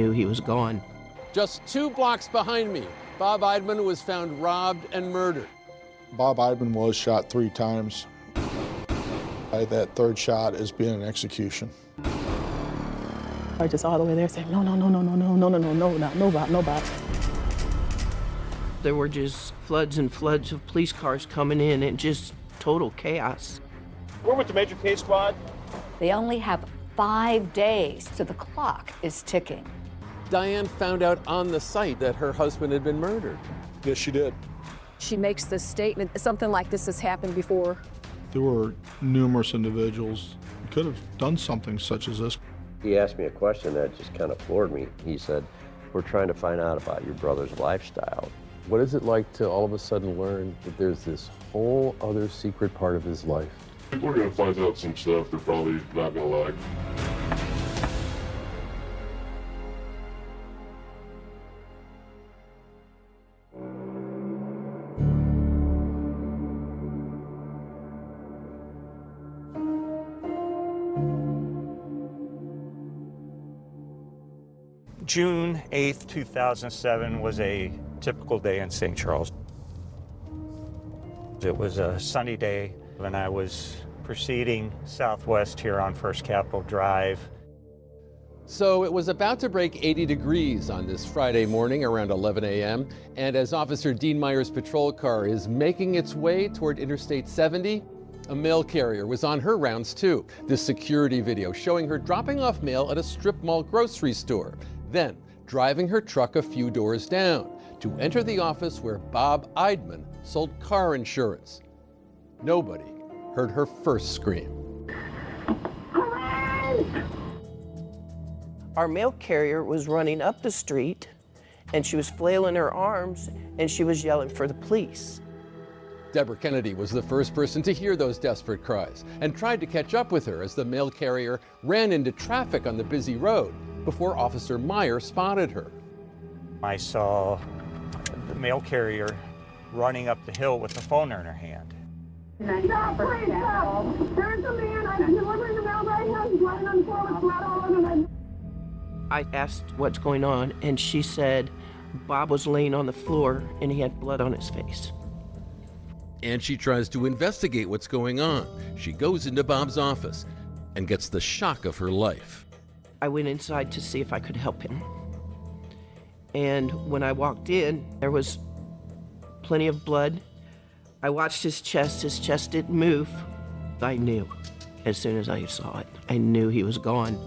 Knew he was gone. Just 2 blocks behind me, Bob Eidman was found robbed and murdered. Bob Eidman was shot 3 times. That 3rd shot is being an execution. I just all the way there saying, no, no, no, no, no, no, no, no, no, no, no, no, Bob, no, Bob. There were just floods and floods of police cars coming in and just total chaos. We're with the Major Case Squad. They only have 5 days, so the clock is ticking. Diane found out on the site that her husband had been murdered. Yes, she did. She makes this statement, something like this has happened before. There were numerous individuals who could have done something such as this. He asked me a question that just kind of floored me. He said, "We're trying to find out about your brother's lifestyle." What is it like to all of a sudden learn that there's this whole other secret part of his life? People are going to find out some stuff they're probably not going to like. June 8th, 2007 was a typical day in St. Charles. It was a sunny day, and I was proceeding southwest here on First Capitol Drive. So it was about to break 80 degrees on this Friday morning around 11 a.m. And as Officer Dean Meyer's patrol car is making its way toward Interstate 70, a mail carrier was on her rounds too. This security video showing her dropping off mail at a strip mall grocery store, then driving her truck a few doors down to enter the office where Bob Eidman sold car insurance. Nobody heard her first scream. Our mail carrier was running up the street and she was flailing her arms and she was yelling for the police. Deborah Kennedy was the first person to hear those desperate cries and tried to catch up with her as the mail carrier ran into traffic on the busy road before Officer Meyer spotted her. I saw the mail carrier running up the hill with the phone in her hand. Stop, please stop. There's a man, I'm delivering the mail right now, he's lying on the floor with blood all over him. I asked what's going on and she said Bob was laying on the floor and he had blood on his face. And she tries to investigate what's going on. She goes into Bob's office and gets the shock of her life. I went inside to see if I could help him. And when I walked in, there was plenty of blood. I watched his chest didn't move. I knew as soon as I saw it, I knew he was gone.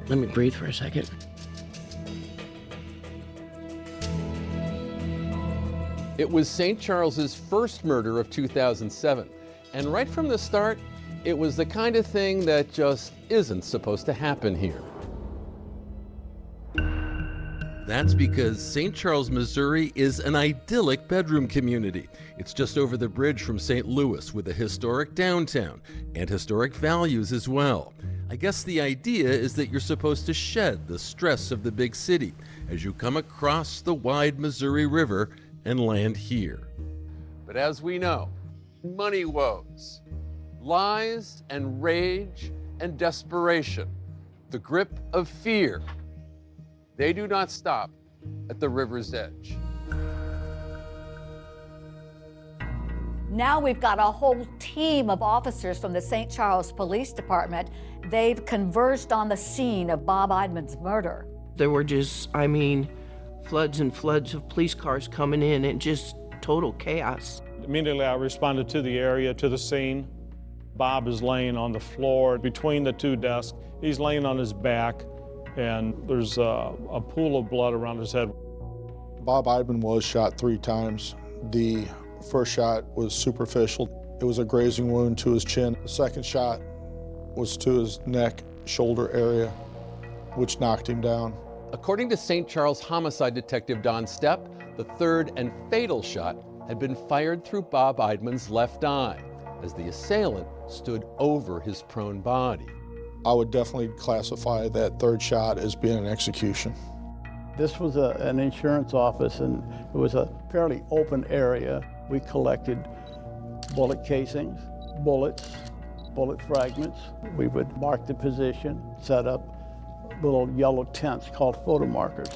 Let me breathe for a second. It was St. Charles's first murder of 2007. And right from the start, it was the kind of thing that just isn't supposed to happen here. That's because St. Charles, Missouri is an idyllic bedroom community. It's just over the bridge from St. Louis with a historic downtown and historic values as well. I guess the idea is that you're supposed to shed the stress of the big city as you come across the wide Missouri River and land here. But as we know, money woes, lies and rage and desperation, the grip of fear, they do not stop at the river's edge. Now we've got a whole team of officers from the St. Charles Police Department. They've converged on the scene of Bob Eidman's murder. There were just, floods and floods of police cars coming in and just total chaos. Immediately I responded to the area, to the scene. Bob is laying on the floor between the 2 desks. He's laying on his back and there's a pool of blood around his head. Bob Eidman was shot 3 times. The first shot was superficial. It was a grazing wound to his chin. The second shot was to his neck, shoulder area, which knocked him down. According to St. Charles homicide detective Don Stepp, the third and fatal shot had been fired through Bob Eidman's left eye as the assailant stood over his prone body. I would definitely classify that 3rd shot as being an execution. This was an insurance office and it was a fairly open area. We collected bullet casings, bullets, bullet fragments. We would mark the position, set up little yellow tents called photo markers.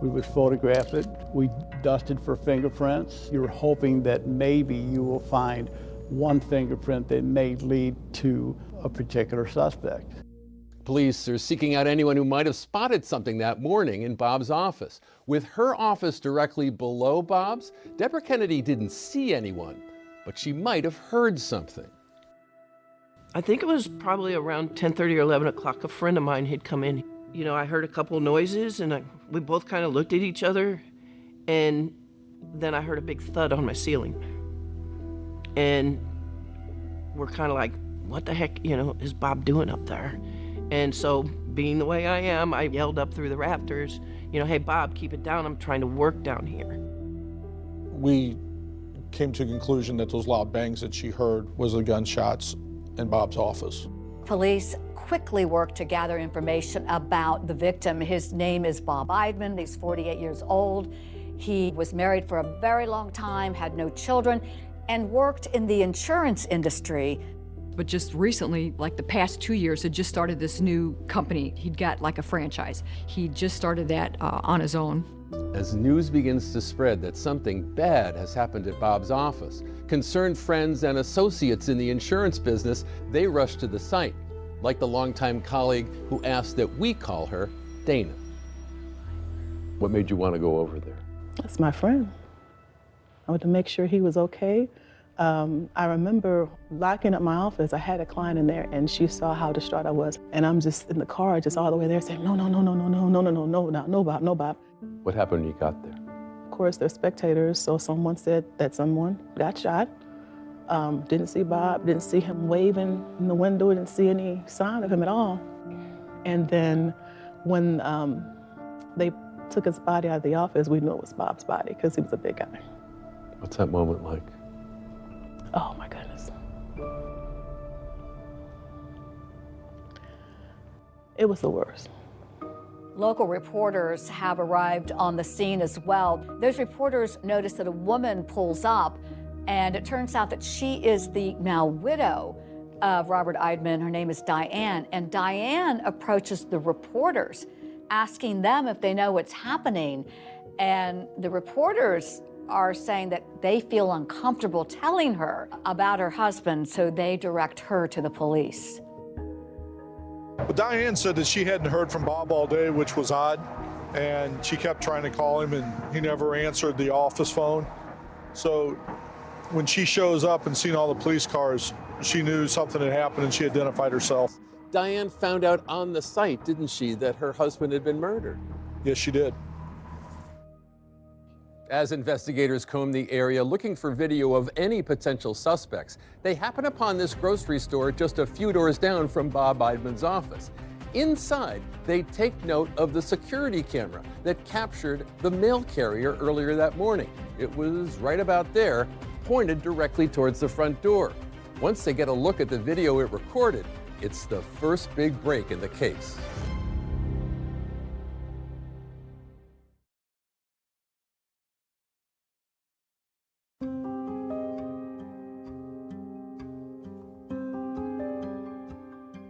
We would photograph it. We dusted for fingerprints. You're hoping that maybe you will find one fingerprint that may lead to a particular suspect. Police are seeking out anyone who might have spotted something that morning in Bob's office. With her office directly below Bob's, Deborah Kennedy didn't see anyone, but she might have heard something. I think it was probably around 10:30 or 11 o'clock. A friend of mine had come in. You know, I heard a couple noises, and we both kind of looked at each other, and then I heard a big thud on my ceiling. And we're kind of like, what the heck, you know, is Bob doing up there? And so, being the way I am, I yelled up through the rafters, you know, hey, Bob, keep it down. I'm trying to work down here. We came to the conclusion that those loud bangs that she heard was the gunshots in Bob's office. Police quickly worked to gather information about the victim. His name is Bob Eidman. He's 48 years old. He was married for a very long time, had no children, and worked in the insurance industry. But just recently, like the past 2 years, had just started this new company. He'd got like a franchise. He just started that on his own. As news begins to spread that something bad has happened at Bob's office, concerned friends and associates in the insurance business, they rush to the site, like the longtime colleague who asked that we call her Dana. What made you want to go over there? That's my friend. I wanted to make sure he was okay. I remember locking up my office. I had a client in there, and she saw how distraught I was. And I'm just in the car, just all the way there saying, no, no, no, no, no, no, no, no, no, no, no, no, Bob, no, Bob. What happened when you got there? Of course, they're spectators, so someone said that someone got shot. Didn't see Bob, didn't see him waving in the window, didn't see any sign of him at all. And then when they took his body out of the office, we knew it was Bob's body because he was a big guy. What's that moment like? Oh my goodness. It was the worst. Local reporters have arrived on the scene as well. Those reporters noticed that a woman pulls up, and it turns out that she is the now widow of Robert Eidman. Her name is Diane, and Diane approaches the reporters, asking them if they know what's happening. And the reporters are saying that they feel uncomfortable telling her about her husband, so they direct her to the police. But Diane said that she hadn't heard from Bob all day, which was odd, and she kept trying to call him, and he never answered the office phone. So when she shows up and seen all the police cars, she knew something had happened, and she identified herself. Diane found out on the site, didn't she, that her husband had been murdered? Yes, she did. As investigators comb the area looking for video of any potential suspects, they happen upon this grocery store just a few doors down from Bob Eidman's office. Inside, they take note of the security camera that captured the mail carrier earlier that morning. It was right about there, pointed directly towards the front door. Once they get a look at the video it recorded, it's the first big break in the case.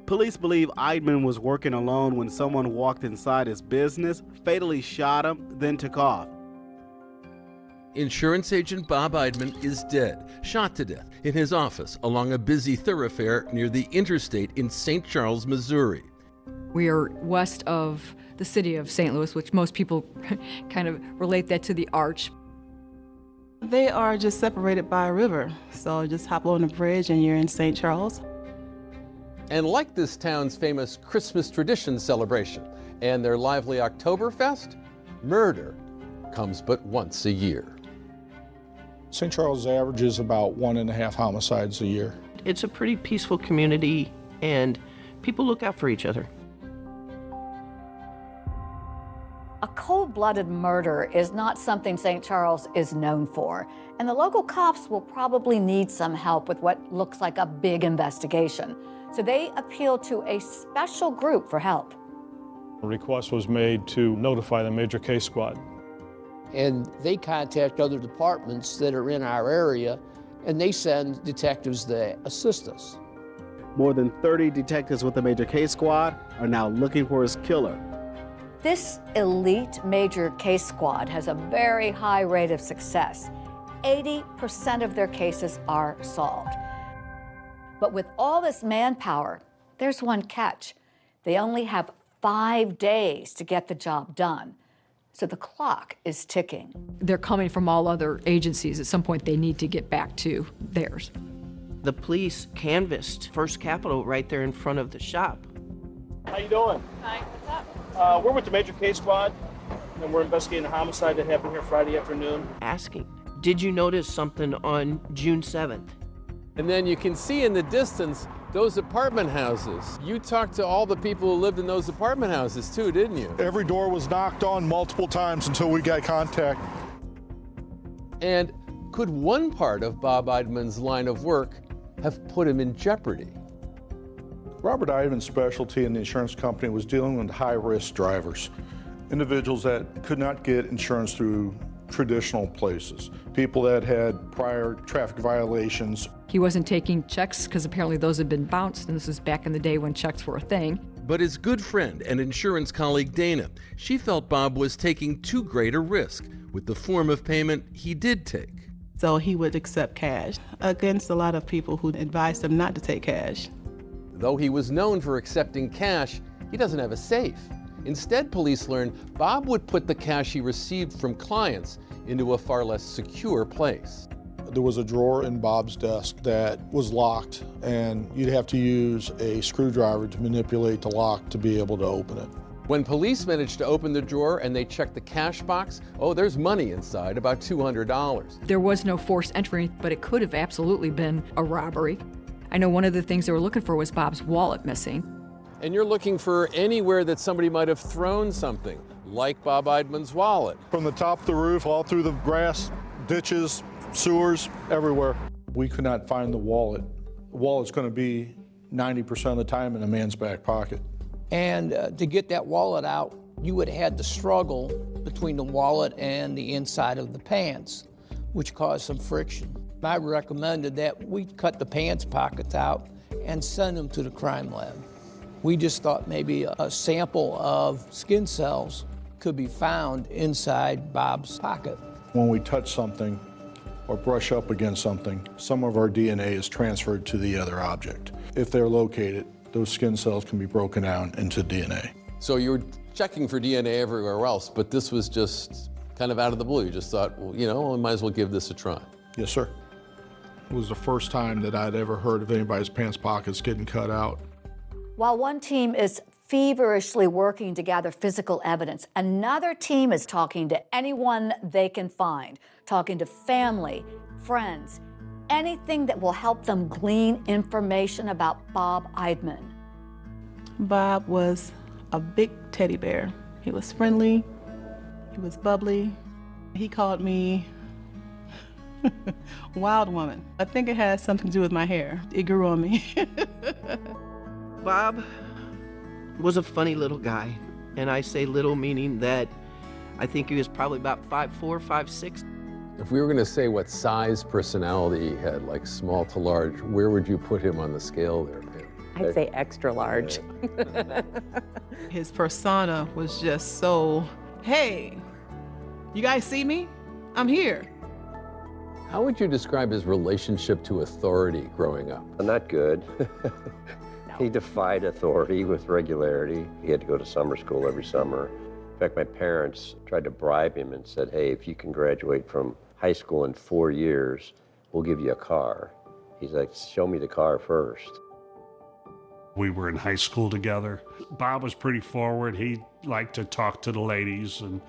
Police believe Eidman was working alone when someone walked inside his business, fatally shot him, then took off. Insurance agent Bob Eidman is dead, shot to death in his office along a busy thoroughfare near the interstate in St. Charles, Missouri. We are west of the city of St. Louis, which most people kind of relate that to the arch. They are just separated by a river, so just hop on the bridge and you're in St. Charles. And like this town's famous Christmas tradition celebration and their lively Oktoberfest, murder comes but once a year. St. Charles averages about 1.5 homicides a year. It's a pretty peaceful community, and people look out for each other. A cold-blooded murder is not something St. Charles is known for, and the local cops will probably need some help with what looks like a big investigation. So they appeal to a special group for help. A request was made to notify the Major Case Squad. And they contact other departments that are in our area, and they send detectives that assist us. More than 30 detectives with the Major Case Squad are now looking for his killer. This elite Major Case Squad has a very high rate of success. 80% of their cases are solved. But with all this manpower, there's one catch. They only have 5 days to get the job done. So the clock is ticking. They're coming from all other agencies. At some point, they need to get back to theirs. The police canvassed First Capital right there in front of the shop. How you doing? Hi, what's up? We're with the Major Case Squad, and we're investigating a homicide that happened here Friday afternoon. Asking, did you notice something on June 7th? And then you can see in the distance those apartment houses. You talked to all the people who lived in those apartment houses too, didn't you? Every door was knocked on multiple times until we got contact. And could one part of Bob Eidman's line of work have put him in jeopardy? Robert Eidman's specialty in the insurance company was dealing with high-risk drivers, individuals that could not get insurance through traditional places, people that had prior traffic violations. He wasn't taking checks because apparently those had been bounced, and this was back in the day when checks were a thing. But his good friend and insurance colleague Dana, she felt Bob was taking too great a risk with the form of payment he did take. So he would accept cash against a lot of people who advised him not to take cash. Though he was known for accepting cash, he doesn't have a safe. Instead, police learned Bob would put the cash he received from clients into a far less secure place. There was a drawer in Bob's desk that was locked, and you'd have to use a screwdriver to manipulate the lock to be able to open it. When police managed to open the drawer and they checked the cash box, oh, there's money inside, about $200. There was no forced entry, but it could have absolutely been a robbery. I know one of the things they were looking for was Bob's wallet missing. And you're looking for anywhere that somebody might have thrown something, like Bob Eidman's wallet. From the top of the roof, all through the grass, ditches, sewers, everywhere. We could not find the wallet. The wallet's going to be 90% of the time in a man's back pocket. And to get that wallet out, you would have had to struggle between the wallet and the inside of the pants, which caused some friction. I recommended that we cut the pants pockets out and send them to the crime lab. We just thought maybe a sample of skin cells could be found inside Bob's pocket. When we touch something or brush up against something, some of our DNA is transferred to the other object. If they're located, those skin cells can be broken down into DNA. So you were checking for DNA everywhere else, but this was just kind of out of the blue. You just thought, well, you know, we might as well give this a try. Yes, sir. It was the first time that I'd ever heard of anybody's pants pockets getting cut out. While one team is feverishly working to gather physical evidence, another team is talking to anyone they can find, talking to family, friends, anything that will help them glean information about Bob Eidman. Bob was a big teddy bear. He was friendly, he was bubbly. He called me wild woman. I think it has something to do with my hair. It grew on me. Bob was a funny little guy, and I say little meaning that I think he was probably about 5'4", 5'6". If we were going to say what size personality he had, like small to large, where would you put him on the scale there, Pam? I'd say extra large. His persona was just so, hey, you guys see me? I'm here. How would you describe his relationship to authority growing up? Not good. He defied authority with regularity. He had to go to summer school every summer. In fact, my parents tried to bribe him and said, hey, if you can graduate from high school in 4 years, we'll give you a car. He's like, show me the car first. We were in high school together. Bob was pretty forward. He liked to talk to the ladies and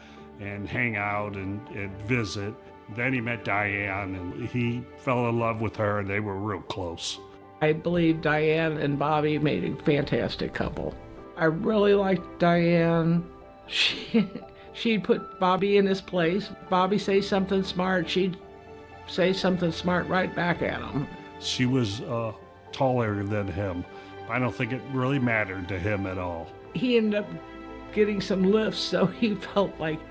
hang out and visit. Then he met Diane, and he fell in love with her, and they were real close. I believe Diane and Bobby made a fantastic couple. I really liked Diane. She'd put Bobby in his place. Bobby say something smart, she'd say something smart right back at him. She was taller than him. I don't think it really mattered to him at all. He ended up getting some lifts, so he felt like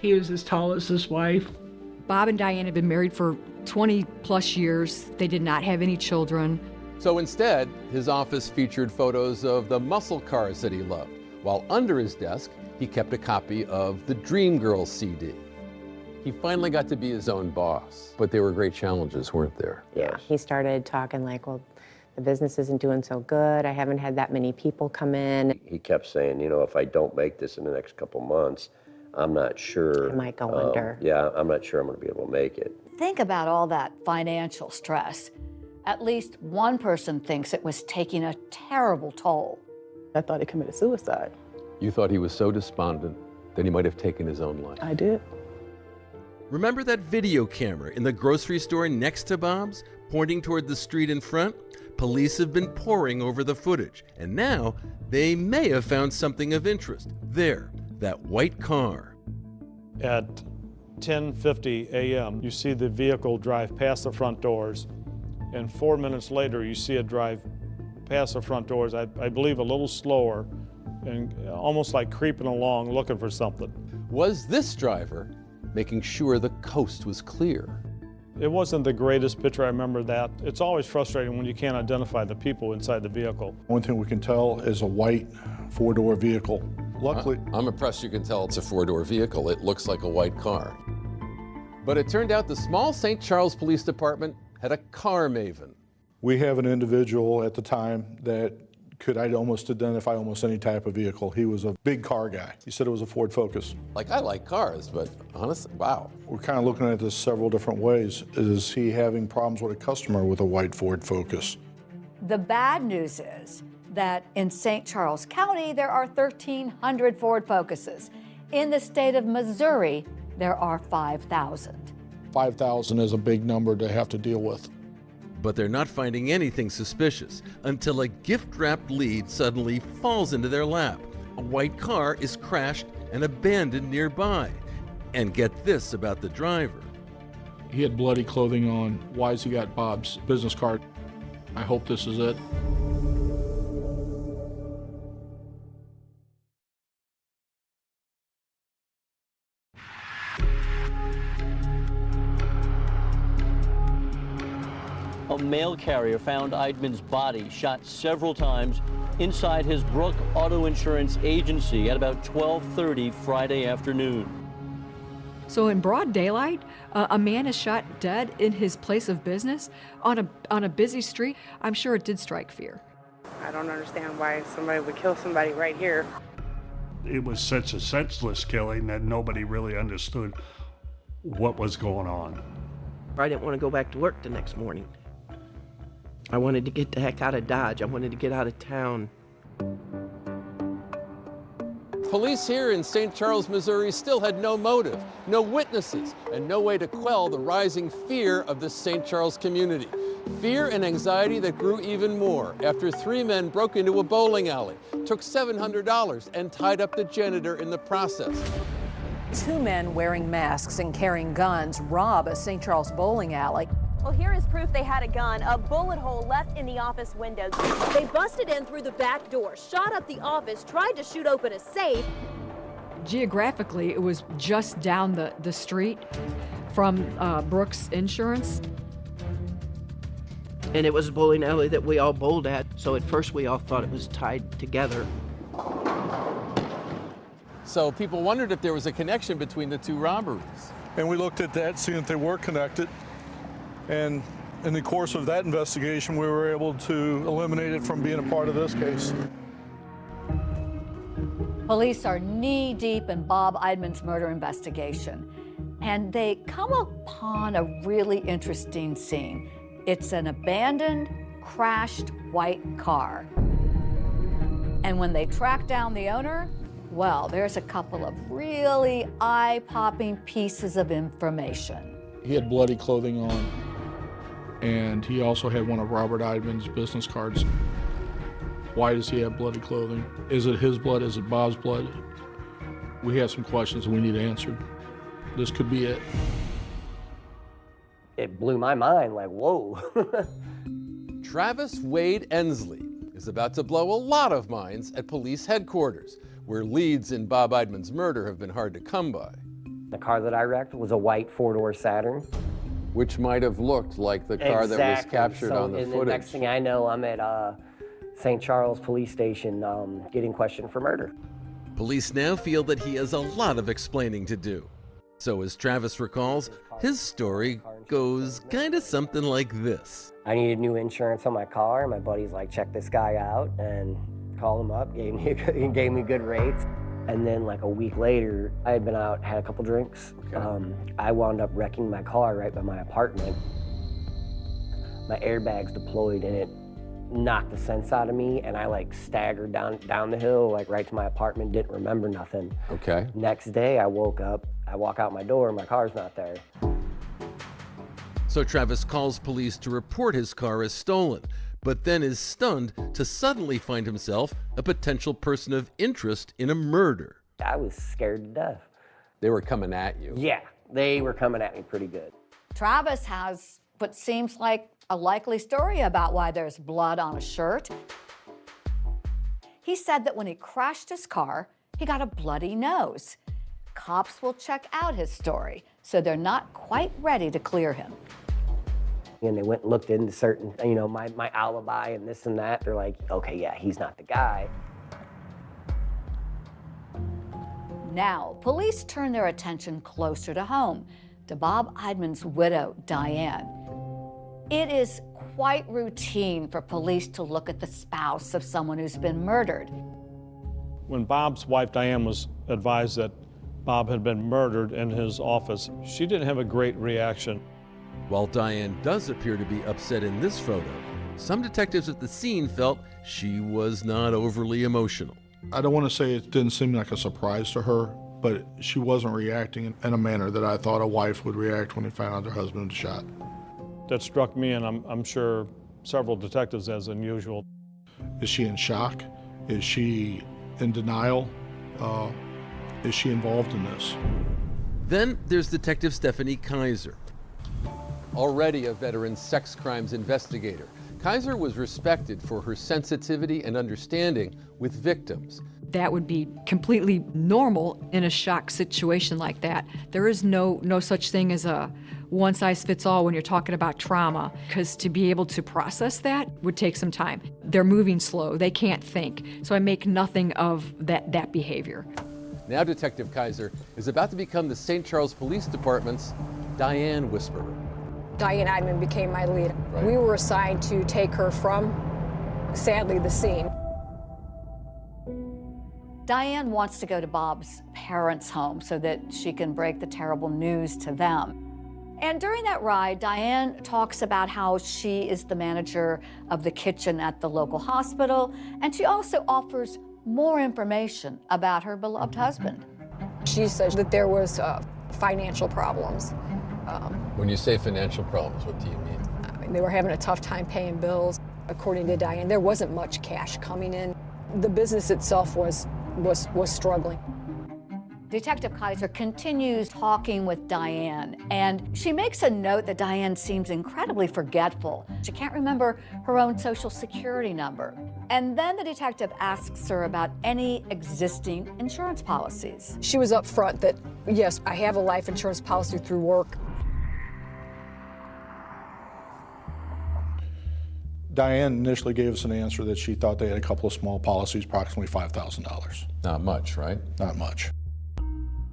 he was as tall as his wife. Bob and Diane had been married for 20 plus years. They did not have any children. So instead, his office featured photos of the muscle cars that he loved, while under his desk, he kept a copy of the Dreamgirls CD. He finally got to be his own boss, but they were great challenges, weren't there? Yeah, he started talking like, well, the business isn't doing so good. I haven't had that many people come in. He kept saying, you know, if I don't make this in the next couple months, I'm not sure. I might go under. Yeah, I'm not sure I'm going to be able to make it. Think about all that financial stress. At least one person thinks it was taking a terrible toll. I thought he committed suicide. You thought he was so despondent that he might have taken his own life. I did. Remember that video camera in the grocery store next to Bob's, pointing toward the street in front? Police have been poring over the footage, and now they may have found something of interest. There, that white car. At 10:50 a.m., you see the vehicle drive past the front doors, and 4 minutes later, you see it drive past the front doors, I believe a little slower, and almost like creeping along looking for something. Was this driver making sure the coast was clear? It wasn't the greatest picture, I remember that. It's always frustrating when you can't identify the people inside the vehicle. One thing we can tell is a white four-door vehicle. Luckily, I'm impressed you can tell it's a four-door vehicle. It looks like a white car. But it turned out the small St. Charles Police Department had a car maven. we have an individual at the time that could almost identify almost any type of vehicle. He was a big car guy. He said it was a Ford Focus. Like, I like cars, but honestly, wow. We're kind of looking at this several different ways. Is he having problems with a customer with a white Ford Focus? The bad news is that in St. Charles County, there are 1,300 Ford Focuses. In the state of Missouri, there are 5,000. 5,000 is a big number to have to deal with. But they're not finding anything suspicious until a gift-wrapped lead suddenly falls into their lap. A white car is crashed and abandoned nearby. And get this about the driver. He had bloody clothing on. Why has he got Bob's business card? I hope this is it. A mail carrier found Eidman's body shot several times inside his Brook Auto Insurance agency at about 12:30 Friday afternoon. So in broad daylight, a man is shot dead in his place of business on a busy street. I'm sure it did strike fear. I don't understand why somebody would kill somebody right here. It was such a senseless killing that nobody really understood what was going on. I didn't want to go back to work the next morning. I wanted to get the heck out of Dodge. I wanted to get out of town. Police here in St. Charles, Missouri still had no motive, no witnesses, and no way to quell the rising fear of the St. Charles community. Fear and anxiety that grew even more after 3 men broke into a bowling alley, took $700, and tied up the janitor in the process. 2 men wearing masks and carrying guns rob a St. Charles bowling alley. Well, here is proof they had a gun, a bullet hole left in the office window. They busted in through the back door, shot up the office, tried to shoot open a safe. Geographically, it was just down the street from Brooks Insurance. And it was a bowling alley that we all bowled at, so at first we all thought it was tied together. So people wondered if there was a connection between the 2 robberies. And we looked at that, seeing if they were connected. And in the course of that investigation, we were able to eliminate it from being a part of this case. Police are knee-deep in Bob Eidman's murder investigation, and they come upon a really interesting scene. It's an abandoned, crashed white car. And when they track down the owner, well, there's a couple of really eye-popping pieces of information. He had bloody clothing on, and he also had one of Robert Eidman's business cards. Why does he have bloody clothing? Is it his blood? Is it Bob's blood? We have some questions that we need answered. This could be it. It blew my mind, like, whoa. Travis Wade Ensley is about to blow a lot of minds at police headquarters, where leads in Bob Eidman's murder have been hard to come by. The car that I wrecked was a white 4-door Saturn. Which might have looked like the car that was captured on the footage. The next thing I know, I'm at St. Charles Police Station getting questioned for murder. Police now feel that he has a lot of explaining to do. So as Travis recalls, his story goes kind of something like this. I needed new insurance on my car. My buddy's like, check this guy out, and called him up, gave me good rates. And then like a week later, I had been out, had a couple drinks. Okay. I wound up wrecking my car right by my apartment. My airbags deployed and it knocked the sense out of me, and I like staggered down the hill, like right to my apartment, didn't remember nothing. Okay. Next day, I woke up, I walk out my door, my car's not there. So Travis calls police to report his car as stolen, but then is stunned to suddenly find himself a potential person of interest in a murder. I was scared to death. They were coming at you. Yeah, they were coming at me pretty good. Travis has what seems like a likely story about why there's blood on a shirt. He said that when he crashed his car, he got a bloody nose. Cops will check out his story, so they're not quite ready to clear him. And they went and looked into certain, my alibi and this and that. They're like, okay, yeah, he's not the guy. Now, police turn their attention closer to home, to Bob Eidman's widow, Diane. It is quite routine for police to look at the spouse of someone who's been murdered. When Bob's wife, Diane, was advised that Bob had been murdered in his office, she didn't have a great reaction. While Diane does appear to be upset in this photo, some detectives at the scene felt she was not overly emotional. I don't want to say it didn't seem like a surprise to her, but she wasn't reacting in a manner that I thought a wife would react when they found out their husband was shot. That struck me, and I'm sure several detectives, as unusual. Is she in shock? Is she in denial? Is she involved in this? Then there's Detective Stephanie Kaiser. Already a veteran sex crimes investigator, Kaiser was respected for her sensitivity and understanding with victims. That would be completely normal in a shock situation like that. There is no such thing as a one-size-fits-all when you're talking about trauma, because to be able to process that would take some time. They're moving slow, they can't think, so I make nothing of that behavior. Now Detective Kaiser is about to become the St. Charles Police Department's Diane Whisperer. Diane Eidman became my lead. Right. We were assigned to take her from, sadly, the scene. Diane wants to go to Bob's parents' home so that she can break the terrible news to them. And during that ride, Diane talks about how she is the manager of the kitchen at the local hospital, and she also offers more information about her beloved husband. She says that there was financial problems. When you say financial problems, what do you mean? I mean, they were having a tough time paying bills. According to Diane, there wasn't much cash coming in. The business itself was struggling. Detective Kaiser continues talking with Diane, and she makes a note that Diane seems incredibly forgetful. She can't remember her own Social Security number. And then the detective asks her about any existing insurance policies. She was up front that, yes, I have a life insurance policy through work. Diane initially gave us an answer that she thought they had a couple of small policies, approximately $5,000. Not much, right? Not much.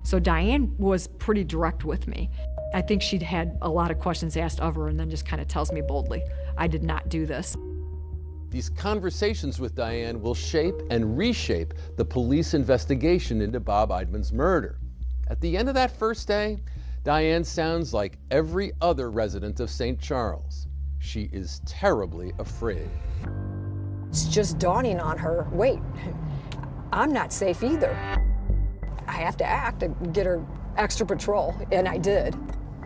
So Diane was pretty direct with me. I think she'd had a lot of questions asked of her and then just kind of tells me boldly, I did not do this. These conversations with Diane will shape and reshape the police investigation into Bob Eidman's murder. At the end of that first day, Diane sounds like every other resident of St. Charles. She is terribly afraid. It's just dawning on her, wait, I'm not safe either. I have to act and get her extra patrol, and I did.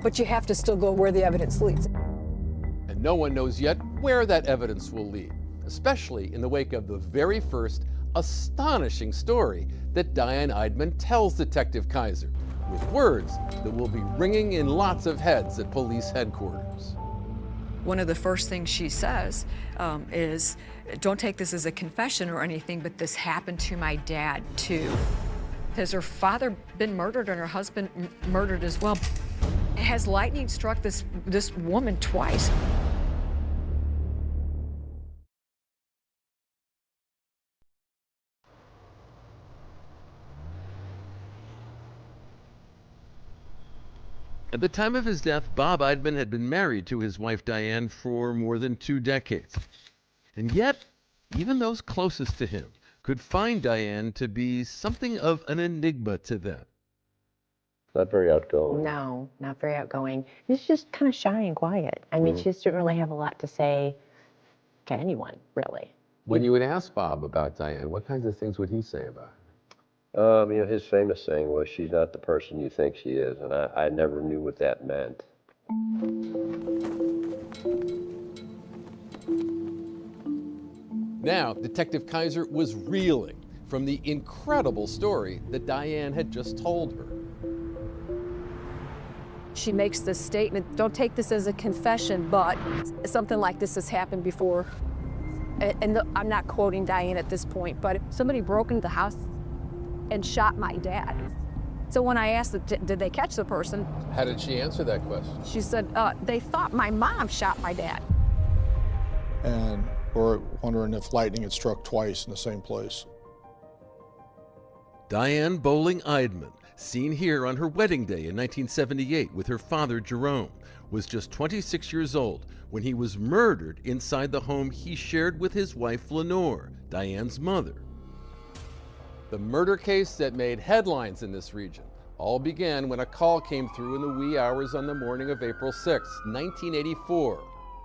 But you have to still go where the evidence leads. And no one knows yet where that evidence will lead, especially in the wake of the very first astonishing story that Diane Eidman tells Detective Kaiser, with words that will be ringing in lots of heads at police headquarters. One of the first things she says is, don't take this as a confession or anything, but this happened to my dad too. Has her father been murdered and her husband murdered as well? Has lightning struck this woman twice? At the time of his death, Bob Eidman had been married to his wife Diane for more than 2 decades. And yet, even those closest to him could find Diane to be something of an enigma to them. Not very outgoing. No, not very outgoing. She's just kind of shy and quiet. I mean, she just didn't really have a lot to say to anyone, really. When you would ask Bob about Diane, what kinds of things would he say about her? His famous saying was, "She's not the person you think she is," and I never knew what that meant. Now, Detective Kaiser was reeling from the incredible story that Diane had just told her. She makes this statement, don't take this as a confession, but something like this has happened before. And I'm not quoting Diane at this point, but somebody broke into the house and shot my dad. So when I asked, did they catch the person? How did she answer that question? She said, they thought my mom shot my dad. And we're wondering if lightning had struck twice in the same place. Diane Bowling Eidman, seen here on her wedding day in 1978 with her father Jerome, was just 26 years old when he was murdered inside the home he shared with his wife Lenore, Diane's mother. The murder case that made headlines in this region all began when a call came through in the wee hours on the morning of April 6, 1984.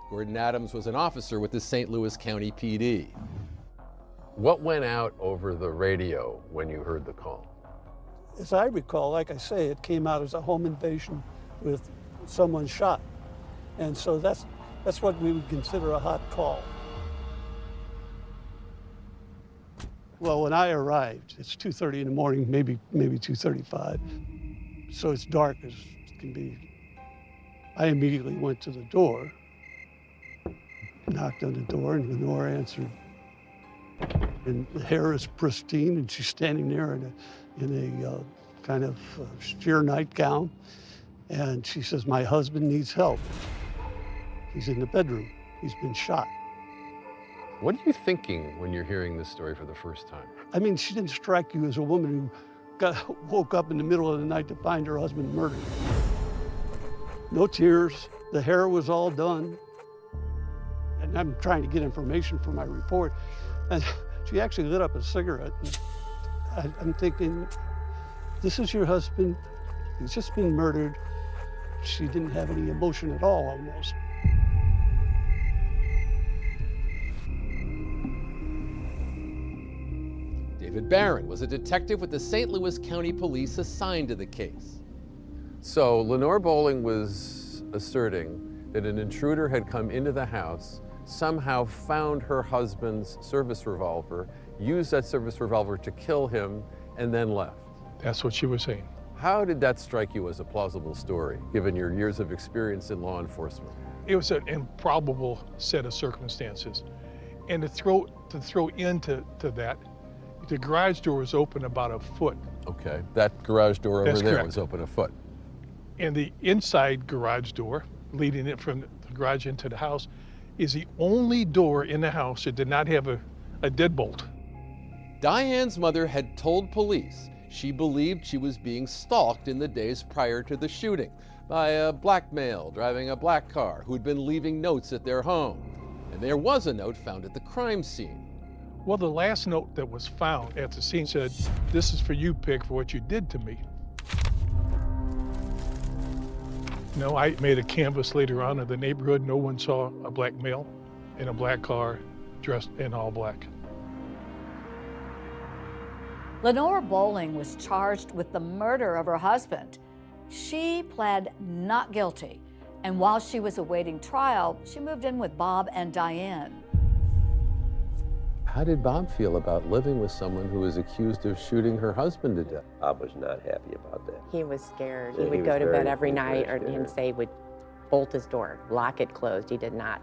Gordon Adams was an officer with the St. Louis County PD. What went out over the radio when you heard the call? As I recall, like I say, it came out as a home invasion with someone shot. And so that's what we would consider a hot call. Well, when I arrived, it's 2:30 in the morning, maybe 2:35. So it's dark as can be. I immediately went to the door, knocked on the door, and Lenore answered. And the hair is pristine, and she's standing there in a kind of sheer nightgown. And she says, "My husband needs help. He's in the bedroom. He's been shot." What are you thinking when you're hearing this story for the first time? I mean, she didn't strike you as a woman who woke up in the middle of the night to find her husband murdered. No tears. The hair was all done. And I'm trying to get information for my report. And she actually lit up a cigarette. And I'm thinking, this is your husband. He's just been murdered. She didn't have any emotion at all, almost. David Barron was a detective with the St. Louis County Police assigned to the case. So Lenore Bowling was asserting that an intruder had come into the house, somehow found her husband's service revolver, used that service revolver to kill him, and then left. That's what she was saying. How did that strike you as a plausible story, given your years of experience in law enforcement? It was an improbable set of circumstances. And to throw into that, the garage door was open about a foot. Okay, that garage door over there was open a foot. And the inside garage door, leading it from the garage into the house, is the only door in the house that did not have a deadbolt. Diane's mother had told police she believed she was being stalked in the days prior to the shooting by a black male driving a black car who'd been leaving notes at their home. And there was a note found at the crime scene. Well, the last note that was found at the scene said, "This is for you, Pig, for what you did to me." No, I made a canvass later on in the neighborhood. No one saw a black male in a black car dressed in all black. Lenore Bowling was charged with the murder of her husband. She pled not guilty, and while she was awaiting trial, she moved in with Bob and Diane. How did Bob feel about living with someone who was accused of shooting her husband to death? Bob was not happy about that. He was scared. Yeah, He would go to bed every night and say would bolt his door, lock it closed. He did not.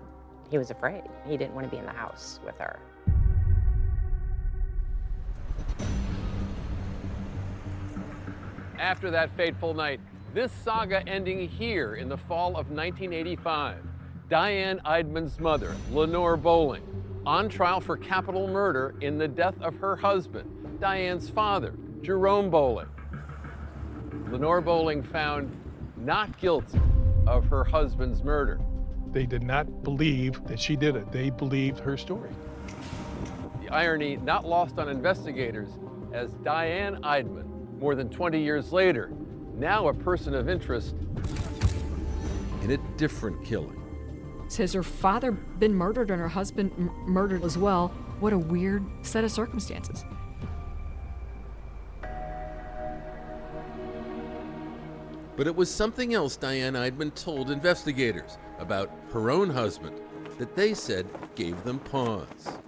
He was afraid. He didn't want to be in the house with her. After that fateful night, This saga ending here in the fall of 1985. Diane Eidman's mother, Lenore Bowling, on trial for capital murder in the death of her husband, Diane's father, Jerome Bowling. Lenore Bowling found not guilty of her husband's murder. They did not believe that she did it. They believed her story. The irony not lost on investigators as Diane Eidman, more than 20 years later, now a person of interest in a different killing. Has her father been murdered and her husband murdered as well? What a weird set of circumstances. But it was something else Diane Eidman told investigators about her own husband that they said gave them pause.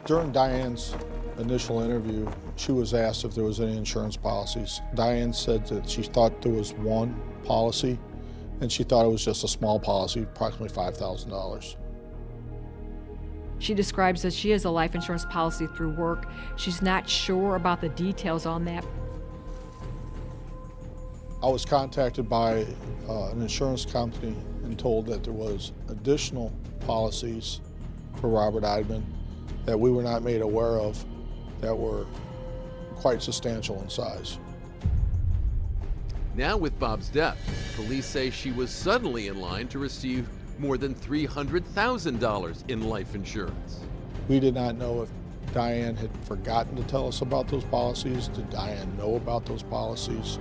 During Diane's initial interview, she was asked if there was any insurance policies. Diane said that she thought there was one policy, and she thought it was just a small policy, approximately $5,000. She describes that she has a life insurance policy through work. She's not sure about the details on that. I was contacted by an insurance company and told that there was additional policies for Robert Eidman that we were not made aware of that were quite substantial in size. Now with Bob's death, police say she was suddenly in line to receive more than $300,000 in life insurance. We did not know if Diane had forgotten to tell us about those policies. Did Diane know about those policies?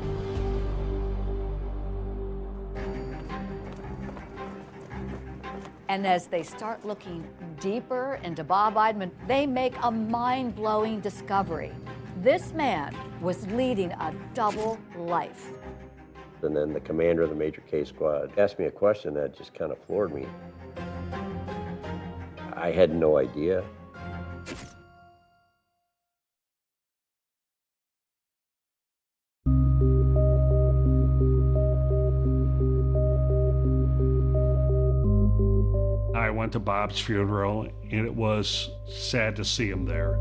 And as they start looking deeper into Bob Eidman, they make a mind-blowing discovery. This man was leading a double life. And then the commander of the major case squad asked me a question that just kind of floored me. I had no idea. I went to Bob's funeral, and it was sad to see him there.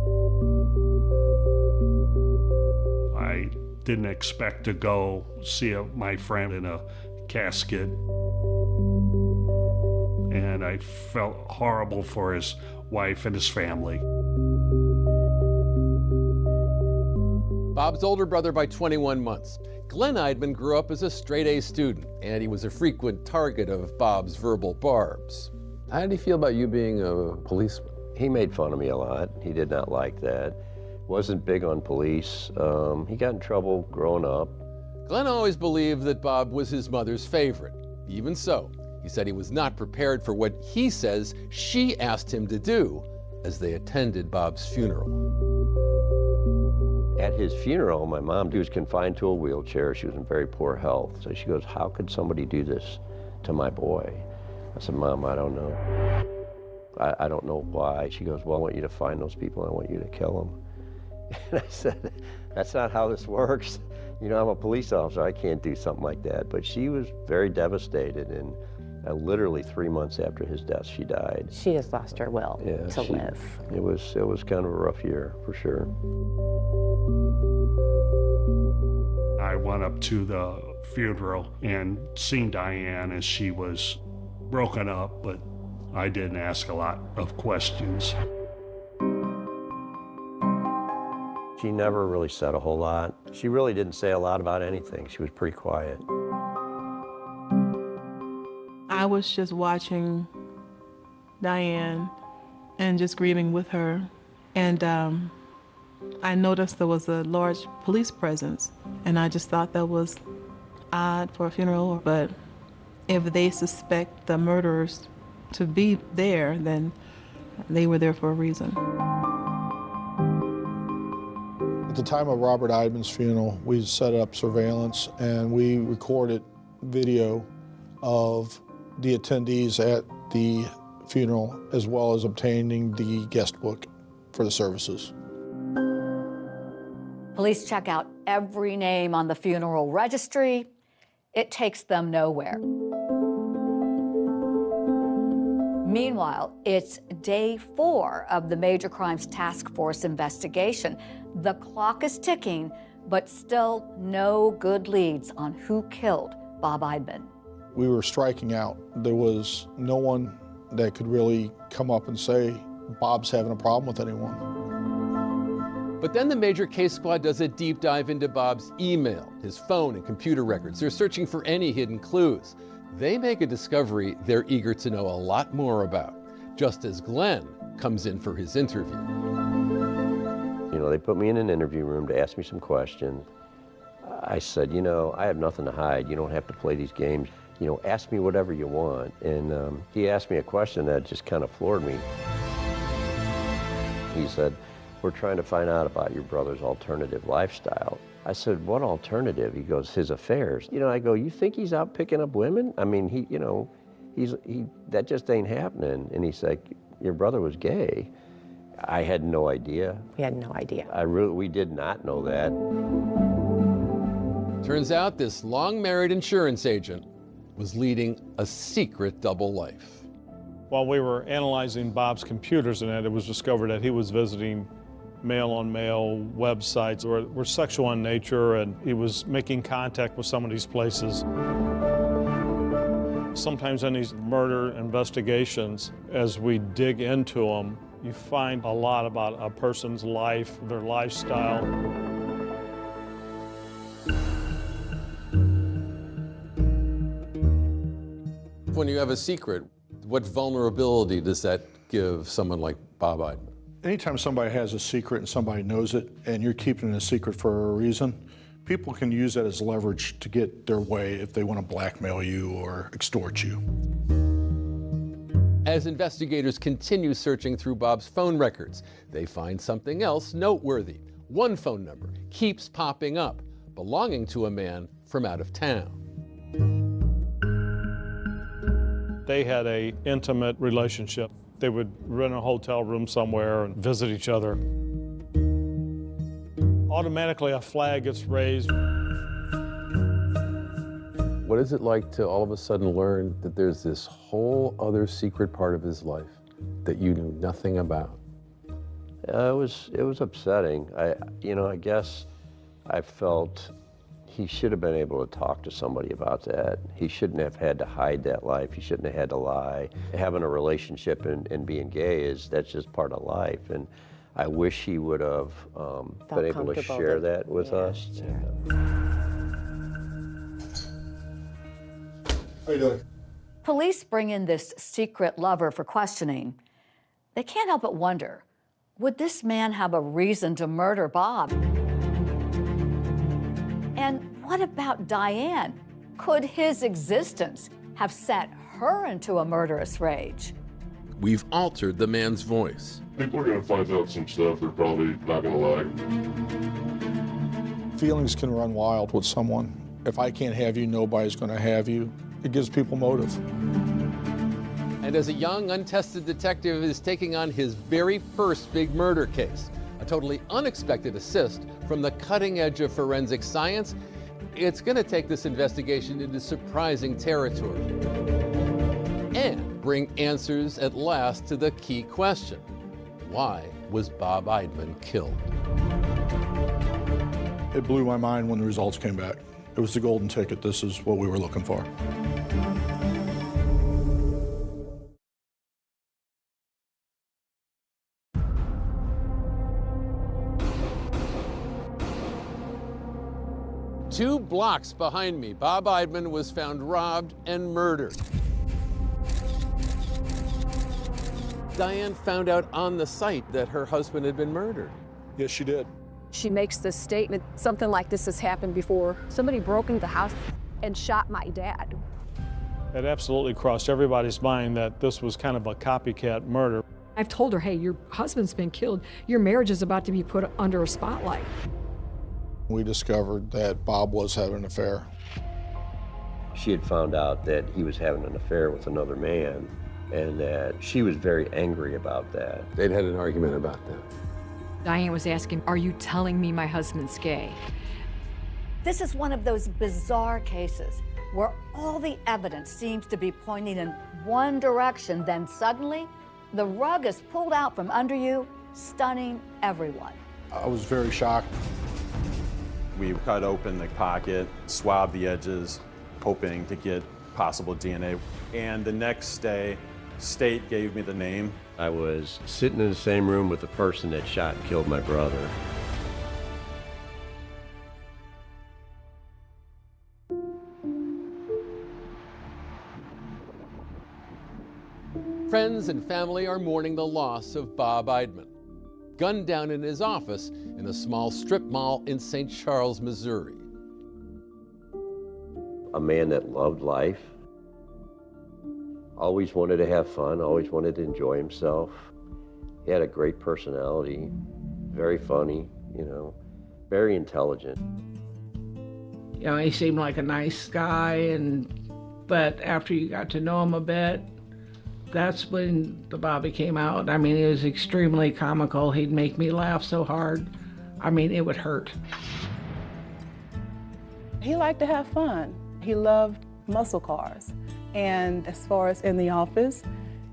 I didn't expect to go see my friend in a casket, and I felt horrible for his wife and his family. Bob's older brother by 21 months. Glenn Eidman grew up as a straight-A student, and he was a frequent target of Bob's verbal barbs. How did he feel about you being a policeman? He made fun of me a lot. He did not like that. Wasn't big on police. He got in trouble growing up. Glenn always believed that Bob was his mother's favorite. Even so, he said he was not prepared for what he says she asked him to do as they attended Bob's funeral. At his funeral, my mom, she was confined to a wheelchair. She was in very poor health. So she goes, "How could somebody do this to my boy?" I said, "Mom, I don't know. I don't know why." She goes, "Well, I want you to find those people and I want you to kill them." And I said, "That's not how this works. You know, I'm a police officer. I can't do something like that." But she was very devastated, and literally 3 months after his death, she died. She just lost her will to live. It was kind of a rough year, for sure. I went up to the funeral and seen Diane as she was broken up, but I didn't ask a lot of questions. She never really said a whole lot. She really didn't say a lot about anything. She was pretty quiet. I was just watching Diane and just grieving with her. And I noticed there was a large police presence, and I just thought that was odd for a funeral. But if they suspect the murderers to be there, then they were there for a reason. At the time of Robert Eidman's funeral, we set up surveillance and we recorded video of the attendees at the funeral, as well as obtaining the guest book for the services. Police check out every name on the funeral registry. It takes them nowhere. Meanwhile, it's day 4 of the Major Crimes Task Force investigation. The clock is ticking, but still no good leads on who killed Bob Eidman. We were striking out. There was no one that could really come up and say, Bob's having a problem with anyone. But then the Major Case Squad does a deep dive into Bob's email, his phone and computer records. They're searching for any hidden clues. They make a discovery they're eager to know a lot more about, just as Glenn comes in for his interview. You know, they put me in an interview room to ask me some questions. I said, you know, I have nothing to hide. You don't have to play these games. You know, ask me whatever you want. And he asked me a question that just kind of floored me. He said, we're trying to find out about your brother's alternative lifestyle. I said, what alternative? He goes, his affairs. You know, I go, you think he's out picking up women? I mean, that just ain't happening. And he's like, your brother was gay. I had no idea. We had no idea. We did not know that. Turns out this long-married insurance agent was leading a secret double life. While we were analyzing Bob's computers and it was discovered that he was visiting male-on-male websites were sexual in nature, and he was making contact with some of these places. Sometimes in these murder investigations, as we dig into them, you find a lot about a person's life, their lifestyle. When you have a secret, what vulnerability does that give someone like Bob Eidman? Anytime somebody has a secret and somebody knows it and you're keeping it a secret for a reason, people can use that as leverage to get their way if they want to blackmail you or extort you. As investigators continue searching through Bob's phone records, they find something else noteworthy. One phone number keeps popping up, belonging to a man from out of town. They had an intimate relationship. They would rent a hotel room somewhere and visit each other. Automatically, a flag gets raised. What is it like to all of a sudden learn that there's this whole other secret part of his life that you knew nothing about? It was upsetting. I guess I felt he should have been able to talk to somebody about that. He shouldn't have had to hide that life. He shouldn't have had to lie. Having a relationship and being gay that's just part of life. And I wish he would have been able to share that with us. How you doing? Police bring in this secret lover for questioning. They can't help but wonder, would this man have a reason to murder Bob? And what about Diane? Could his existence have set her into a murderous rage? We've altered the man's voice. People are going to find out some stuff they're probably not going to like. Feelings can run wild with someone. If I can't have you, nobody's going to have you. It gives people motive. And as a young, untested detective is taking on his very first big murder case, a totally unexpected assist from the cutting edge of forensic science, it's going to take this investigation into surprising territory and bring answers at last to the key question: why was Bob Eidman killed? It blew my mind when the results came back. It was the golden ticket. This is what we were looking for. Two blocks behind me, Bob Eidman was found robbed and murdered. Diane found out on the site that her husband had been murdered. Yes, she did. She makes this statement, something like this has happened before. Somebody broke into the house and shot my dad. It absolutely crossed everybody's mind that this was kind of a copycat murder. I've told her, hey, your husband's been killed. Your marriage is about to be put under a spotlight. We discovered that Bob was having an affair. She had found out that he was having an affair with another man, and that she was very angry about that. They'd had an argument about that. Diane was asking, are you telling me my husband's gay? This is one of those bizarre cases where all the evidence seems to be pointing in one direction, then suddenly the rug is pulled out from under you, stunning everyone. I was very shocked. We cut open the pocket, swabbed the edges, hoping to get possible DNA. And the next day, state gave me the name. I was sitting in the same room with the person that shot and killed my brother. Friends and family are mourning the loss of Bob Eidman, gunned down in his office in a small strip mall in St. Charles, Missouri. A man that loved life, always wanted to have fun, always wanted to enjoy himself. He had a great personality, very funny, you know, very intelligent. You know, he seemed like a nice guy, but after you got to know him a bit, that's when the Bobby came out. I mean, he was extremely comical. He'd make me laugh so hard. I mean, it would hurt. He liked to have fun. He loved muscle cars. And as far as in the office,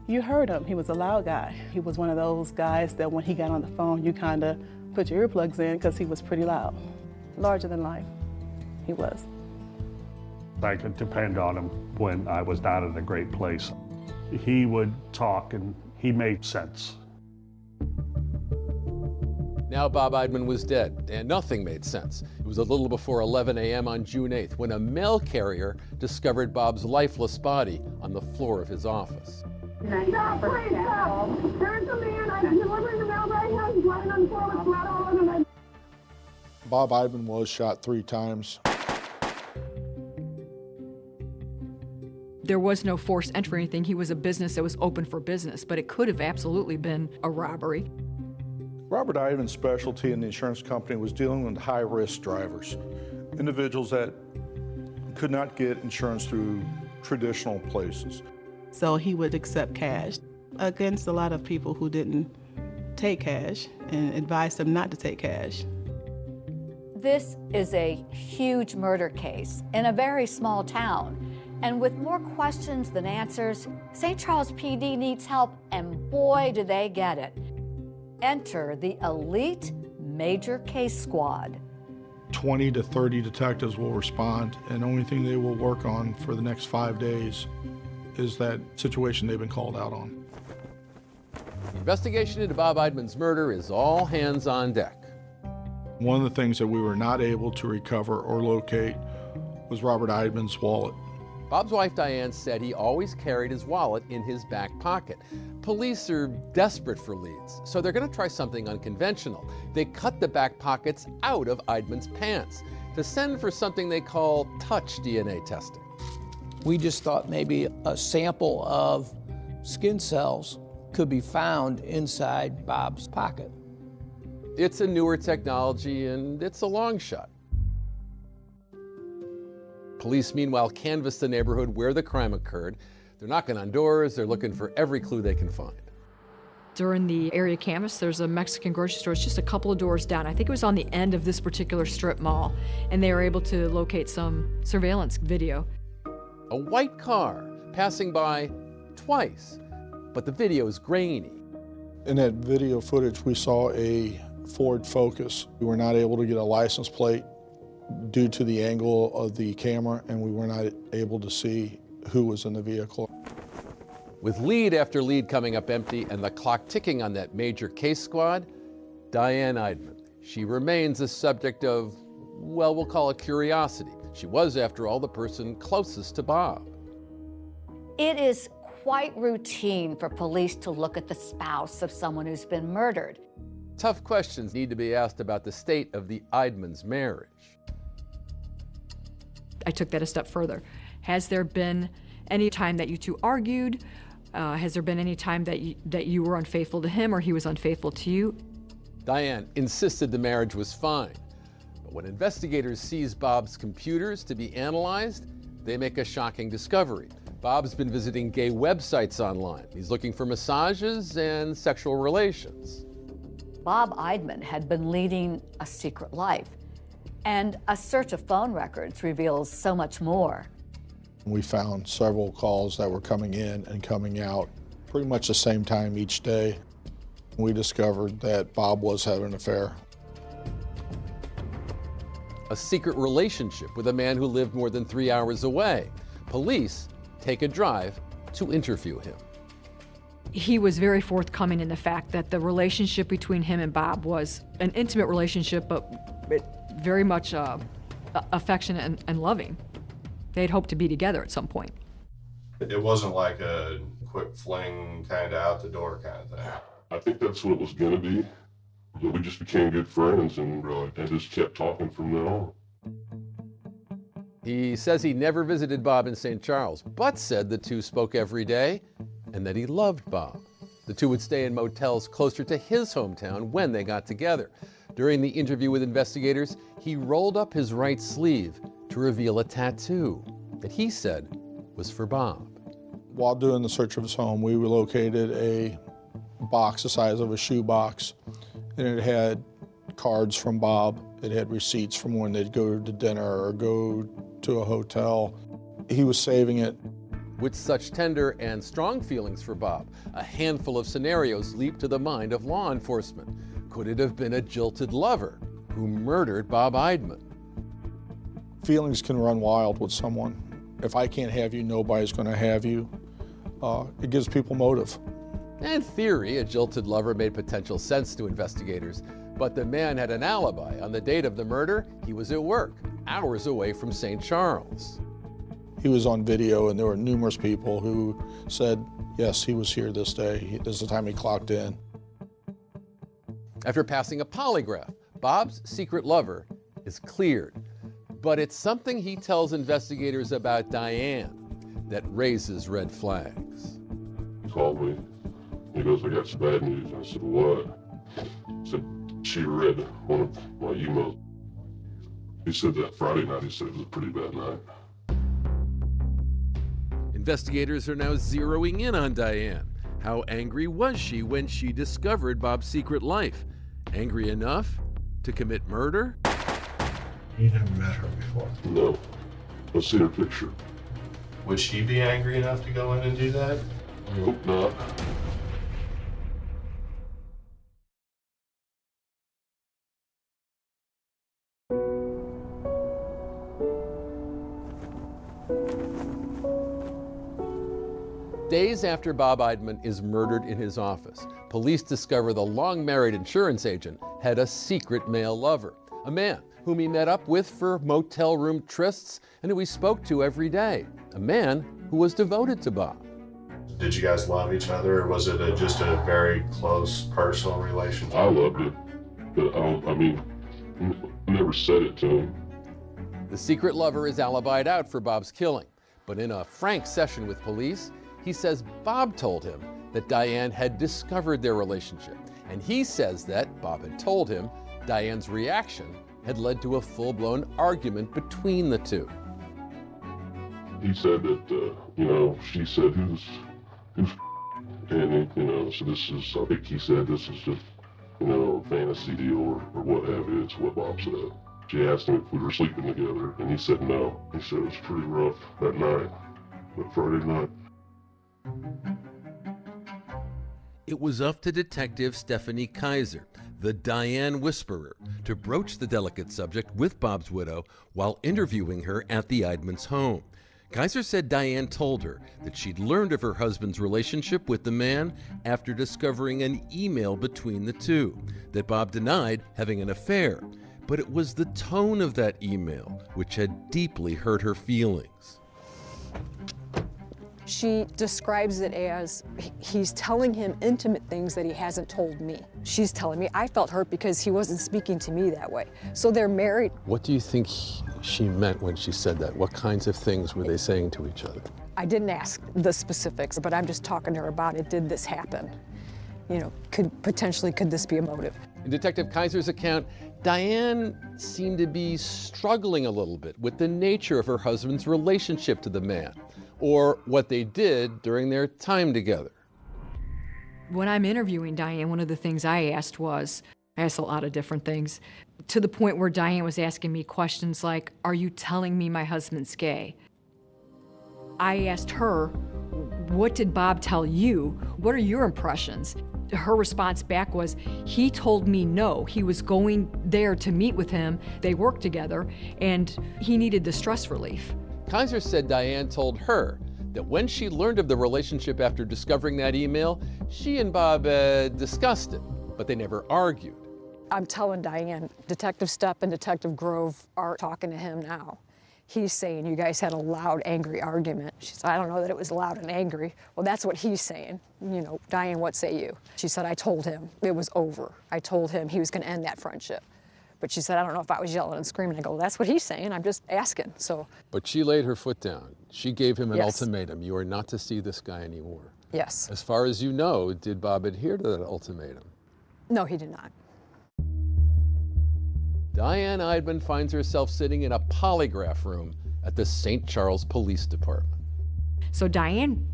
you heard him. He was a loud guy. He was one of those guys that when he got on the phone, you kind of put your earplugs in because he was pretty loud. Larger than life, he was. I could depend on him when I was not in a great place. He would talk and he made sense. Now Bob Eidman was dead, and nothing made sense. It was a little before 11 a.m. on June 8th when a mail carrier discovered Bob's lifeless body on the floor of his office. Stop, please stop. There's a man, I'm delivering the mail right now. He's lying on the floor with blood all over him. Bob Eidman was shot 3 times. There was no forced entry or anything. He was a business that was open for business, but it could have absolutely been a robbery. Robert Eidman's specialty in the insurance company was dealing with high-risk drivers, individuals that could not get insurance through traditional places. So he would accept cash against a lot of people who didn't take cash and advised them not to take cash. This is a huge murder case in a very small town. And with more questions than answers, St. Charles PD needs help, and boy, do they get it. Enter the elite major case squad. 20 to 30 detectives will respond, and the only thing they will work on for the next 5 days is that situation they've been called out on. The investigation into Bob Eidman's murder is all hands on deck. One of the things that we were not able to recover or locate was Robert Eidman's wallet. Bob's wife Diane said he always carried his wallet in his back pocket. Police are desperate for leads, so they're going to try something unconventional. They cut the back pockets out of Eidman's pants to send for something they call touch DNA testing. We just thought maybe a sample of skin cells could be found inside Bob's pocket. It's a newer technology and it's a long shot. Police, meanwhile, canvassed the neighborhood where the crime occurred. They're knocking on doors, they're looking for every clue they can find. During the area canvass, there's a Mexican grocery store. It's just a couple of doors down. I think it was on the end of this particular strip mall, and they were able to locate some surveillance video. A white car passing by twice, but the video is grainy. In that video footage, we saw a Ford Focus. We were not able to get a license plate due to the angle of the camera, and we were not able to see who was in the vehicle. With lead after lead coming up empty and the clock ticking on that major case squad, Diane Eidman. She remains a subject of, well, we'll call it curiosity. She was, after all, the person closest to Bob. It is quite routine for police to look at the spouse of someone who's been murdered. Tough questions need to be asked about the state of the Eidman's marriage. I took that a step further. Has there been any time that you two argued? Has there been any time that you were unfaithful to him or he was unfaithful to you? Diane insisted the marriage was fine. But when investigators seize Bob's computers to be analyzed, they make a shocking discovery. Bob's been visiting gay websites online. He's looking for massages and sexual relations. Bob Eidman had been leading a secret life, and a search of phone records reveals so much more. We found several calls that were coming in and coming out pretty much the same time each day. We discovered that Bob was having an affair. a secret relationship with a man who lived more than 3 hours away. Police take a drive to interview him. He was very forthcoming in the fact that the relationship between him and Bob was an intimate relationship, but very much affectionate and loving. They'd hoped to be together at some point. It wasn't like a quick fling, kind of out the door kind of thing. I think that's what it was going to be. But we just became good friends and just kept talking from then on. He says he never visited Bob in St. Charles, but said the two spoke every day and that he loved Bob. The two would stay in motels closer to his hometown when they got together. During the interview with investigators, he rolled up his right sleeve to reveal a tattoo that he said was for Bob. While doing the search of his home, we located a box the size of a shoebox, and it had cards from Bob. It had receipts from when they'd go to dinner or go to a hotel. He was saving it. With such tender and strong feelings for Bob, a handful of scenarios leaped to the mind of law enforcement. Could it have been a jilted lover who murdered Bob Eidman? Feelings can run wild with someone. If I can't have you, nobody's going to have you. It gives people motive. In theory, a jilted lover made potential sense to investigators, but the man had an alibi. On the date of the murder, he was at work, hours away from St. Charles. He was on video, and there were numerous people who said, yes, he was here this day. This is the time he clocked in. After passing a polygraph, Bob's secret lover is cleared. But it's something he tells investigators about Diane that raises red flags. He called me. He goes, I got some bad news. I said, what? He said, she read one of my emails. He said that Friday night, he said it was a pretty bad night. Investigators are now zeroing in on Diane. How angry was she when she discovered Bob's secret life? Angry enough to commit murder? You never met her before? No. I've seen her picture. Would she be angry enough to go in and do that? I hope not. Days after Bob Eidman is murdered in his office, police discover the long-married insurance agent had a secret male lover, a man whom he met up with for motel room trysts and who he spoke to every day, a man who was devoted to Bob. Did you guys love each other, or was it just a very close personal relationship? I loved it, but I never said it to him. The secret lover is alibied out for Bob's killing, but in a frank session with police, he says Bob told him that Diane had discovered their relationship, and he says that Bob had told him Diane's reaction had led to a full-blown argument between the two. He said that, she said, who's, and, so this is, I think he said this is just, a fantasy deal or what have you. It's what Bob said. She asked him if we were sleeping together, and he said no. He said it was pretty rough that night, that Friday night. It was up to Detective Stephanie Kaiser, the Diane Whisperer, to broach the delicate subject with Bob's widow while interviewing her at the Eidman's home. Kaiser said Diane told her that she'd learned of her husband's relationship with the man after discovering an email between the two, that Bob denied having an affair, but it was the tone of that email which had deeply hurt her feelings. She describes it as he's telling him intimate things that he hasn't told me. She's telling me I felt hurt because he wasn't speaking to me that way. So they're married. What do you think she meant when she said that? What kinds of things were they saying to each other? I didn't ask the specifics, but I'm just talking to her about it. Did this happen? Could this be a motive? In Detective Kaiser's account, Diane seemed to be struggling a little bit with the nature of her husband's relationship to the man, or what they did during their time together. When I'm interviewing Diane, one of the things I asked a lot of different things, to the point where Diane was asking me questions like, are you telling me my husband's gay? I asked her, what did Bob tell you? What are your impressions? Her response back was, he told me no. He was going there to meet with him. They worked together, and he needed the stress relief. Kaiser said Diane told her that when she learned of the relationship after discovering that email, she and Bob discussed it, but they never argued. I'm telling Diane, Detective Stepp and Detective Grove are talking to him now. He's saying you guys had a loud, angry argument. She said, I don't know that it was loud and angry. Well, that's what he's saying. You know, Diane, what say you? She said, I told him it was over. I told him he was going to end that friendship. But she said, I don't know if I was yelling and screaming. I go, well, that's what he's saying. I'm just asking. So. But she laid her foot down. She gave him an Yes. ultimatum. You are not to see this guy anymore. Yes. As far as you know, did Bob adhere to that ultimatum? No, he did not. Diane Eidman finds herself sitting in a polygraph room at the St. Charles Police Department. So Diane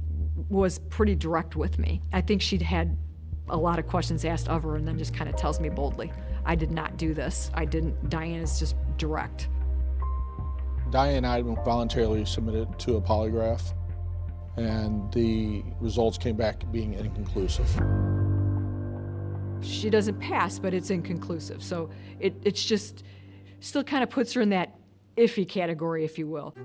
was pretty direct with me. I think she'd had a lot of questions asked of her and then just kind of tells me boldly, I did not do this. I didn't. Diane is just direct. Diane Eidman voluntarily submitted to a polygraph, and the results came back being inconclusive. She doesn't pass, but it's inconclusive. So it's just still kind of puts her in that iffy category, if you will.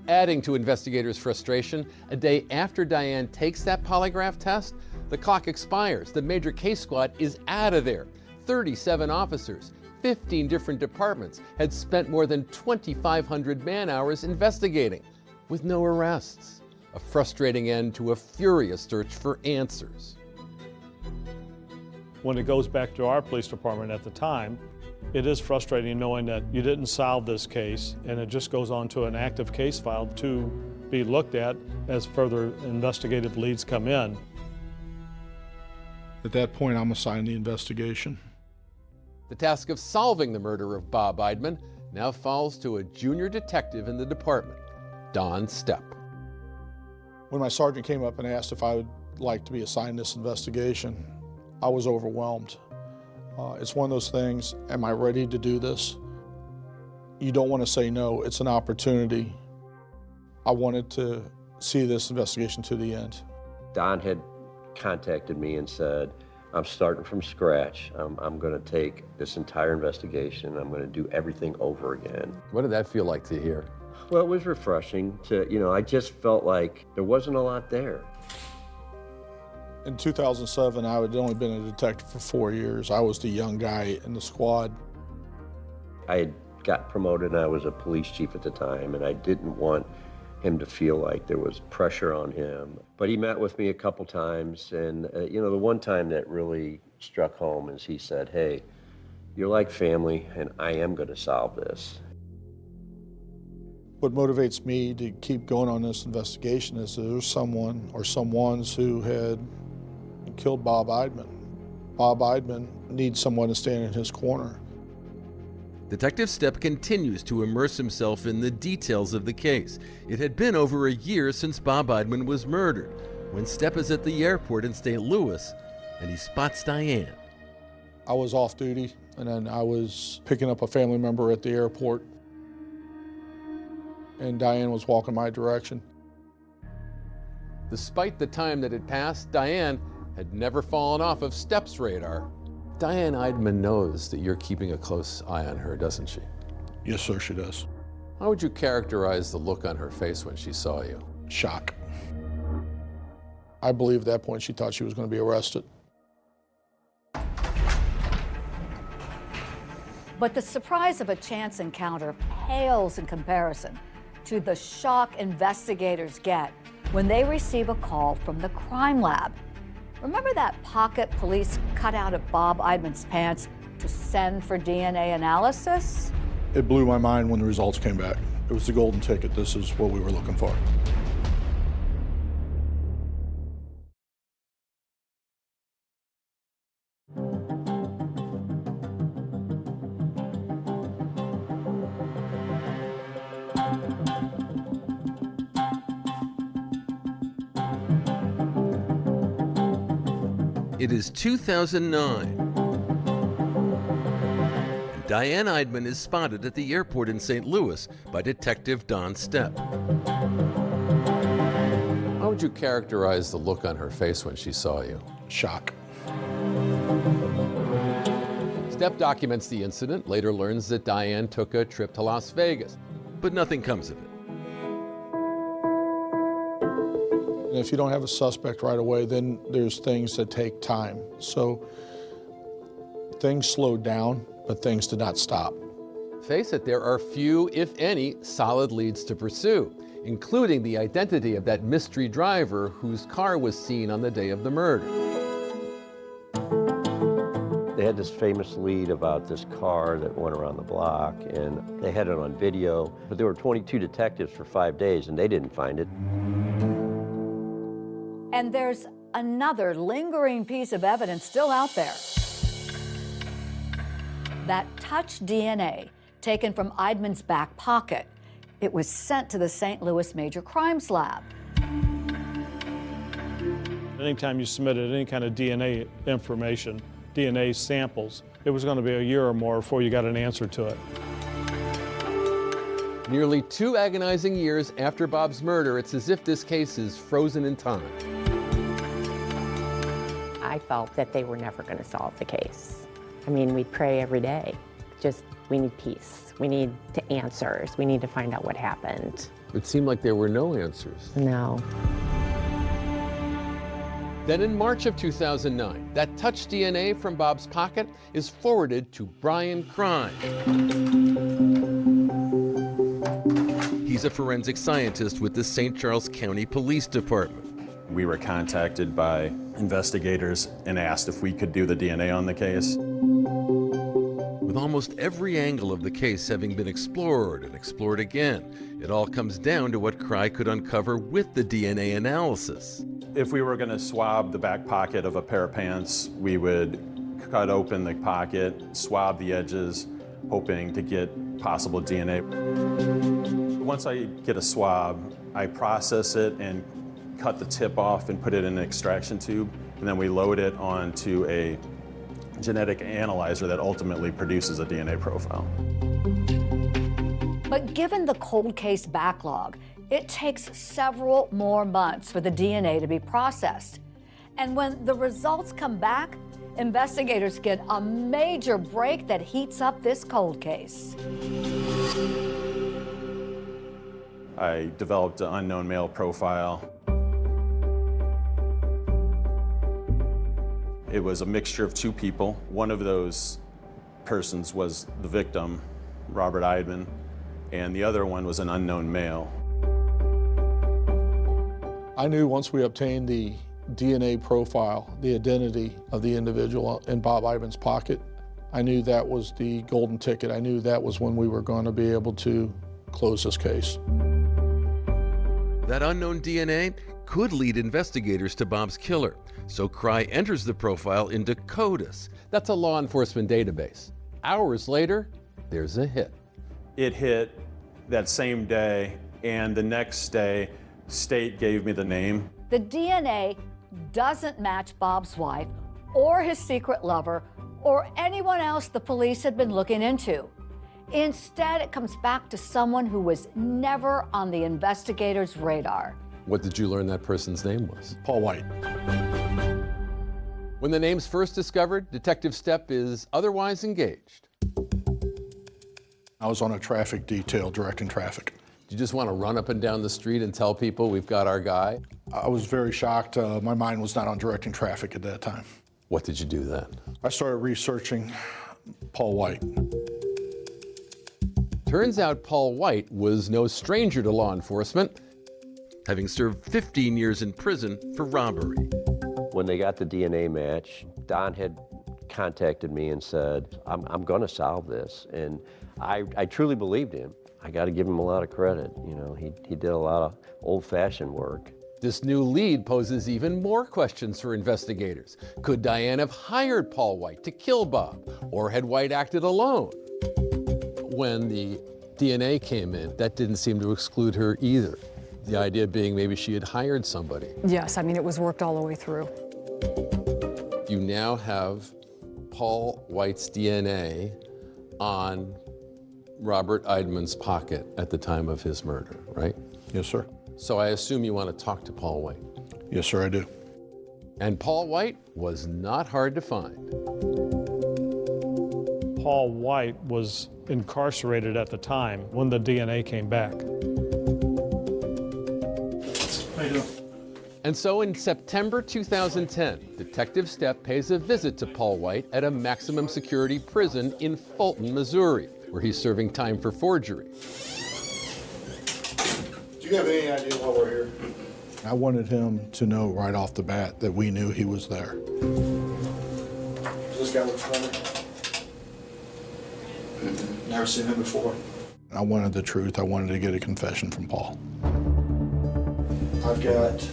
Adding to investigators' frustration, a day after Diane takes that polygraph test, the clock expires. The major case squad is out of there. 37 officers, 15 different departments had spent more than 2,500 man-hours investigating, with no arrests. A frustrating end to a furious search for answers. When it goes back to our police department at the time, it is frustrating knowing that you didn't solve this case and it just goes on to an active case file to be looked at as further investigative leads come in. At that point, I'm assigned the investigation. The task of solving the murder of Bob Eidman now falls to a junior detective in the department, Don Stepp. When my sergeant came up and asked if I would like to be assigned this investigation, I was overwhelmed. It's one of those things, am I ready to do this? You don't want to say no, it's an opportunity. I wanted to see this investigation to the end. Don had contacted me and said, I'm starting from scratch. I'm going to take this entire investigation. I'm going to do everything over again. What did that feel like to hear? Well, it was refreshing to, I just felt like there wasn't a lot there. In 2007, I had only been a detective for 4 years. I was the young guy in the squad. I had got promoted and I was a police chief at the time, and I didn't want him to feel like there was pressure on him. But he met with me a couple times, and the one time that really struck home is he said, hey, you're like family, and I am going to solve this. What motivates me to keep going on this investigation is there's someone or someones who had killed Bob Eidman. Bob Eidman needs someone to stand in his corner. Detective Stepp continues to immerse himself in the details of the case. It had been over a year since Bob Eidman was murdered, when Stepp is at the airport in St. Louis and he spots Diane. I was off duty, and then I was picking up a family member at the airport, and Diane was walking my direction. Despite the time that had passed, Diane had never fallen off of Stepp's radar. Diane Eidman knows that you're keeping a close eye on her, doesn't she? Yes, sir, she does. How would you characterize the look on her face when she saw you? Shock. I believe at that point she thought she was going to be arrested. But the surprise of a chance encounter pales in comparison to the shock investigators get when they receive a call from the crime lab. Remember that pocket police cut out of Bob Eidman's pants to send for DNA analysis? It blew my mind when the results came back. It was the golden ticket. This is what we were looking for. It is 2009. And Diane Eidman is spotted at the airport in St. Louis by Detective Don Stepp. Oh, would you characterize the look on her face when she saw you? Shock. Step documents the incident, later learns that Diane took a trip to Las Vegas, but nothing comes of it. And if you don't have a suspect right away, then there's things that take time. So things slowed down, but things did not stop. Face it, there are few, if any, solid leads to pursue, including the identity of that mystery driver whose car was seen on the day of the murder. They had this famous lead about this car that went around the block, and they had it on video, but there were 22 detectives for 5 days, and they didn't find it. And there's another lingering piece of evidence still out there. That touch DNA taken from Eidman's back pocket. It was sent to the St. Louis Major Crimes Lab. Anytime you submitted any kind of DNA information, DNA samples, it was going to be a year or more before you got an answer to it. Nearly 2 agonizing years after Bob's murder, it's as if this case is frozen in time. I felt that they were never going to solve the case. I mean, we'd pray every day. Just, we need peace. We need answers. We need to find out what happened. It seemed like there were no answers. No. Then in March of 2009, that touch DNA from Bob's pocket is forwarded to Bryan Crime. He's a forensic scientist with the St. Charles County Police Department. We were contacted by investigators and asked if we could do the DNA on the case. With almost every angle of the case having been explored and explored again, it all comes down to what Cry could uncover with the DNA analysis. If we were going to swab the back pocket of a pair of pants, we would cut open the pocket, swab the edges, hoping to get possible DNA. Once I get a swab, I process it and cut the tip off and put it in an extraction tube, and then we load it onto a genetic analyzer that ultimately produces a DNA profile. But given the cold case backlog, it takes several more months for the DNA to be processed. And when the results come back, investigators get a major break that heats up this cold case. I developed an unknown male profile. It was a mixture of 2 people. One of those persons was the victim, Robert Eidman, and the other one was an unknown male. I knew once we obtained the DNA profile, the identity of the individual in Bob Eidman's pocket, I knew that was the golden ticket. I knew that was when we were going to be able to close this case. That unknown DNA could lead investigators to Bob's killer, so Cry enters the profile into CODIS. That's a law enforcement database. Hours later, there's a hit. It hit that same day, and the next day, state gave me the name. The DNA doesn't match Bob's wife or his secret lover or anyone else the police had been looking into. Instead, it comes back to someone who was never on the investigators' radar. What did you learn that person's name was? Paul White. When the name's first discovered, Detective Stepp is otherwise engaged. I was on a traffic detail directing traffic. Did you just want to run up and down the street and tell people we've got our guy? I was very shocked. My mind was not on directing traffic at that time. What did you do then? I started researching Paul White. Turns out Paul White was no stranger to law enforcement, having served 15 years in prison for robbery. When they got the DNA match, Don had contacted me and said, I'm going to solve this. And I truly believed him. I got to give him a lot of credit. You know, he did a lot of old-fashioned work. This new lead poses even more questions for investigators. Could Diane have hired Paul White to kill Bob, or had White acted alone? When the DNA came in, that didn't seem to exclude her either. The idea being maybe she had hired somebody. Yes, I mean, it was worked all the way through. You now have Paul White's DNA on Robert Eidman's pocket at the time of his murder, right? Yes, sir. So I assume you want to talk to Paul White. Yes, sir, I do. And Paul White was not hard to find. Paul White was incarcerated at the time when the DNA came back. How you doing? And so in September 2010, Detective Stepp pays a visit to Paul White at a maximum security prison in Fulton, Missouri, where he's serving time for forgery. Do you have any idea why we're here? I wanted him to know right off the bat that we knew he was there. Does this guy look familiar? Never seen him before. I wanted the truth. I wanted to get a confession from Paul. I've got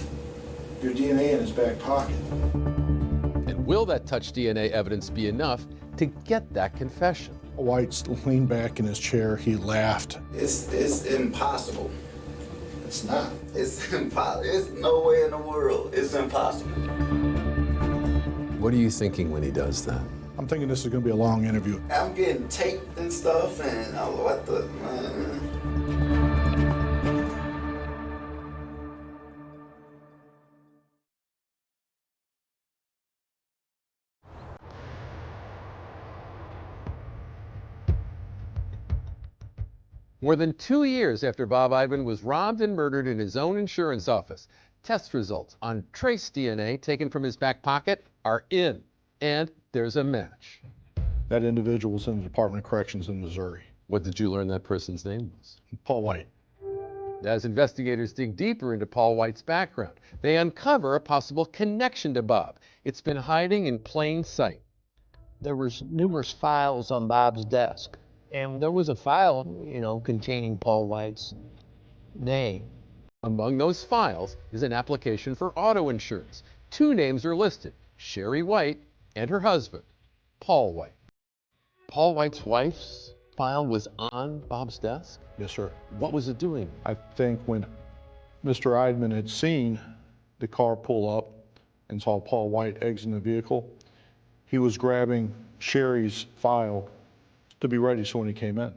your DNA in his back pocket. And will that touch DNA evidence be enough to get that confession? White leaned back in his chair. He laughed. It's impossible. It's not. It's impossible. It's no way in the world. It's impossible. What are you thinking when he does that? I'm thinking this is going to be a long interview. I'm getting taped and stuff, and what the, man. More than 2 years after Bob Eidman was robbed and murdered in his own insurance office, test results on trace DNA taken from his back pocket are in, and there's a match. That individual was in the Department of Corrections in Missouri. What did you learn that person's name was? Paul White. As investigators dig deeper into Paul White's background, they uncover a possible connection to Bob. It's been hiding in plain sight. There was numerous files on Bob's desk. And there was a file, containing Paul White's name. Among those files is an application for auto insurance. 2 names are listed, Sherry White and her husband, Paul White. Paul White's wife's file was on Bob's desk? Yes, sir. What was it doing? I think when Mr. Eidman had seen the car pull up and saw Paul White exiting the vehicle, he was grabbing Sherry's file to be ready so when he came in.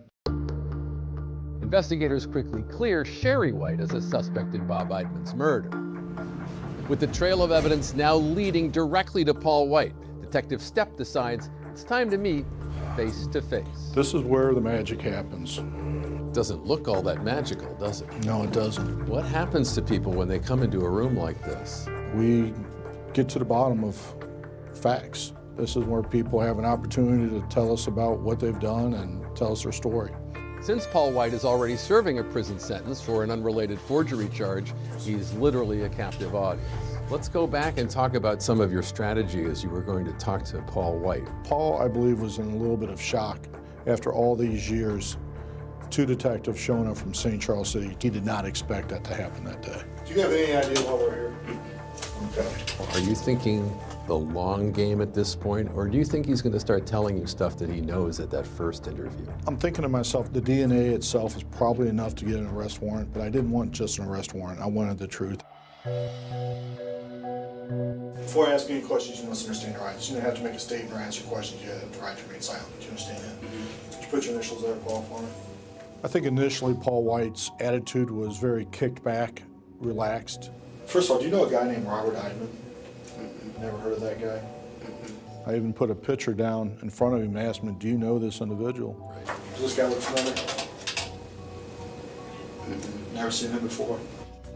Investigators quickly clear Sherry White as a suspect in Bob Eidman's murder. With the trail of evidence now leading directly to Paul White, Detective Stepp decides it's time to meet face to face. This is where the magic happens. Doesn't look all that magical, does it? No, it doesn't. What happens to people when they come into a room like this? We get to the bottom of facts. This is where people have an opportunity to tell us about what they've done and tell us their story. Since Paul White is already serving a prison sentence for an unrelated forgery charge, he's literally a captive audience. Let's go back and talk about some of your strategy as you were going to talk to Paul White. Paul, I believe, was in a little bit of shock after all these years. 2 detectives showing up from St. Charles City. He did not expect that to happen that day. Do you have any idea why we're here? Okay. Are you thinking the long game at this point, or do you think he's going to start telling you stuff that he knows at that first interview? I'm thinking to myself, the DNA itself is probably enough to get an arrest warrant, but I didn't want just an arrest warrant. I wanted the truth. Before I ask any questions, you must understand your rights. You don't have to make a statement or answer questions. You have the right to remain silent. Do you understand that? Could you put your initials there, Paul, for me? I think initially Paul White's attitude was very kicked back, relaxed. First of all, do you know a guy named Robert Eidman? Never heard of that guy? I even put a picture down in front of him and asked him, do you know this individual? Right. Does this guy look familiar? Never seen him before.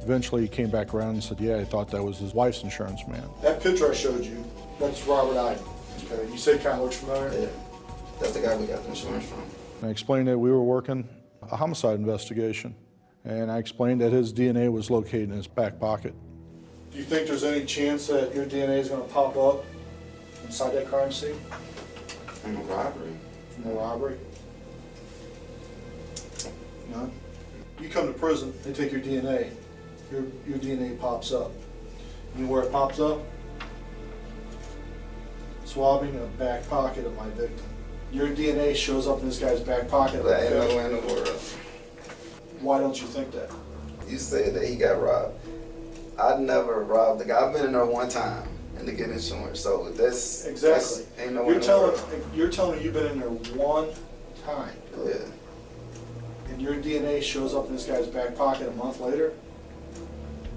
Eventually he came back around and said, yeah, I thought that was his wife's insurance man. That picture I showed you, that's Robert Eidman. Okay. You said it kind of looks familiar? Yeah. That's the guy we got the insurance from. And I explained that we were working a homicide investigation. And I explained that his DNA was located in his back pocket. Do you think there's any chance that your DNA is going to pop up inside that crime scene? From a robbery. From a robbery? None? You come to prison, they take your DNA. Your DNA pops up. You know where it pops up? Swabbing a back pocket of my victim. Your DNA shows up in this guy's back pocket. That ain't no way in the world. Why don't you think that? You said that he got robbed. I never robbed the guy. I've been in there one time and to get insurance. So that's exactly. Ain't no way You're telling me you've been in there one time. Yeah. And your DNA shows up in this guy's back pocket a month later?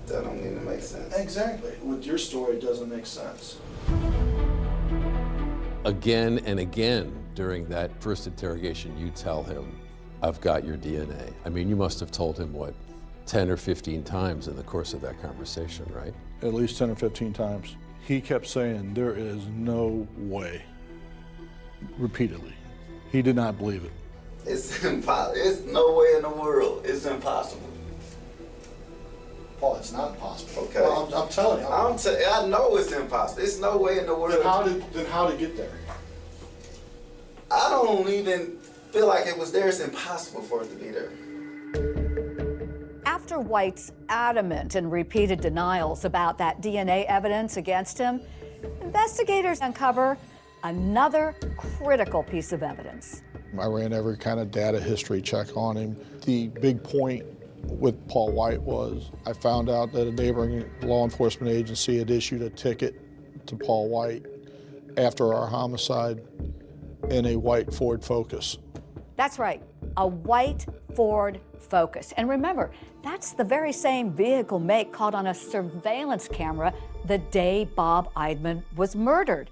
That don't even make sense. Exactly. With your story, it doesn't make sense. Again and again during that first interrogation, you tell him, I've got your DNA. I mean, you must have told him, what, 10 or 15 times in the course of that conversation, right? At least 10 or 15 times. He kept saying, there is no way, repeatedly. He did not believe it. It's impossible. It's no way in the world. It's impossible. Oh, it's not possible. Okay. Well, I'm telling you. I know it's impossible. It's no way in the world. Then how to get there? I don't even feel like it was there. It's impossible for it to be there. After White's adamant and repeated denials about that DNA evidence against him, investigators uncover another critical piece of evidence. I ran every kind of data history check on him. The big point with Paul White was I found out that a neighboring law enforcement agency had issued a ticket to Paul White after our homicide in a white Ford Focus. That's right, a white Ford Focus. And remember, that's the very same vehicle make caught on a surveillance camera the day Bob Eidman was murdered.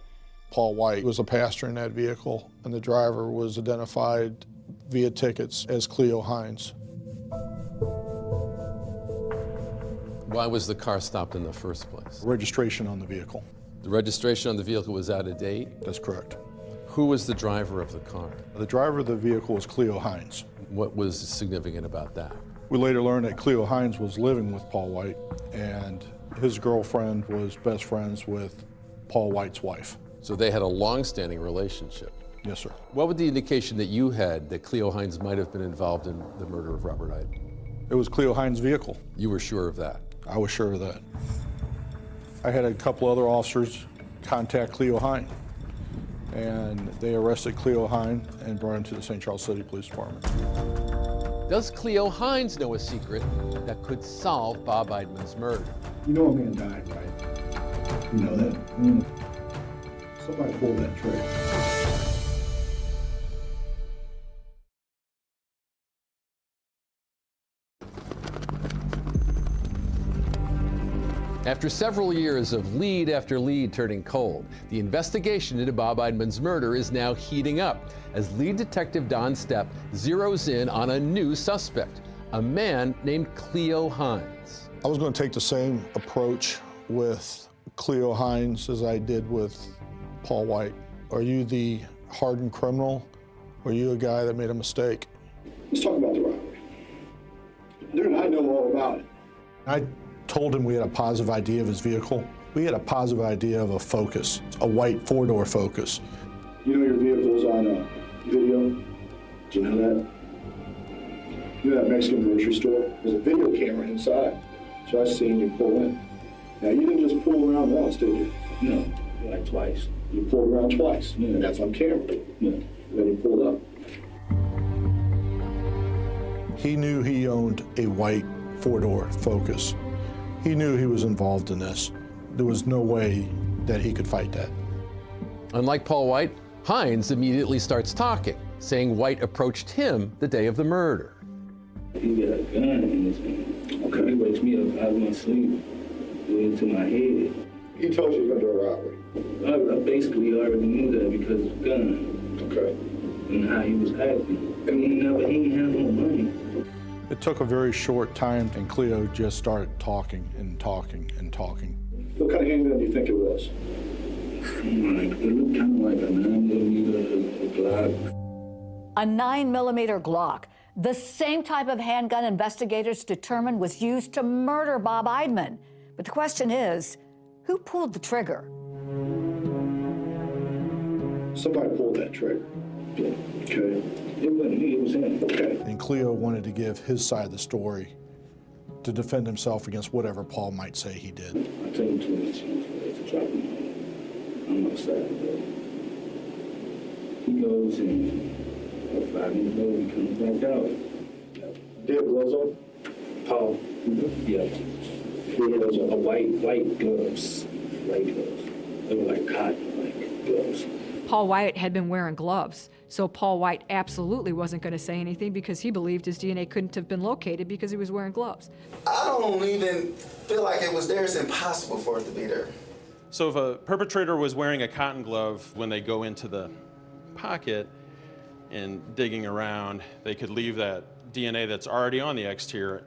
Paul White was a passenger in that vehicle, and the driver was identified via tickets as Cleo Hines. Why was the car stopped in the first place? Registration on the vehicle. The registration on the vehicle was out of date? That's correct. Who was the driver of the car? The driver of the vehicle was Cleo Hines. What was significant about that? We later learned that Cleo Hines was living with Paul White, and his girlfriend was best friends with Paul White's wife. So they had a long-standing relationship? Yes, sir. What was the indication that you had that Cleo Hines might have been involved in the murder of Robert Eidman? It was Cleo Hines' vehicle. You were sure of that? I was sure of that. I had a couple other officers contact Cleo Hines, and they arrested Cleo Hines and brought him to the St. Charles City Police Department. Does Cleo Hines know a secret that could solve Bob Eidman's murder? You know a man died, right? You know that? Somebody pulled that trigger. After several years of lead after lead turning cold, the investigation into Bob Eidman's murder is now heating up as lead detective Don Stepp zeroes in on a new suspect, a man named Cleo Hines. I was going to take the same approach with Cleo Hines as I did with Paul White. Are you the hardened criminal, or are you a guy that made a mistake? Let's talk about the robbery. I know all about it. I told him we had a positive ID of his vehicle. We had a positive idea of a Focus, a white four-door Focus. You know your vehicle's on video? Do you know that? You know that Mexican grocery store? There's a video camera inside. So I seen you pull in. Now, you didn't just pull around once, did you? No, like twice. You pulled around twice. Yeah. That's on camera. Yeah. Then you pulled up. He knew he owned a white four-door Focus. He knew he was involved in this. There was no way that he could fight that. Unlike Paul White, Hines immediately starts talking, saying White approached him the day of the murder. He got a gun in his hand. Okay. He wakes me up out of my sleep, into my head. He told you you're going to do a robbery? I basically already knew that because of the gun. Okay. And how he was acting. I mean, he didn't have no money. It took a very short time, and Cleo just started talking and talking and talking. What kind of handgun do you think it was? It looked kind of like a 9mm Glock. A 9mm Glock, the same type of handgun investigators determined was used to murder Bob Eidman. But the question is, who pulled the trigger? Somebody pulled that trigger. Yeah. Okay. It wasn't me, it was him. Okay. And Cleo wanted to give his side of the story to defend himself against whatever Paul might say he did. I told him too much to drop him. I'm outside, but he goes and 5 minutes later he comes back out. Did you have gloves on? Paul? Yeah. He has a white gloves. White gloves. They were like cotton, like gloves. Paul White had been wearing gloves So Paul White absolutely wasn't going to say anything because he believed his DNA couldn't have been located because he was wearing gloves. I don't even feel like it was there. It's impossible for it to be there. So if a perpetrator was wearing a cotton glove when they go into the pocket and digging around, they could leave that DNA that's already on the exterior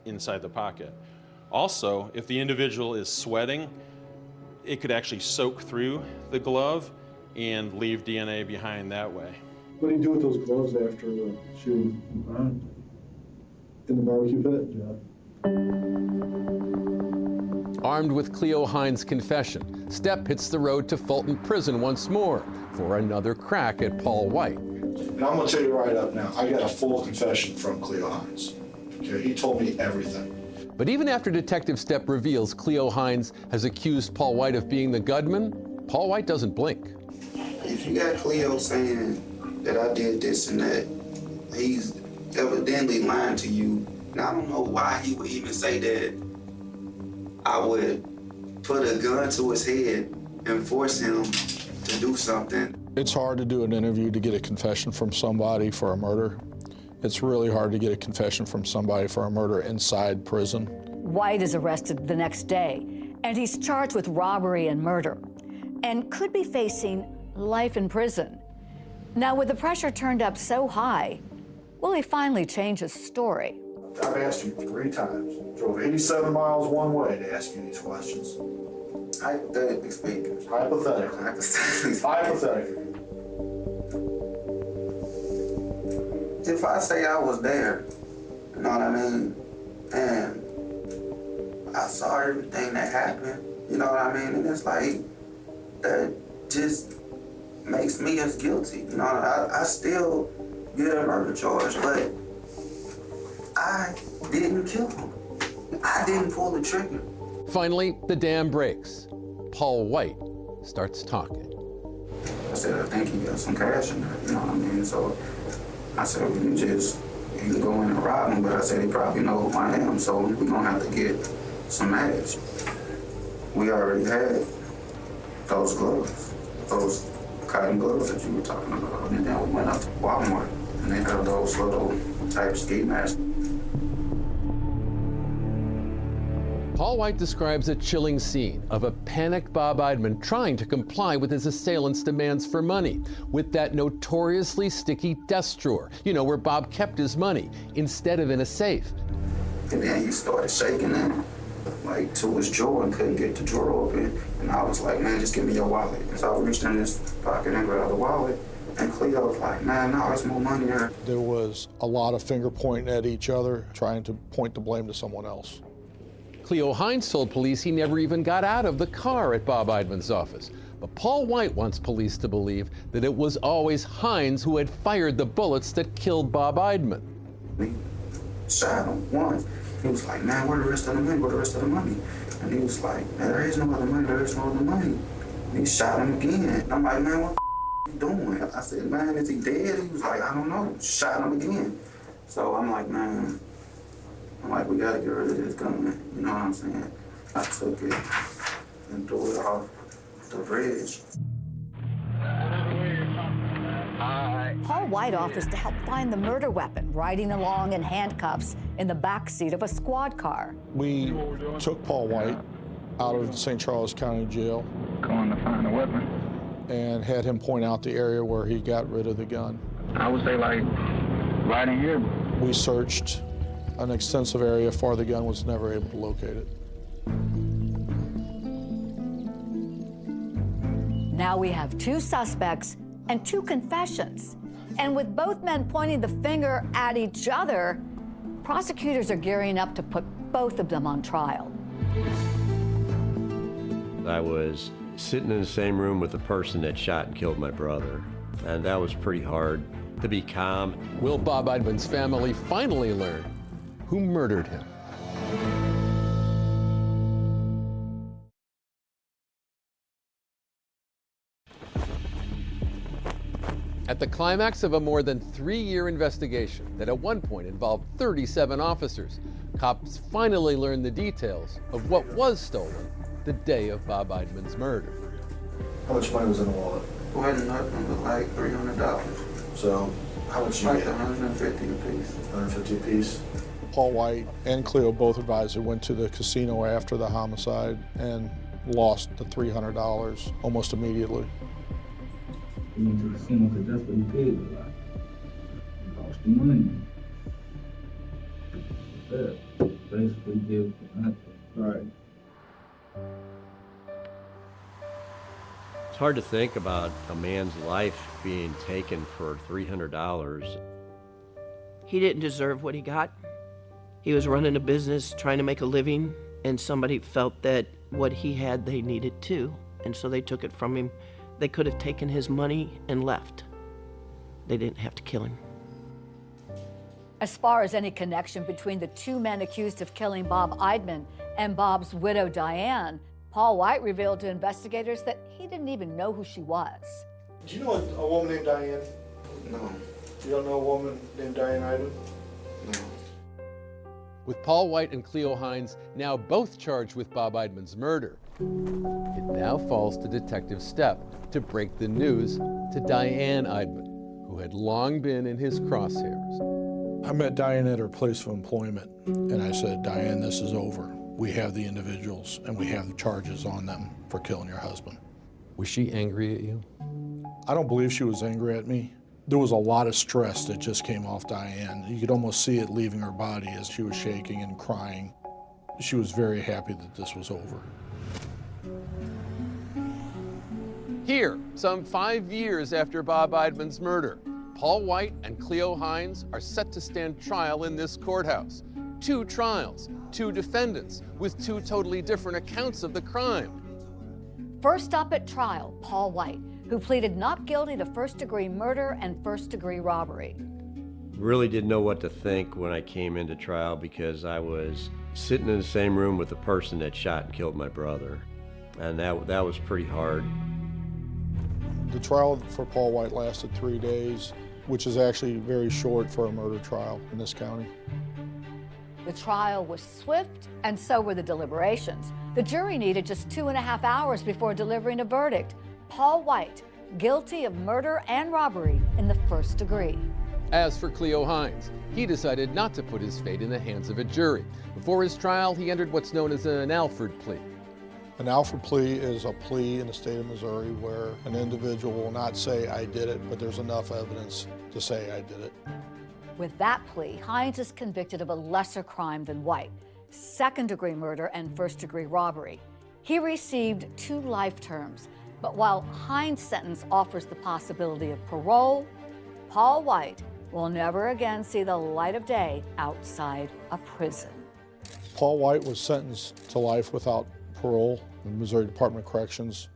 inside the pocket. Also, if the individual is sweating, it could actually soak through the glove and leave DNA behind that way. What do you do with those gloves after shooting in the barbecue pit? Armed with Cleo Hines' confession, Stepp hits the road to Fulton Prison once more for another crack at Paul White. And I'm gonna tell you right up now, I got a full confession from Cleo Hines. Okay, he told me everything. But even after Detective Stepp reveals Cleo Hines has accused Paul White of being the gunman, Paul White doesn't blink. If you got Cleo saying that I did this and that, he's evidently lying to you. And I don't know why he would even say that I would put a gun to his head and force him to do something. It's hard to do an interview to get a confession from somebody for a murder. It's really hard to get a confession from somebody for a murder inside prison. White is arrested the next day, and he's charged with robbery and murder, and could be facing life in prison. Now, with the pressure turned up so high, will he finally change his story? I've asked you 3 times. Drove 87 miles one way to ask you these questions. Hypothetically speaking. Hypothetically. Hypothetically. If I say I was there, you know what I mean, and I saw everything that happened, you know what I mean, and it's like, that just makes me as guilty. You know, I still get a murder charge, but I didn't kill him. I didn't pull the trigger. Finally, the dam breaks. Paul White starts talking. I said, I think he got some cash in there, you know what I mean? So I said, well, you can go in and rob him, but I said, he probably know who I am, so we're gonna have to get some match. We already had those gloves, those cotton gloves that you were talking about. And then we went up to Walmart and they had those little type ski masks. Paul White describes a chilling scene of a panicked Bob Eidman trying to comply with his assailant's demands for money with that notoriously sticky desk drawer, you know, where Bob kept his money, instead of in a safe. And then he started shaking it, like, to his drawer and couldn't get the drawer open. And I was like, man, just give me your wallet. And so I reached in his pocket and grabbed the wallet. And Cleo was like, man, no, there's more money there. There was a lot of finger pointing at each other, trying to point the blame to someone else. Cleo Hines told police he never even got out of the car at Bob Eidman's office. But Paul White wants police to believe that it was always Hines who had fired the bullets that killed Bob Eidman. He shot him once. He was like, man, where the rest of the money? Where the rest of the money? And he was like, man, there is no other money. There is no other money. And he shot him again. And I'm like, man, what the you doing? I said, man, is he dead? He was like, I don't know. Shot him again. So I'm like, man, we gotta get rid of this gun. You know what I'm saying? I took it and threw it off the bridge. Paul White offers to help find the murder weapon, riding along in handcuffs in the back seat of a squad car. We took Paul White out of the St. Charles County Jail. Going to find a weapon. And had him point out the area where he got rid of the gun. I would say, like, right in here. We searched an extensive area for the gun, was never able to locate it. Now we have 2 suspects and 2 confessions. And with both men pointing the finger at each other, prosecutors are gearing up to put both of them on trial. I was sitting in the same room with the person that shot and killed my brother, and that was pretty hard to be calm. Will Bob Eidman's family finally learn who murdered him? At the climax of a more than 3-year investigation that at one point involved 37 officers, cops finally learned the details of what was stolen the day of Bob Eidman's murder. How much money was in the wallet? Wasn't nothing but like $300. So how much you Like get? 150 apiece. 150 apiece. Paul White and Cleo both advised they went to the casino after the homicide and lost the $300 almost immediately. He went to the casino because that's what he did a lot. He lost the money. Yeah, basically did nothing. Right. It's hard to think about a man's life being taken for $300. He didn't deserve what he got. He was running a business, trying to make a living, and somebody felt that what he had, they needed too. And so they took it from him. They could have taken his money and left. They didn't have to kill him. As far as any connection between the two men accused of killing Bob Eidman and Bob's widow, Diane, Paul White revealed to investigators that he didn't even know who she was. Do you know a woman named Diane? No. You don't know a woman named Diane Eidman? No. With Paul White and Cleo Hines now both charged with Bob Eidman's murder, it now falls to Detective Stepp to break the news to Diane Eidman, who had long been in his crosshairs. I met Diane at her place of employment, and I said, Diane, this is over. We have the individuals, and we have the charges on them for killing your husband. Was she angry at you? I don't believe she was angry at me. There was a lot of stress that just came off Diane. You could almost see it leaving her body as she was shaking and crying. She was very happy that this was over. Here, some 5 years after Bob Eidman's murder, Paul White and Cleo Hines are set to stand trial in this courthouse. 2 trials, 2 defendants, with 2 totally different accounts of the crime. First up at trial, Paul White, who pleaded not guilty to first-degree murder and first-degree robbery. Really didn't know what to think when I came into trial because I was sitting in the same room with the person that shot and killed my brother. And that was pretty hard. The trial for Paul White lasted 3 days, which is actually very short for a murder trial in this county. The trial was swift, and so were the deliberations. The jury needed just 2.5 hours before delivering a verdict. Paul White, guilty of murder and robbery in the first degree. As for Cleo Hines, he decided not to put his fate in the hands of a jury. Before his trial, he entered what's known as an Alford plea. An Alford plea is a plea in the state of Missouri where an individual will not say, I did it, but there's enough evidence to say I did it. With that plea, Hines is convicted of a lesser crime than White, second-degree murder and first-degree robbery. He received 2 life terms, but while Hines' sentence offers the possibility of parole, Paul White will never again see the light of day outside a prison. Paul White was sentenced to life without parole in the Missouri Department of Corrections.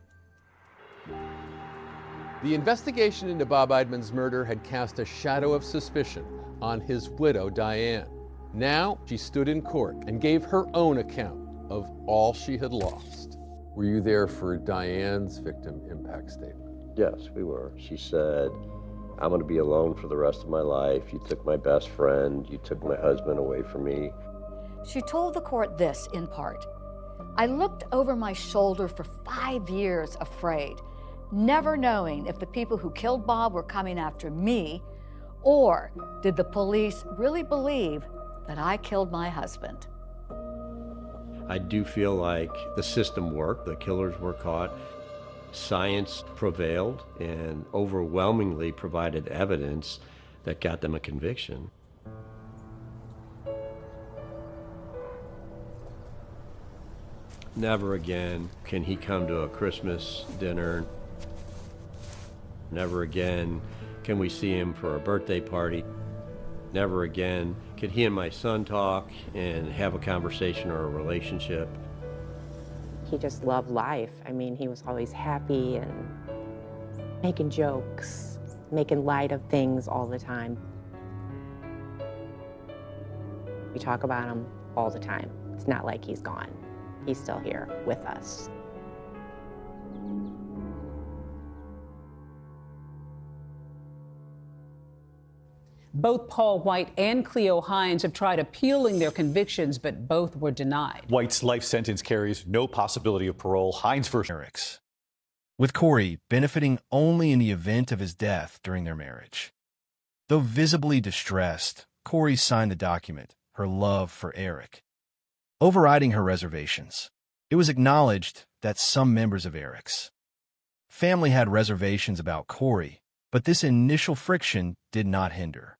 The investigation into Bob Eidman's murder had cast a shadow of suspicion on his widow, Diane. Now she stood in court and gave her own account of all she had lost. Were you there for Diane's victim impact statement? Yes, we were. She said, I'm going to be alone for the rest of my life. You took my best friend. You took my husband away from me. She told the court this in part. I looked over my shoulder for 5 years afraid, never knowing if the people who killed Bob were coming after me, or did the police really believe that I killed my husband? I do feel like the system worked. The killers were caught. Science prevailed and overwhelmingly provided evidence that got them a conviction. Never again can he come to a Christmas dinner. Never again can we see him for a birthday party. Never again could he and my son talk and have a conversation or a relationship. He just loved life. I mean, he was always happy and making jokes, making light of things all the time. We talk about him all the time. It's not like he's gone. He's still here with us. Both Paul White and Cleo Hines have tried appealing their convictions, but both were denied. White's life sentence carries no possibility of parole. Hines first. With Corey benefiting only in the event of his death during their marriage. Though visibly distressed, Corey signed the document, her love for Eric. Overriding her reservations, it was acknowledged that some members of Eric's family had reservations about Corey, but this initial friction did not hinder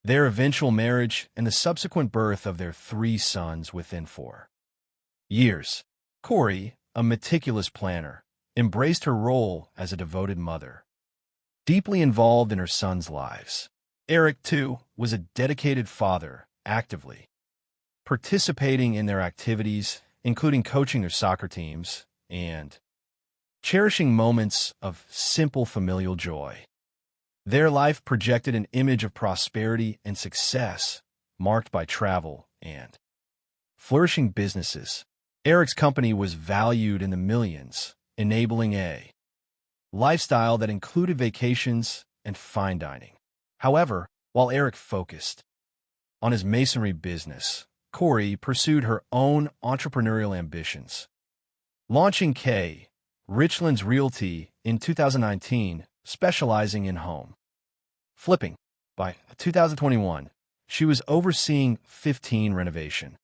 their eventual marriage and the subsequent birth of their 3 sons within 4 years. Corey, a meticulous planner, embraced her role as a devoted mother, deeply involved in her sons' lives. Eric, too, was a dedicated father, actively participating in their activities, including coaching their soccer teams and cherishing moments of simple familial joy. Their life projected an image of prosperity and success, marked by travel and flourishing businesses. Eric's company was valued in the millions, enabling a lifestyle that included vacations and fine dining. However, while Eric focused on his masonry business, Corey pursued her own entrepreneurial ambitions. Launching K. Richlands Realty in 2019, specializing in home flipping. By 2021, she was overseeing 15 renovation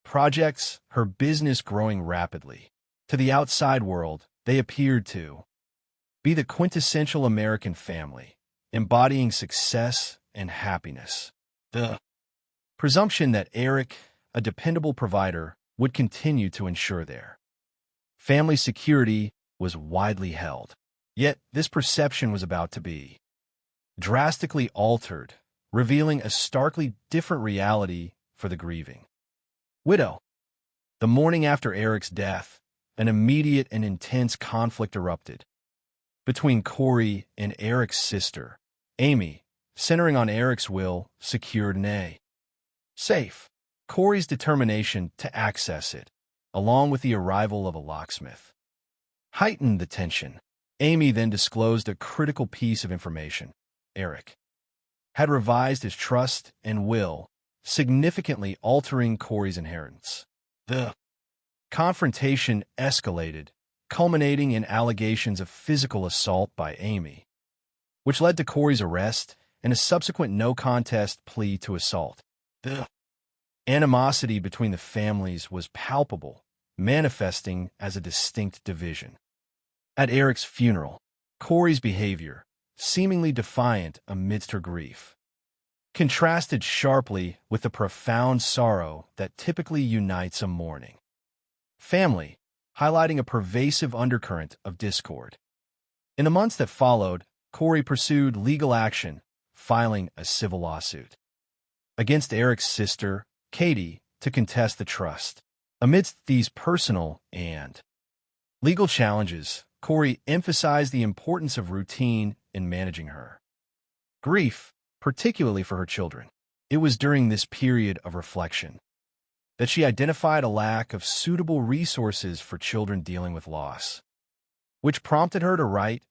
projects, her business growing rapidly. To the outside world, they appeared to be the quintessential American family, embodying success and happiness. The presumption that Eric, a dependable provider, would continue to ensure their family security was widely held. Yet this perception was about to be drastically altered, revealing a starkly different reality for the grieving widow. The morning after Eric's death, an immediate and intense conflict erupted between Corey and Eric's sister, Amy, centering on Eric's will secured an safe. Corey's determination to access it, along with the arrival of a locksmith, heightened the tension. Amy then disclosed a critical piece of information. Eric had revised his trust and will, significantly altering Corey's inheritance. The confrontation escalated, culminating in allegations of physical assault by Amy, which led to Corey's arrest and a subsequent no-contest plea to assault. The animosity between the families was palpable, manifesting as a distinct division. At Eric's funeral, Corey's behavior, seemingly defiant amidst her grief, contrasted sharply with the profound sorrow that typically unites a mourning family, highlighting a pervasive undercurrent of discord. In the months that followed, Corey pursued legal action, filing a civil lawsuit against Eric's sister, Katie, to contest the trust. Amidst these personal and legal challenges, Corey emphasized the importance of routine in managing her grief, particularly for her children. It was during this period of reflection that she identified a lack of suitable resources for children dealing with loss, which prompted her to write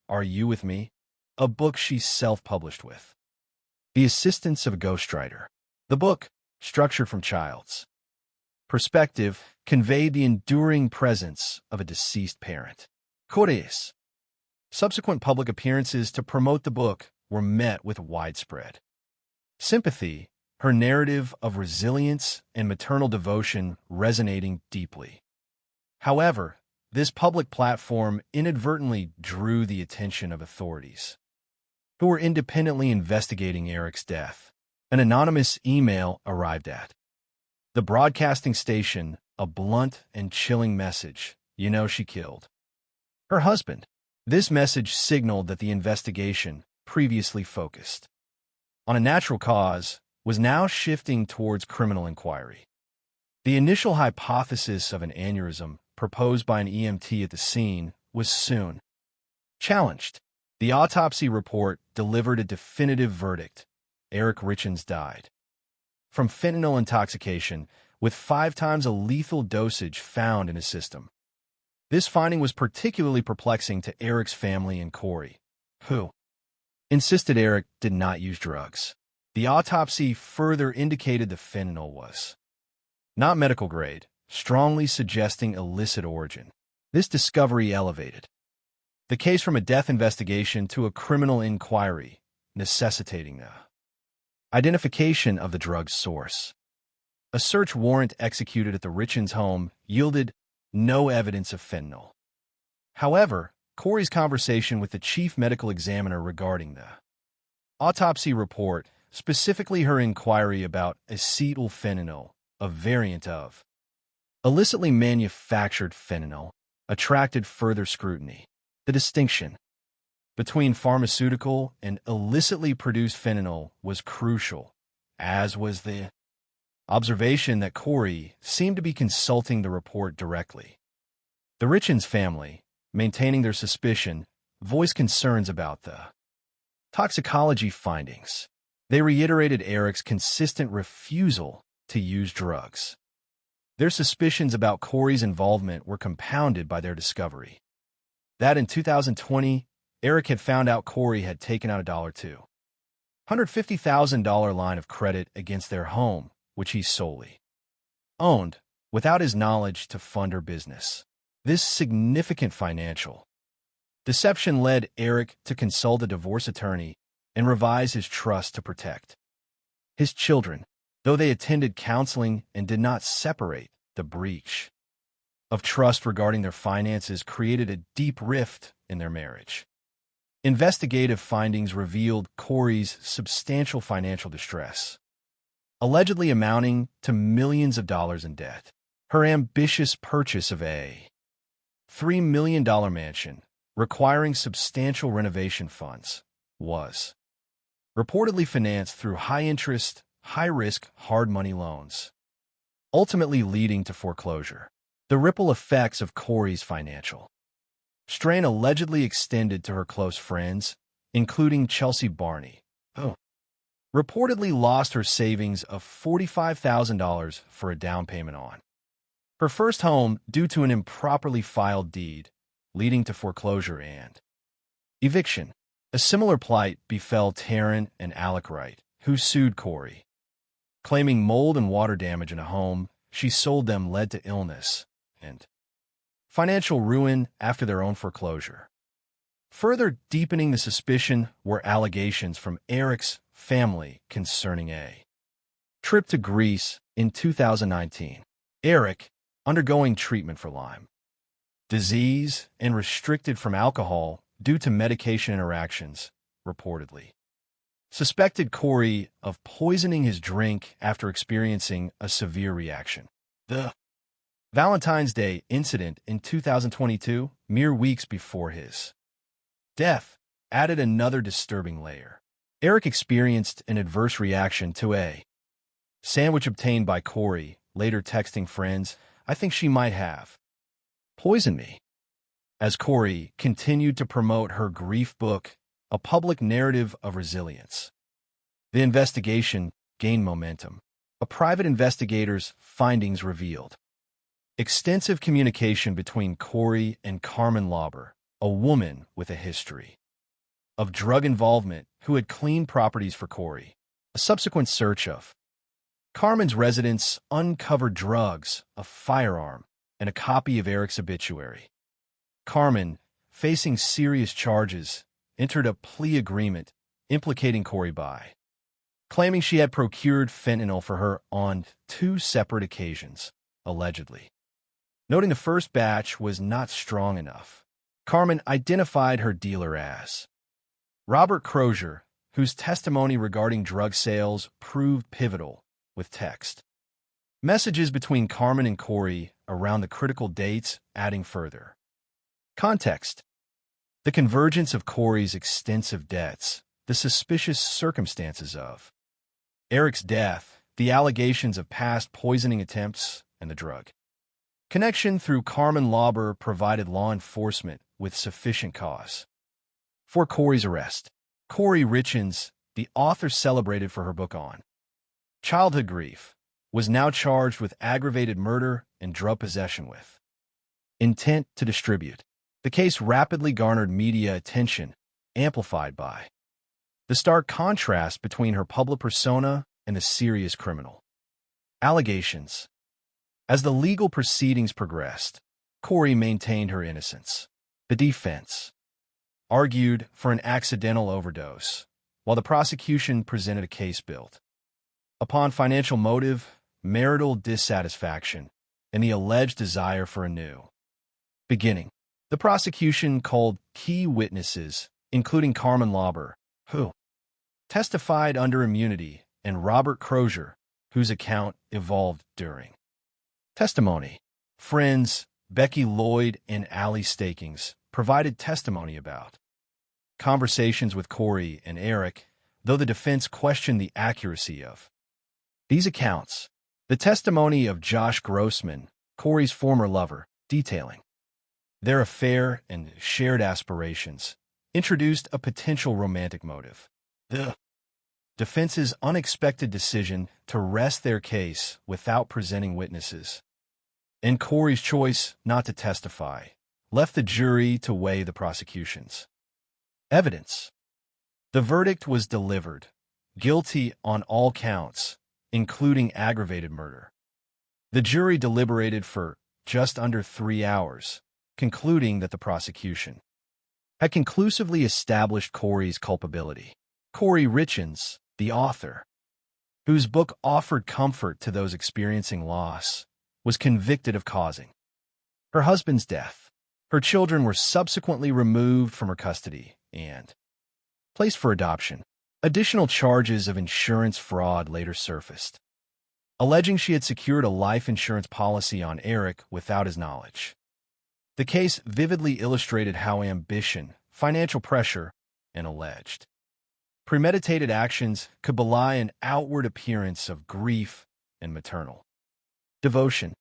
Are You With Me?, a book she self-published with the assistance of a ghostwriter. The book, structured from child's perspective, conveyed the enduring presence of a deceased parent. Corey's subsequent public appearances to promote the book were met with widespread sympathy, her narrative of resilience and maternal devotion resonating deeply. However, this public platform inadvertently drew the attention of authorities who were independently investigating Eric's death. An anonymous email arrived at the broadcasting station, a blunt and chilling message. You know she killed her husband. This message signaled that the investigation, previously focused on a natural cause, was now shifting towards criminal inquiry. The initial hypothesis of an aneurysm proposed by an EMT at the scene was soon challenged. The autopsy report delivered a definitive verdict. Eric Richlands died from fentanyl intoxication, with 5 times a lethal dosage found in his system. This finding was particularly perplexing to Eric's family and Corey, who insisted Eric did not use drugs. The autopsy further indicated the fentanyl was not medical grade, strongly suggesting illicit origin. This discovery elevated the case from a death investigation to a criminal inquiry, necessitating the identification of the drug's source. A search warrant executed at the Richens home yielded no evidence of fentanyl. However, Corey's conversation with the chief medical examiner regarding the autopsy report, specifically her inquiry about acetylfentanyl, a variant of illicitly manufactured fentanyl, attracted further scrutiny. The distinction between pharmaceutical and illicitly produced fentanyl was crucial, as was the observation that Corey seemed to be consulting the report directly. The Richens family, maintaining their suspicion, voiced concerns about the toxicology findings. They reiterated Eric's consistent refusal to use drugs. Their suspicions about Corey's involvement were compounded by their discovery that in 2020, Eric had found out Corey had taken out a $250,000 line of credit against their home, which he solely owned, without his knowledge, to fund her business. This significant financial deception led Eric to consult a divorce attorney and revise his trust to protect his children, though they attended counseling and did not separate. The breach of trust regarding their finances created a deep rift in their marriage. Investigative findings revealed Corey's substantial financial distress, allegedly amounting to millions of dollars in debt. Her ambitious purchase of a $3 million mansion, requiring substantial renovation funds, was reportedly financed through high-interest, high-risk, hard money loans, ultimately leading to foreclosure. The ripple effects of Corey's financial strain allegedly extended to her close friends, including Chelsea Barney, who reportedly lost her savings of $45,000 for a down payment on her first home due to an improperly filed deed, leading to foreclosure and eviction. A similar plight befell Taryn and Alec Wright, who sued Corey, claiming mold and water damage in a home she sold them led to illness and financial ruin after their own foreclosure. Further deepening the suspicion were allegations from Eric's family concerning a trip to Greece in 2019. Eric, undergoing treatment for Lyme disease and restricted from alcohol due to medication interactions, reportedly suspected Corey of poisoning his drink after experiencing a severe reaction. The Valentine's Day incident in 2022, mere weeks before his death, added another disturbing layer. Eric experienced an adverse reaction to a sandwich obtained by Corey, later texting friends, "I think she might have poisoned me." As Corey continued to promote her grief book, A Public Narrative of Resilience, the investigation gained momentum. A private investigator's findings revealed extensive communication between Corey and Carmen Lauber, a woman with a history of drug involvement who had cleaned properties for Corey. A subsequent search of Carmen's residence uncovered drugs, a firearm, and a copy of Eric's obituary. Carmen, facing serious charges, entered a plea agreement implicating Corey by claiming she had procured fentanyl for her on 2 separate occasions, allegedly. Noting the first batch was not strong enough, Carmen identified her dealer as Robert Crozier, whose testimony regarding drug sales proved pivotal, with text messages between Carmen and Corey around the critical dates adding further context. The convergence of Corey's extensive debts, the suspicious circumstances of Eric's death, the allegations of past poisoning attempts, and the drug connection through Carmen Lauber provided law enforcement with sufficient cause for Corey's arrest. Corey Richens, the author celebrated for her book on childhood grief, was now charged with aggravated murder and drug possession with intent to distribute. The case rapidly garnered media attention, amplified by the stark contrast between her public persona and the serious criminal allegations. As the legal proceedings progressed, Corey maintained her innocence. The defense argued for an accidental overdose, while the prosecution presented a case built upon financial motive, marital dissatisfaction, and the alleged desire for a new beginning. The prosecution called key witnesses, including Carmen Lauber, who testified under immunity, and Robert Crozier, whose account evolved during testimony. Friends Becky Lloyd and Allie Stakings provided testimony about conversations with Corey and Eric, though the defense questioned the accuracy of these accounts. The testimony of Josh Grossman, Corey's former lover, detailing their affair and shared aspirations, introduced a potential romantic motive. The defense's unexpected decision to rest their case without presenting witnesses, and Corey's choice not to testify, left the jury to weigh the prosecution's evidence. The verdict was delivered, guilty on all counts, including aggravated murder. The jury deliberated for just under 3 hours, concluding that the prosecution had conclusively established Corey's culpability. Corey Richins, the author, whose book offered comfort to those experiencing loss, was convicted of causing her husband's death. Her children were subsequently removed from her custody and placed for adoption. Additional charges of insurance fraud later surfaced, alleging she had secured a life insurance policy on Eric without his knowledge. The case vividly illustrated how ambition, financial pressure, and alleged premeditated actions could belie an outward appearance of grief and maternal devotion.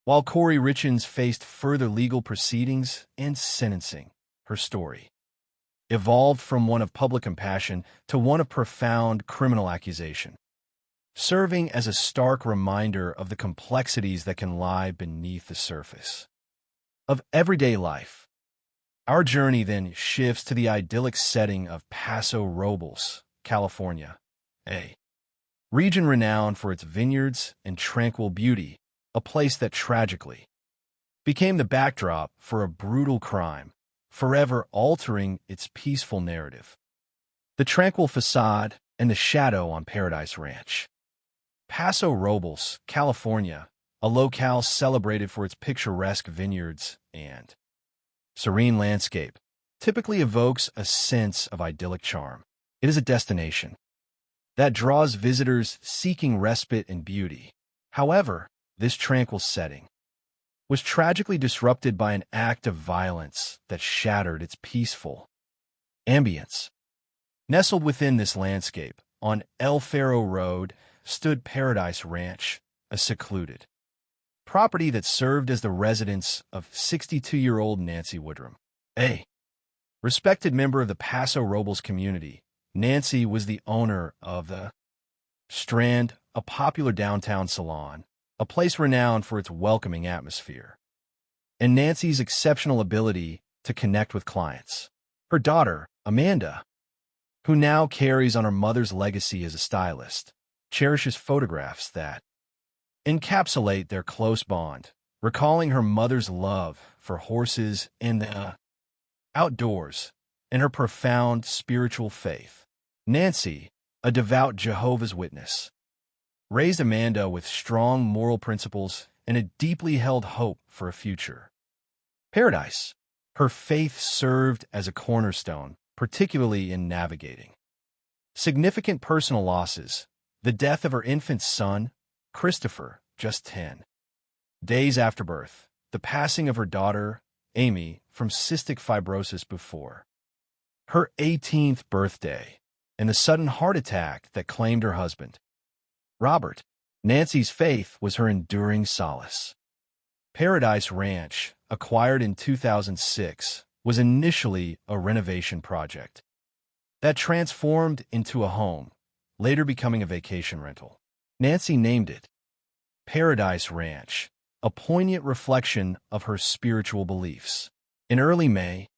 While Corey Richins faced further legal proceedings and sentencing, her story evolved from one of public compassion to one of profound criminal accusation, serving as a stark reminder of the complexities that can lie beneath the surface of everyday life. Our journey then shifts to the idyllic setting of Paso Robles, California, a region renowned for its vineyards and tranquil beauty, a place that tragically became the backdrop for a brutal crime, forever altering its peaceful narrative. The tranquil facade and the shadow on Paradise Ranch. Paso Robles, California, a locale celebrated for its picturesque vineyards and serene landscape, typically evokes a sense of idyllic charm. It is a destination that draws visitors seeking respite and beauty. However, this tranquil setting was tragically disrupted by an act of violence that shattered its peaceful ambience. Nestled within this landscape, on El Faro Road, stood Paradise Ranch, a secluded property that served as the residence of 62-year-old Nancy Woodrum. A respected member of the Paso Robles community, Nancy was the owner of the Strand, a popular downtown salon, a place renowned for its welcoming atmosphere, and Nancy's exceptional ability to connect with clients. Her daughter, Amanda, who now carries on her mother's legacy as a stylist, cherishes photographs that encapsulate their close bond, recalling her mother's love for horses and the outdoors, and her profound spiritual faith. Nancy, a devout Jehovah's Witness, raised Amanda with strong moral principles and a deeply held hope for a future. Paradise. Her faith served as a cornerstone, particularly in navigating significant personal losses. The death of her infant son, Christopher, just 10 days after birth, the passing of her daughter, Amy, from cystic fibrosis before her 18th birthday, and the sudden heart attack that claimed her husband, Robert. Nancy's faith was her enduring solace. Paradise Ranch, acquired in 2006, was initially a renovation project that transformed into a home, later becoming a vacation rental. Nancy named it Paradise Ranch, a poignant reflection of her spiritual beliefs. In early May,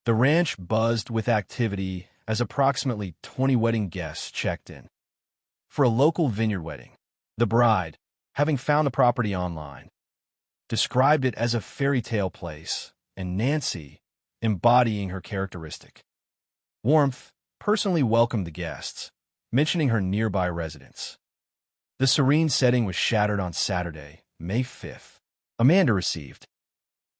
the ranch buzzed with activity as approximately 20 wedding guests checked in for a local vineyard wedding. The bride, having found the property online, described it as a fairy tale place, and Nancy, embodying her characteristic warmth, personally welcomed the guests, mentioning her nearby residence. The serene setting was shattered on Saturday, May 5th. Amanda received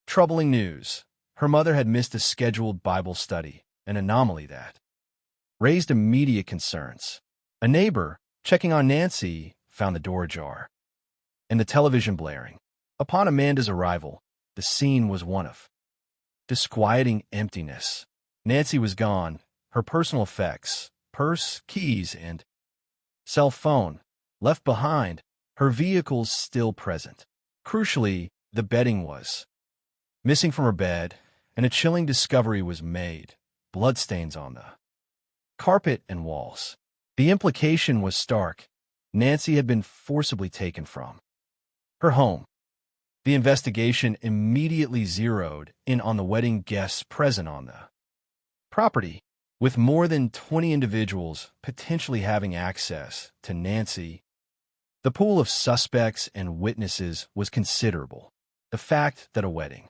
troubling news. Her mother had missed a scheduled Bible study, an anomaly that raised immediate concerns. A neighbor, checking on Nancy, found the door ajar and the television blaring. Upon Amanda's arrival, the scene was one of disquieting emptiness. Nancy was gone, her personal effects, purse, keys, and cell phone left behind, her vehicles still present. Crucially, the bedding was missing from her bed, and a chilling discovery was made: bloodstains on the carpet and walls. The implication was stark. Nancy had been forcibly taken from her home. The investigation immediately zeroed in on the wedding guests present on the property, with more than 20 individuals potentially having access to Nancy. The pool of suspects and witnesses was considerable. The fact that a wedding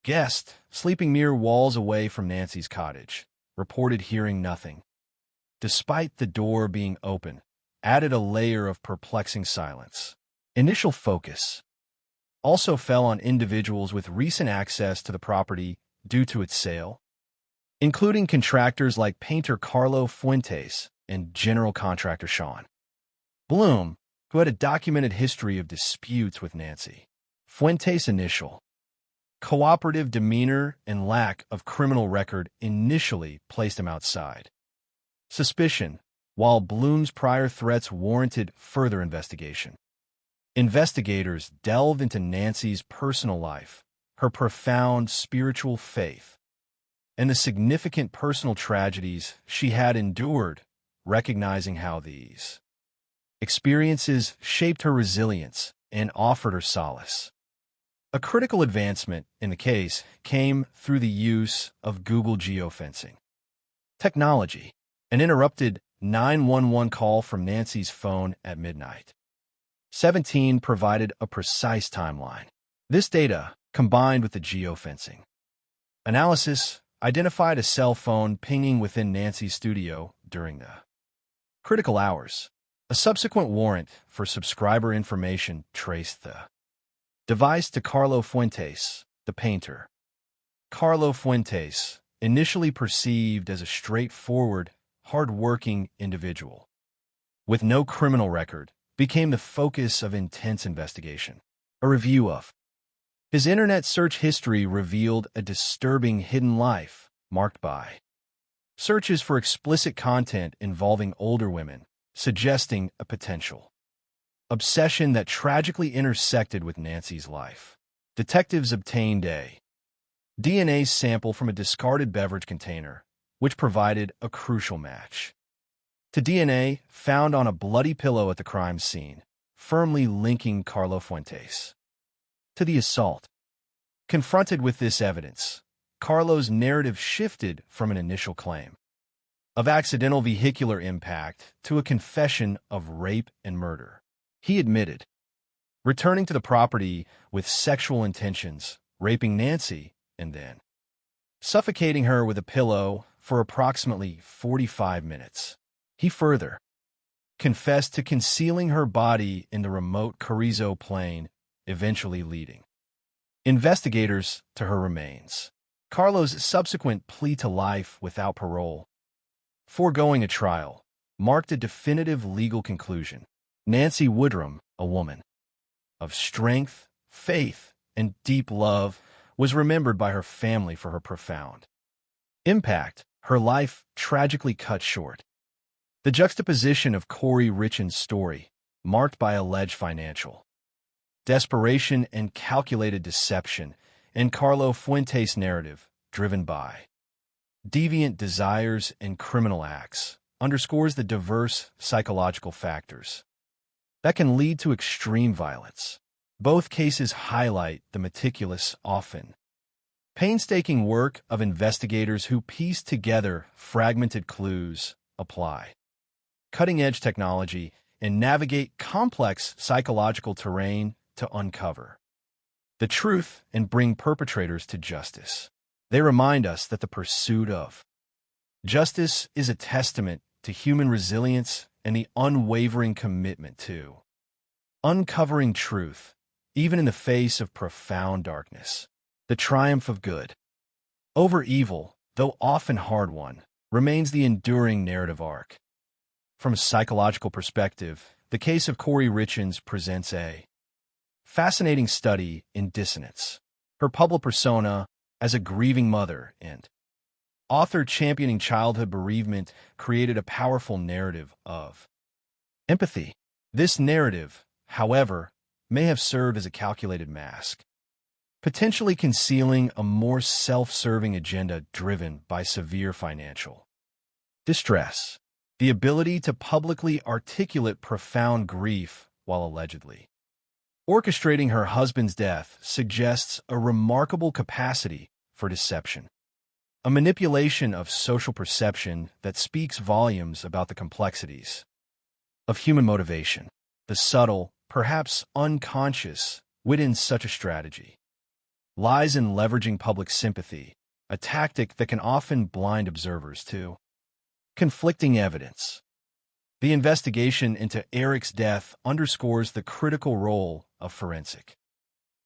guest, sleeping mere walls away from Nancy's cottage, reported hearing nothing, despite the door being open, added a layer of perplexing silence. Initial focus also fell on individuals with recent access to the property due to its sale, including contractors like painter Carlo Fuentes and general contractor Sean Bloom, who had a documented history of disputes with Nancy. Fuentes' initial cooperative demeanor and lack of criminal record initially placed him outside suspicion, while Bloom's prior threats warranted further investigation. Investigators delved into Nancy's personal life, her profound spiritual faith, and the significant personal tragedies she had endured, recognizing how these experiences shaped her resilience and offered her solace. A critical advancement in the case came through the use of Google geofencing technology. An interrupted 911 call from Nancy's phone at midnight 17 provided a precise timeline. This data, combined with the geofencing analysis, identified a cell phone pinging within Nancy's studio during the critical hours. A subsequent warrant for subscriber information traced the device to Carlo Fuentes, the painter. Carlo Fuentes, initially perceived as a straightforward, hard-working individual with no criminal record, became the focus of intense investigation. A review of his internet search history revealed a disturbing hidden life marked by searches for explicit content involving older women, suggesting a potential obsession that tragically intersected with Nancy's life. Detectives obtained a DNA sample from a discarded beverage container, which provided a crucial match to DNA found on a bloody pillow at the crime scene, firmly linking Carlo Fuentes to the assault. Confronted with this evidence, Carlo's narrative shifted from an initial claim of accidental vehicular impact to a confession of rape and murder. He admitted returning to the property with sexual intentions, raping Nancy, and then suffocating her with a pillow for approximately 45 minutes. He further confessed to concealing her body in the remote Carrizo Plain, eventually leading investigators to her remains. Carlo's subsequent plea to life without parole, foregoing a trial, marked a definitive legal conclusion. Nancy Woodrum, a woman of strength, faith, and deep love, was remembered by her family for her profound impact. Her life tragically cut short. The juxtaposition of Corey Richan's story, marked by alleged financial desperation and calculated deception, and Carlo Fuentes' narrative, driven by deviant desires and criminal acts, underscores the diverse psychological factors that can lead to extreme violence. Both cases highlight the meticulous, often painstaking work of investigators who piece together fragmented clues, apply cutting-edge technology, and navigate complex psychological terrain to uncover the truth and bring perpetrators to justice. They remind us that the pursuit of Justice is a testament to human resilience and the unwavering commitment to uncovering truth, even in the face of profound darkness. The triumph of good over evil, though often hard-won, remains the enduring narrative arc. From a psychological perspective, the case of Kouri Richins presents a fascinating study in dissonance. Her public persona as a grieving mother and author championing childhood bereavement created a powerful narrative of empathy. This narrative, however, may have served as a calculated mask, potentially concealing a more self-serving agenda driven by severe financial distress. The ability to publicly articulate profound grief while allegedly orchestrating her husband's death suggests a remarkable capacity for deception, a manipulation of social perception that speaks volumes about the complexities of human motivation. The subtle, perhaps unconscious, within such a strategy lies in leveraging public sympathy, a tactic that can often blind observers to conflicting evidence. The investigation into Eric's death underscores the critical role of forensic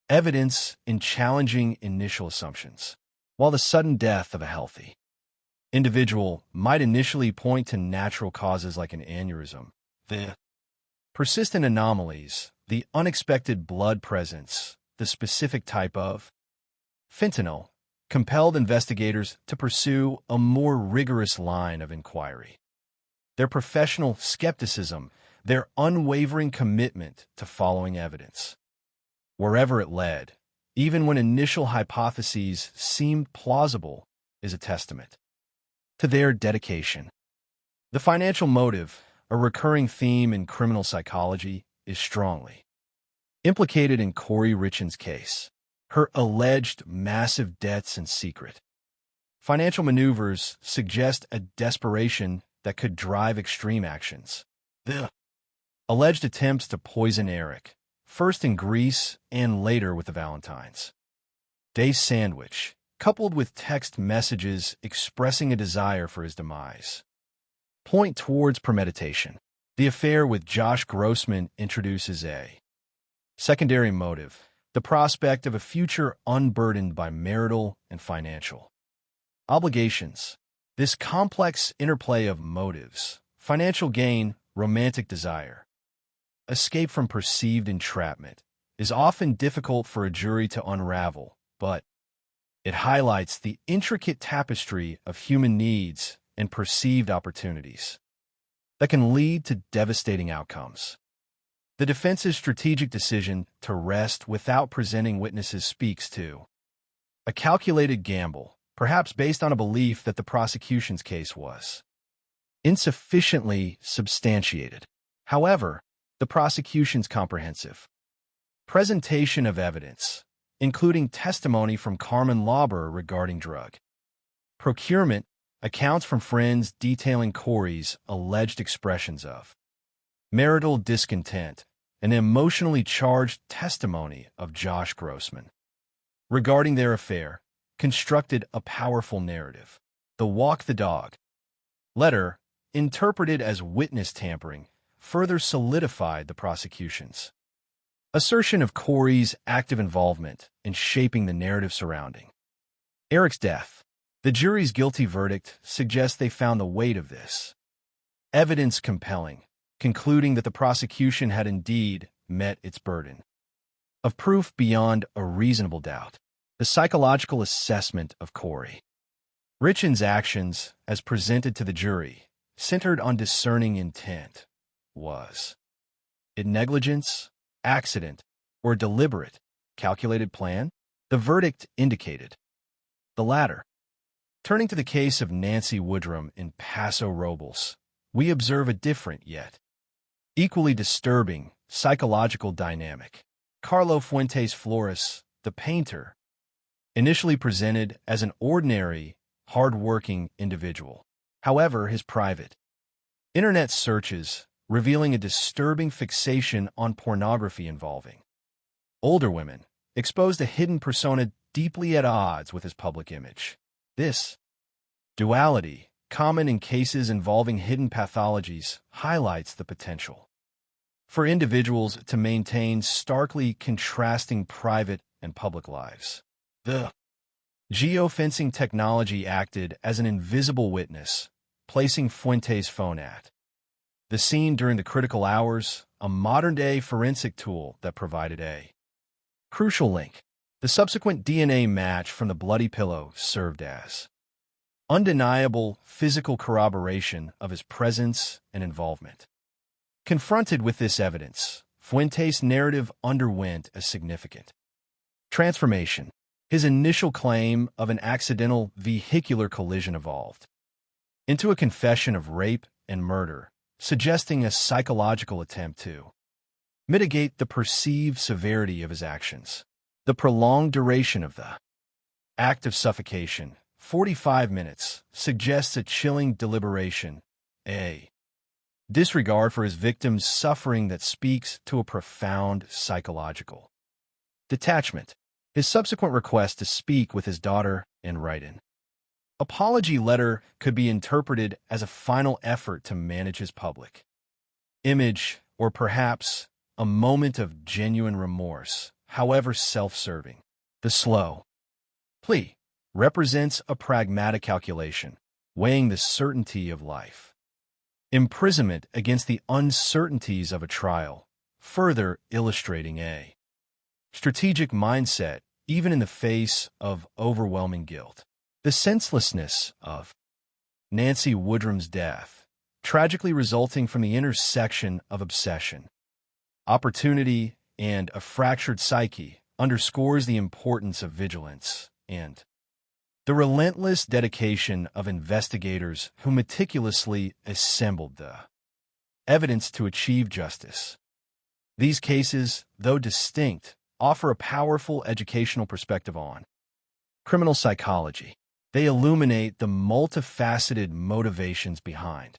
evidence in challenging initial assumptions. While the sudden death of a healthy individual might initially point to natural causes like an aneurysm, the persistent anomalies, the unexpected blood presence, the specific type of fentanyl, compelled investigators to pursue a more rigorous line of inquiry. Their professional skepticism, their unwavering commitment to following evidence, wherever it led, even when initial hypotheses seemed plausible, is a testament to their dedication. The financial motive, a recurring theme in criminal psychology, is strongly implicated in Kouri Richins' case. Her alleged massive debts and secret financial maneuvers suggest a desperation that could drive extreme actions. The alleged attempts to poison Eric, first in Greece and later with the Valentine's Day sandwich, coupled with text messages expressing a desire for his demise, point towards premeditation. The affair with Josh Grossman introduces a secondary motive, the prospect of a future unburdened by marital and financial obligations. This complex interplay of motives, financial gain, romantic desire, escape from perceived entrapment, is often difficult for a jury to unravel, but it highlights the intricate tapestry of human needs and perceived opportunities that can lead to devastating outcomes. The defense's strategic decision to rest without presenting witnesses speaks to a calculated gamble, perhaps based on a belief that the prosecution's case was insufficiently substantiated. However, the prosecution's comprehensive presentation of evidence, including testimony from Carmen Lauber regarding drug procurement, accounts from friends detailing Kouri's alleged expressions of marital discontent, and the emotionally charged testimony of Josh Grossman regarding their affair, constructed a powerful narrative. The walk the dog letter, interpreted as witness tampering, further solidified the prosecution's assertion of Kouri's active involvement in shaping the narrative surrounding Eric's death. The jury's guilty verdict suggests they found the weight of this evidence compelling, concluding that the prosecution had indeed met its burden of proof beyond a reasonable doubt. The psychological assessment of Kouri Richins' actions, as presented to the jury, centered on discerning intent. Was it negligence, accident, or deliberate, calculated plan? The verdict indicated the latter. Turning to the case of Nancy Woodrum in Paso Robles, we observe a different yet equally disturbing psychological dynamic. Carlo Fuentes Flores, the painter, initially presented as an ordinary, hard-working individual. However, his private internet searches revealing a disturbing fixation on pornography involving older women exposed a hidden persona deeply at odds with his public image. This duality common in cases involving hidden pathologies, highlights the potential for individuals to maintain starkly contrasting private and public lives. The geofencing technology acted as an invisible witness, placing Fuentes' phone at the scene during the critical hours, a modern-day forensic tool that provided a crucial link. The subsequent DNA match from the bloody pillow served as undeniable physical corroboration of his presence and involvement. Confronted with this evidence, Fuentes' narrative underwent a significant transformation. His initial claim of an accidental vehicular collision evolved into a confession of rape and murder, suggesting a psychological attempt to mitigate the perceived severity of his actions. The prolonged duration of the act of suffocation, 45 minutes, suggests a chilling deliberation, a disregard for his victim's suffering that speaks to a profound psychological detachment. His subsequent request to speak with his daughter and write an apology letter could be interpreted as a final effort to manage his public image, or perhaps a moment of genuine remorse, however self-serving. The slow plea represents a pragmatic calculation, weighing the certainty of life, imprisonment against the uncertainties of a trial, further illustrating a strategic mindset even in the face of overwhelming guilt. The senselessness of Nancy Woodrum's death, tragically resulting from the intersection of obsession, opportunity, and a fractured psyche, underscores the importance of vigilance and the relentless dedication of investigators who meticulously assembled the evidence to achieve justice. These cases, though distinct, offer a powerful educational perspective on criminal psychology. They illuminate the multifaceted motivations behind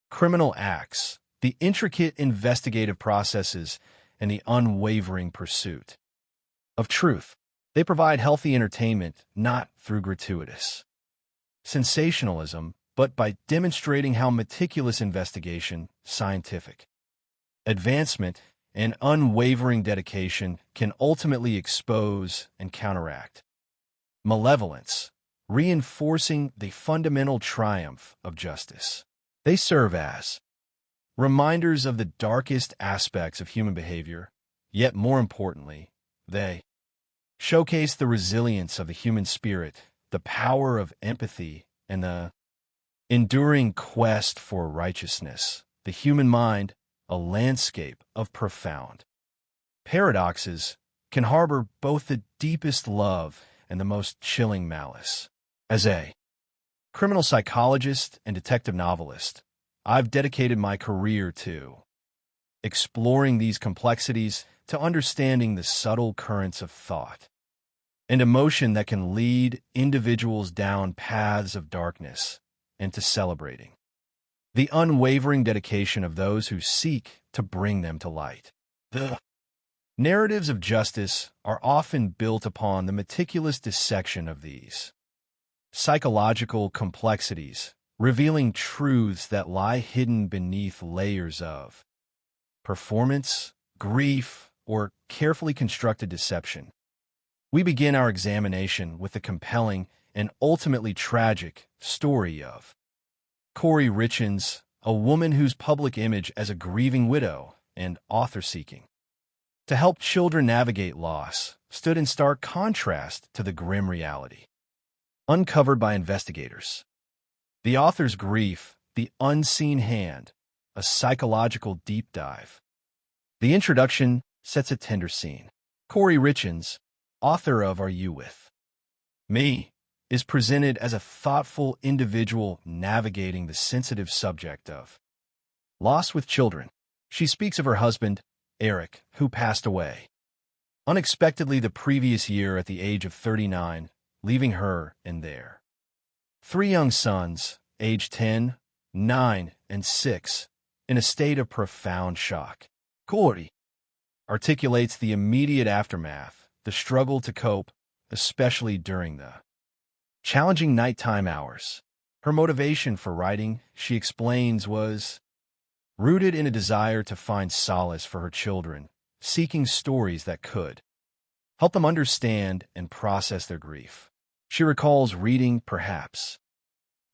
criminal acts, the intricate investigative processes, and the unwavering pursuit of truth. They provide healthy entertainment not through gratuitous sensationalism, but by demonstrating how meticulous investigation, scientific advancement, and unwavering dedication can ultimately expose and counteract malevolence, reinforcing the fundamental triumph of justice. They serve as reminders of the darkest aspects of human behavior, yet more importantly, they showcase the resilience of the human spirit, the power of empathy, and the enduring quest for righteousness. The human mind, a landscape of profound paradoxes, can harbor both the deepest love and the most chilling malice. As a criminal psychologist and detective novelist, I've dedicated my career to exploring these complexities, to understanding the subtle currents of thought and emotion that can lead individuals down paths of darkness, and to celebrating the unwavering dedication of those who seek to bring them to light. The narratives of justice are often built upon the meticulous dissection of these psychological complexities, revealing truths that lie hidden beneath layers of performance, grief, or carefully constructed deception. We begin our examination with the compelling and ultimately tragic story of Kouri Richins, a woman whose public image as a grieving widow and author-seeking to help children navigate loss stood in stark contrast to the grim reality uncovered by investigators. The author's grief, the unseen hand, a psychological deep dive. The introduction sets a tender scene. Kouri Richins, author of Are You With Me?, is presented as a thoughtful individual navigating the sensitive subject of loss with children. She speaks of her husband, Eric, who passed away unexpectedly the previous year at the age of 39, leaving her and their 3 young sons, aged 10, 9, and 6, in a state of profound shock. Kouri articulates the immediate aftermath, the struggle to cope, especially during the challenging nighttime hours. Her motivation for writing, she explains, was rooted in a desire to find solace for her children, seeking stories that could help them understand and process their grief. She recalls reading, perhaps,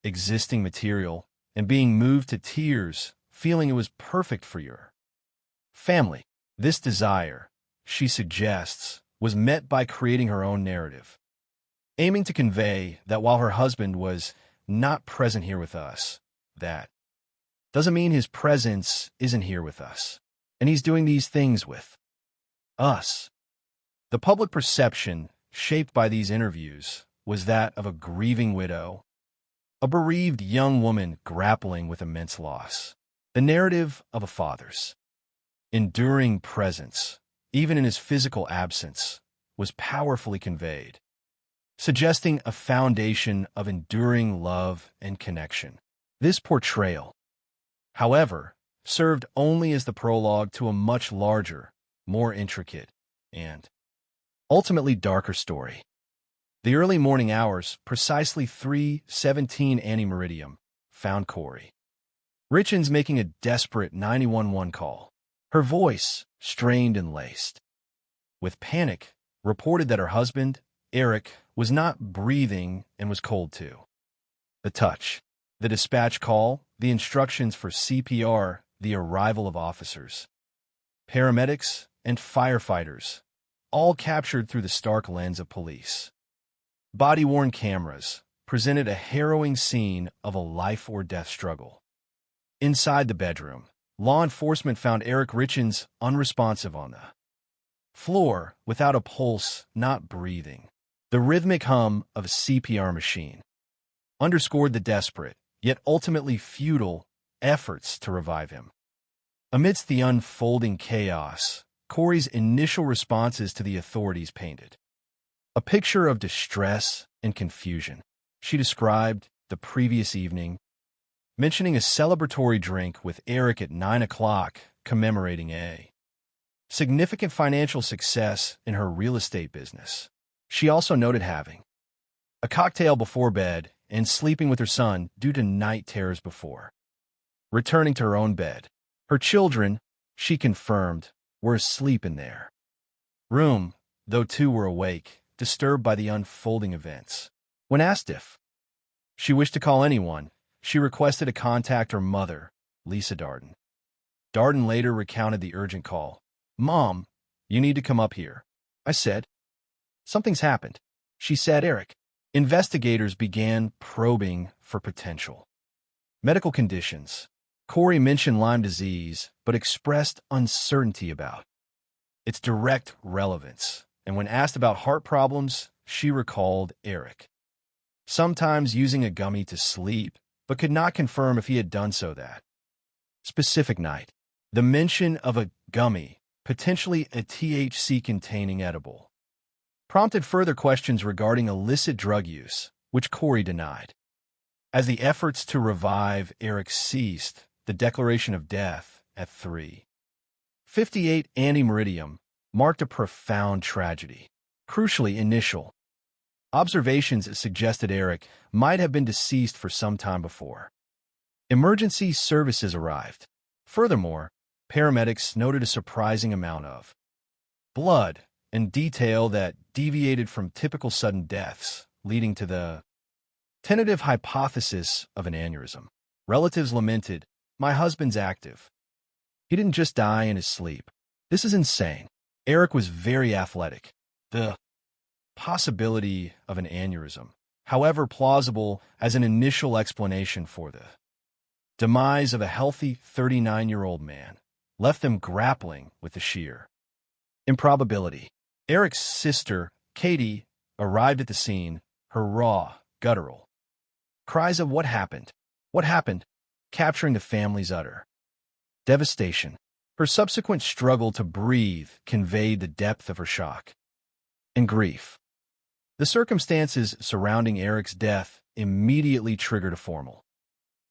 existing material and being moved to tears, feeling it was perfect for your family. This desire, she suggests, was met by creating her own narrative, aiming to convey that while her husband was not present here with us, that doesn't mean his presence isn't here with us, and he's doing these things with us. The public perception shaped by these interviews was that of a grieving widow, a bereaved young woman grappling with immense loss. The narrative of a father's enduring presence, even in his physical absence, was powerfully conveyed, suggesting a foundation of enduring love and connection. This portrayal, however, served only as the prologue to a much larger, more intricate, and ultimately darker story. The early morning hours, precisely 3:17 ante-meridium, found Corey Richins making a desperate 911 call. Her voice, strained and laced with panic, reported that her husband, Eric, was not breathing and was cold too. The touch, the dispatch call, the instructions for CPR, the arrival of officers, paramedics, and firefighters, all captured through the stark lens of police. Body-worn cameras presented a harrowing scene of a life-or-death struggle. Inside the bedroom, law enforcement found Eric Richins unresponsive on the floor, without a pulse, not breathing. The rhythmic hum of a CPR machine underscored the desperate, yet ultimately futile, efforts to revive him. Amidst the unfolding chaos, Corey's initial responses to the authorities painted a picture of distress and confusion. She described the previous evening, mentioning a celebratory drink with Eric at 9 o'clock, commemorating a significant financial success in her real estate business. She also noted having a cocktail before bed and sleeping with her son due to night terrors before returning to her own bed. Her children, she confirmed, were asleep in their room, though two were awake, disturbed by the unfolding events. When asked if she wished to call anyone, she requested to contact her mother, Lisa Darden. Darden later recounted the urgent call. "Mom, you need to come up here," I said. "Something's happened." She said, "Eric." Investigators began probing for potential medical conditions. Corey mentioned Lyme disease, but expressed uncertainty about its direct relevance. And when asked about heart problems, she recalled Eric sometimes using a gummy to sleep, but could not confirm if he had done so that specific night. The mention of a gummy, potentially a THC-containing edible, prompted further questions regarding illicit drug use, which Corey denied. As the efforts to revive Eric ceased, the declaration of death at 3:58 ante-meridium marked a profound tragedy. Crucially, initial observations suggested Eric might have been deceased for some time before emergency services arrived. Furthermore, paramedics noted a surprising amount of blood and detail that deviated from typical sudden deaths, leading to the tentative hypothesis of an aneurysm. Relatives lamented, "My husband's active. He didn't just die in his sleep. This is insane." Eric was very athletic. The possibility of an aneurysm, however plausible as an initial explanation for the demise of a healthy 39-year-old man, left them grappling with the sheer improbability. Eric's sister, Katie, arrived at the scene, her raw, guttural cries of "What happened? What happened?" capturing the family's utter devastation. Her subsequent struggle to breathe conveyed the depth of her shock and grief. The circumstances surrounding Eric's death immediately triggered a formal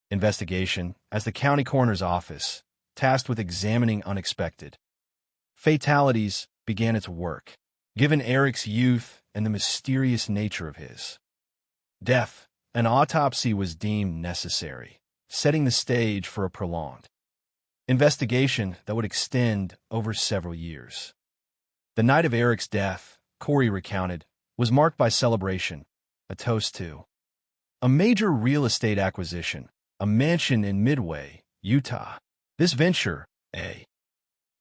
investigation as the county coroner's office, tasked with examining unexpected fatalities, began its work. Given Eric's youth and the mysterious nature of his death, an autopsy was deemed necessary, setting the stage for a prolonged investigation that would extend over several years. The night of Eric's death, Corey recounted, was marked by celebration, a toast to a major real estate acquisition, a mansion in Midway, Utah. This venture, a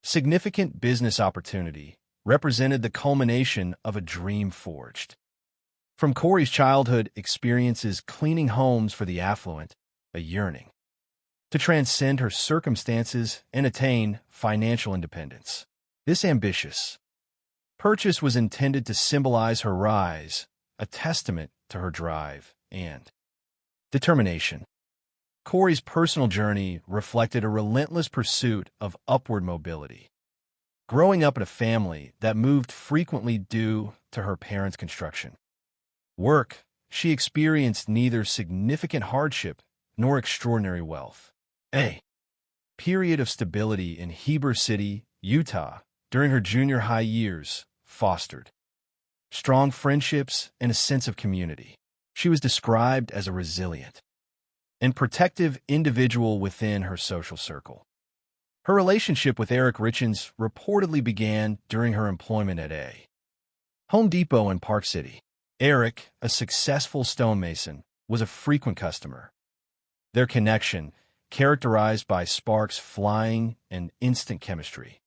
significant business opportunity, represented the culmination of a dream forged from Corey's childhood experiences cleaning homes for the affluent, a yearning to transcend her circumstances and attain financial independence. This ambitious purchase was intended to symbolize her rise, a testament to her drive and determination. Corey's personal journey reflected a relentless pursuit of upward mobility. Growing up in a family that moved frequently due to her parents' construction work, she experienced neither significant hardship nor extraordinary wealth. A period of stability in Heber City, Utah, during her junior high years fostered strong friendships and a sense of community. She was described as a resilient and protective individual within her social circle. Her relationship with Eric Richins reportedly began during her employment at a Home Depot in Park City. Eric, a successful stonemason, was a frequent customer. Their connection, characterized by sparks flying and instant chemistry,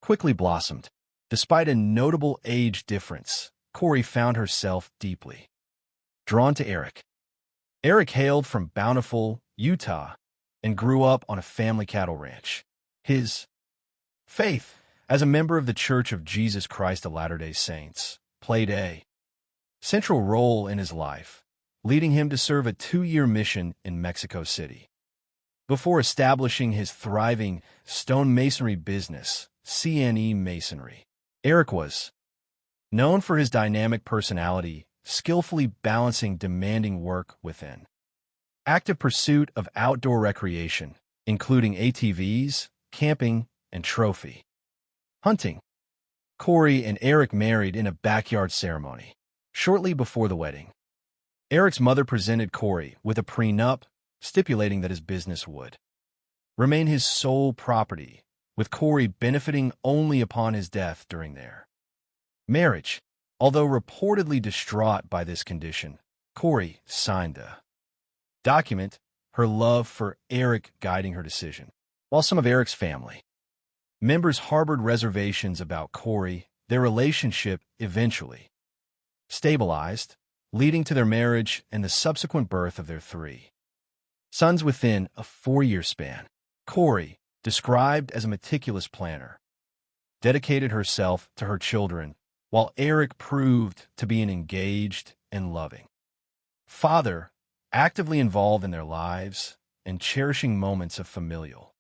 quickly blossomed. Despite a notable age difference, Corey found herself deeply drawn to Eric. Eric hailed from Bountiful, Utah, and grew up on a family cattle ranch. His faith, as a member of the Church of Jesus Christ of Latter-day Saints, played a central role in his life, leading him to serve a 2-year mission in Mexico City. Before establishing his thriving stonemasonry business, CNE Masonry, Eric was known for his dynamic personality, skillfully balancing demanding work with an active pursuit of outdoor recreation, including ATVs, camping, and trophy hunting. Corey and Eric married in a backyard ceremony. Shortly before the wedding, Eric's mother presented Corey with a prenup stipulating that his business would remain his sole property, with Corey benefiting only upon his death during their marriage. Although reportedly distraught by this condition, Corey signed the document, her love for Eric guiding her decision. While some of Eric's family members harbored reservations about Corey, their relationship eventually stabilized, leading to their marriage and the subsequent birth of their 3 sons within a 4-year span. Corey, described as a meticulous planner, dedicated herself to her children, while Eric proved to be an engaged and loving father, actively involved in their lives and cherishing moments of familial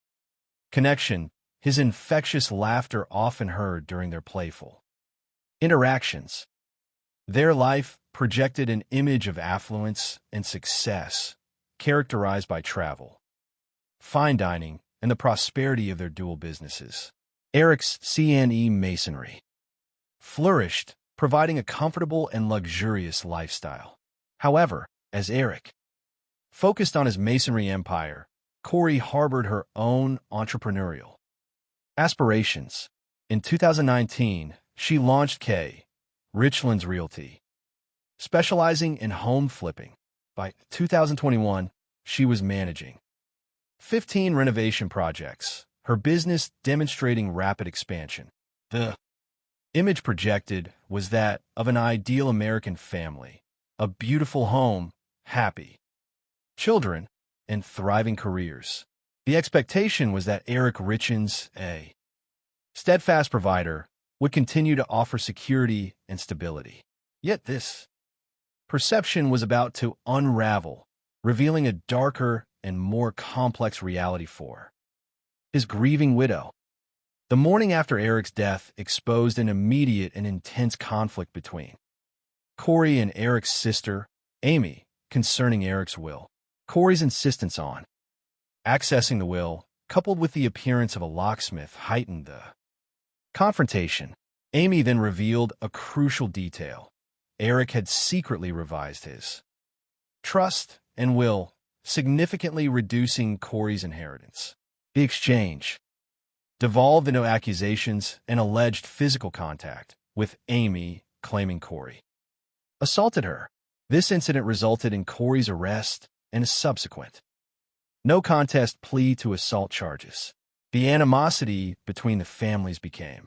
connection, his infectious laughter often heard during their playful interactions. Their life projected an image of affluence and success, characterized by travel, fine dining, and the prosperity of their dual businesses. Eric's CNE Masonry flourished, providing a comfortable and luxurious lifestyle. However, as Eric focused on his masonry empire, Corey harbored her own entrepreneurial aspirations. In 2019, she launched K. Richlands Realty, specializing in home flipping. By 2021, she was managing 15 renovation projects, her business demonstrating rapid expansion. The image projected was that of an ideal American family, a beautiful home, happy children, and thriving careers. The expectation was that Eric Richins, a steadfast provider, would continue to offer security and stability. Yet this perception was about to unravel, revealing a darker and more complex reality for his grieving widow. The morning after Eric's death exposed an immediate and intense conflict between Corey and Eric's sister, Amy, concerning Eric's will. Corey's insistence on accessing the will, coupled with the appearance of a locksmith, heightened the confrontation. Amy then revealed a crucial detail. Eric had secretly revised his trust, and will, significantly reducing Corey's inheritance. The exchange devolved into accusations and alleged physical contact, with Amy claiming Corey assaulted her. This incident resulted in Corey's arrest and a subsequent no contest plea to assault charges. The animosity between the families became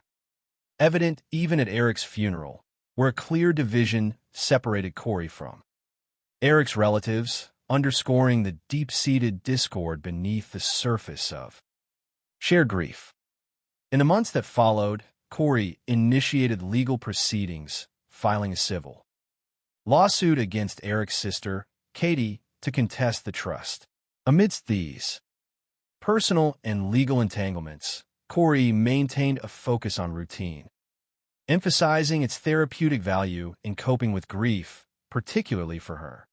evident even at Eric's funeral, where a clear division separated Corey from Eric's relatives, underscoring the deep-seated discord beneath the surface of shared grief. In the months that followed, Corey initiated legal proceedings, filing a civil lawsuit against Eric's sister, Katie, to contest the trust. Amidst these personal and legal entanglements, Corey maintained a focus on routine, emphasizing its therapeutic value in coping with grief, particularly for her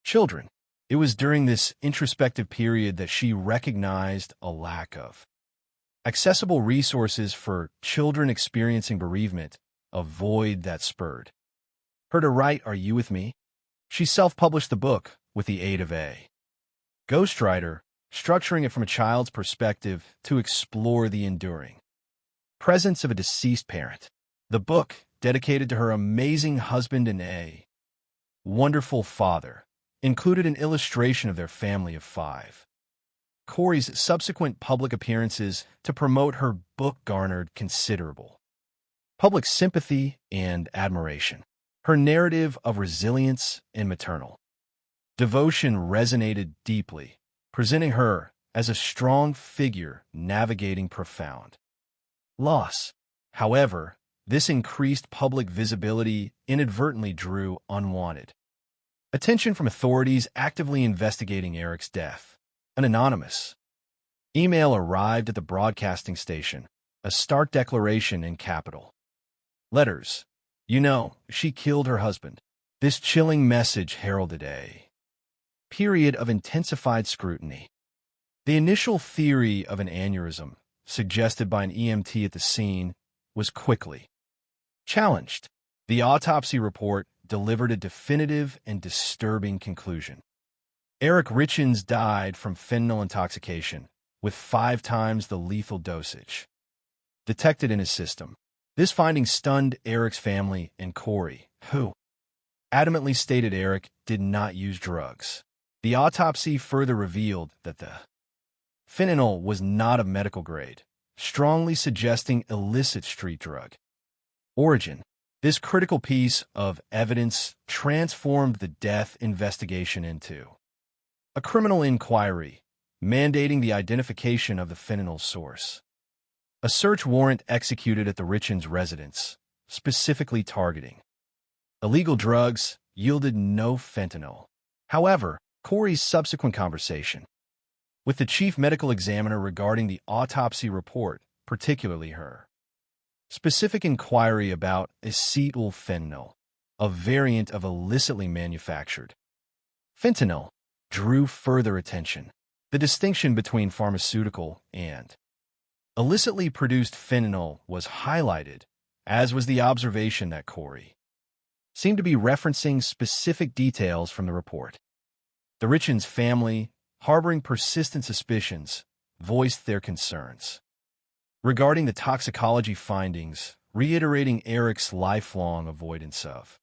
children. It was during this introspective period that she recognized a lack of accessible resources for children experiencing bereavement, a void that spurred her to write Are You With Me? She self-published the book with the aid of a ghostwriter, structuring it from a child's perspective to explore the enduring presence of a deceased parent. The book, dedicated to her amazing husband and a wonderful father, included an illustration of their family of 5. Corey's subsequent public appearances to promote her book garnered considerable public sympathy and admiration. Her narrative of resilience and maternal devotion resonated deeply, presenting her as a strong figure navigating profound loss. However, this increased public visibility inadvertently drew unwanted attention from authorities actively investigating Eric's death. An anonymous email arrived at the broadcasting station, a stark declaration in capital letters. You know, she killed her husband. This chilling message heralded a period of intensified scrutiny. The initial theory of an aneurysm, suggested by an EMT at the scene, was quickly challenged. The autopsy report delivered a definitive and disturbing conclusion. Eric Richins died from fentanyl intoxication, with 5 times the lethal dosage detected in his system. This finding stunned Eric's family and Corey, who adamantly stated Eric did not use drugs. The autopsy further revealed that the fentanyl was not of medical grade, strongly suggesting illicit street drug origin. This critical piece of evidence transformed the death investigation into a criminal inquiry, mandating the identification of the fentanyl source. A search warrant executed at the Richins residence, specifically targeting illegal drugs, yielded no fentanyl. However, Corey's subsequent conversation with the chief medical examiner regarding the autopsy report, particularly her specific inquiry about acetyl fentanyl, a variant of illicitly manufactured fentanyl, drew further attention. The distinction between pharmaceutical and illicitly produced fentanyl was highlighted, as was the observation that Corey seemed to be referencing specific details from the report. The Richins family, harboring persistent suspicions, voiced their concerns regarding the toxicology findings, reiterating Eric's lifelong avoidance of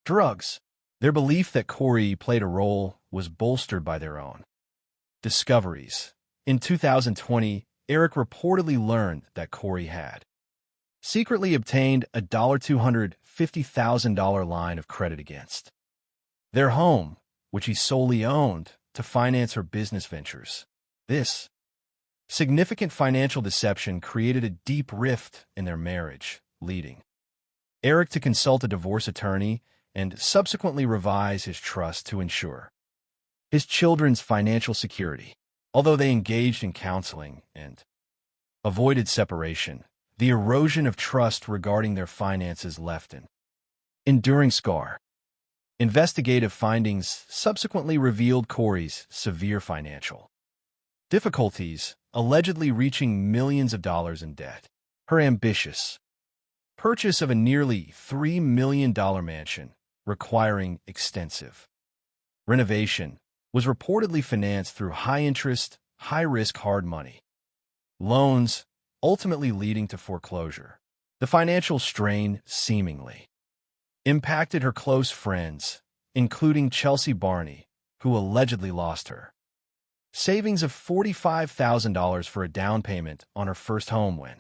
drugs. Their belief that Corey played a role was bolstered by their own discoveries. In 2020, Eric reportedly learned that Corey had secretly obtained a $250,000 line of credit against their home, which he solely owned, to finance her business ventures. This significant financial deception created a deep rift in their marriage, leading Eric to consult a divorce attorney and subsequently revise his trust to ensure his children's financial security. Although they engaged in counseling and avoided separation, the erosion of trust regarding their finances left an enduring scar. Investigative findings subsequently revealed Corey's severe financial difficulties, allegedly reaching millions of dollars in debt. Her ambitious purchase of a nearly $3 million mansion, requiring extensive renovation was reportedly financed through high-interest, high-risk hard money loans, ultimately leading to foreclosure. The financial strain seemingly impacted her close friends, including Chelsea Barney, who allegedly lost her savings of $45,000 for a down payment on her first home when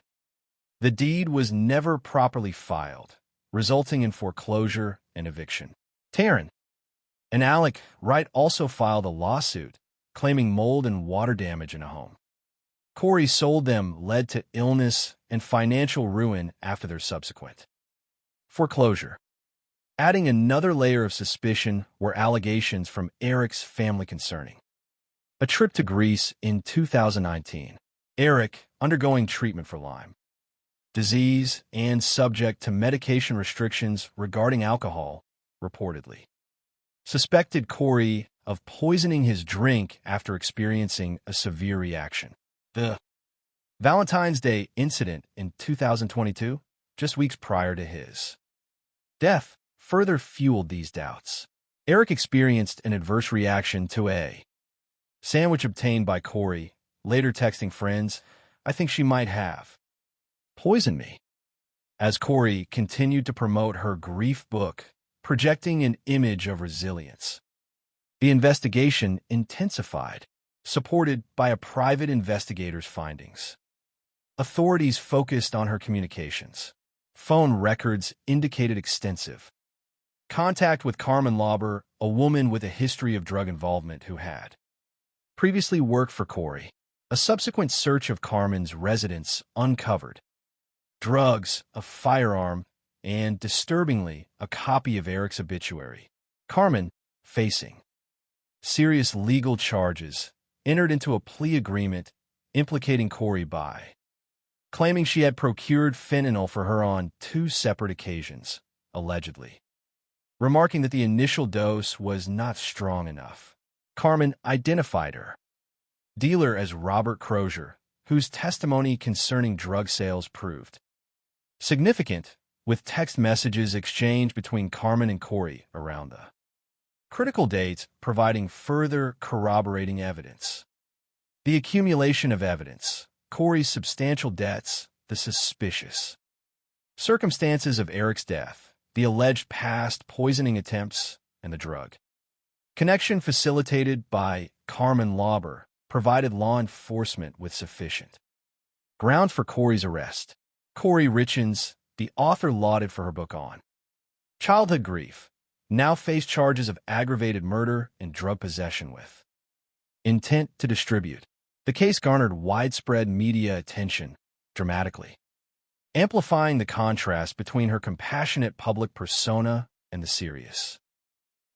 the deed was never properly filed, resulting in foreclosure and eviction. Taryn and Alec Wright also filed a lawsuit claiming mold and water damage in a home Corey sold them led to illness and financial ruin after their subsequent foreclosure. Adding another layer of suspicion were allegations from Eric's family concerning a trip to Greece in 2019. Eric, undergoing treatment for Lyme disease and subject to medication restrictions regarding alcohol, reportedly suspected Corey of poisoning his drink after experiencing a severe reaction. The Valentine's Day incident in 2022, just weeks prior to his death, further fueled these doubts. Eric experienced an adverse reaction to a sandwich obtained by Corey, later texting friends, "I think she might have poisoned me." As Corey continued to promote her grief book, projecting an image of resilience. The investigation intensified, supported by a private investigator's findings. Authorities focused on her communications. Phone records indicated extensive contact with Carmen Lauber, a woman with a history of drug involvement who had previously worked for Corey. A subsequent search of Carmen's residence uncovered drugs, a firearm, and, disturbingly, a copy of Eric's obituary. Carmen, facing serious legal charges, entered into a plea agreement implicating Corey by claiming she had procured fentanyl for her on 2 separate occasions, allegedly, remarking that the initial dose was not strong enough. Carmen identified her dealer as Robert Crozier, whose testimony concerning drug sales proved significant, with text messages exchanged between Carmen and Corey around the critical dates, providing further corroborating evidence. The accumulation of evidence, Corey's substantial debts, the suspicious circumstances of Eric's death, the alleged past poisoning attempts, and the drug connection facilitated by Carmen Lauber provided law enforcement with sufficient grounds for Corey's arrest. Corey Richins, the author lauded for her book on childhood grief, now faced charges of aggravated murder and drug possession with intent to distribute. The case garnered widespread media attention, dramatically amplifying the contrast between her compassionate public persona and the serious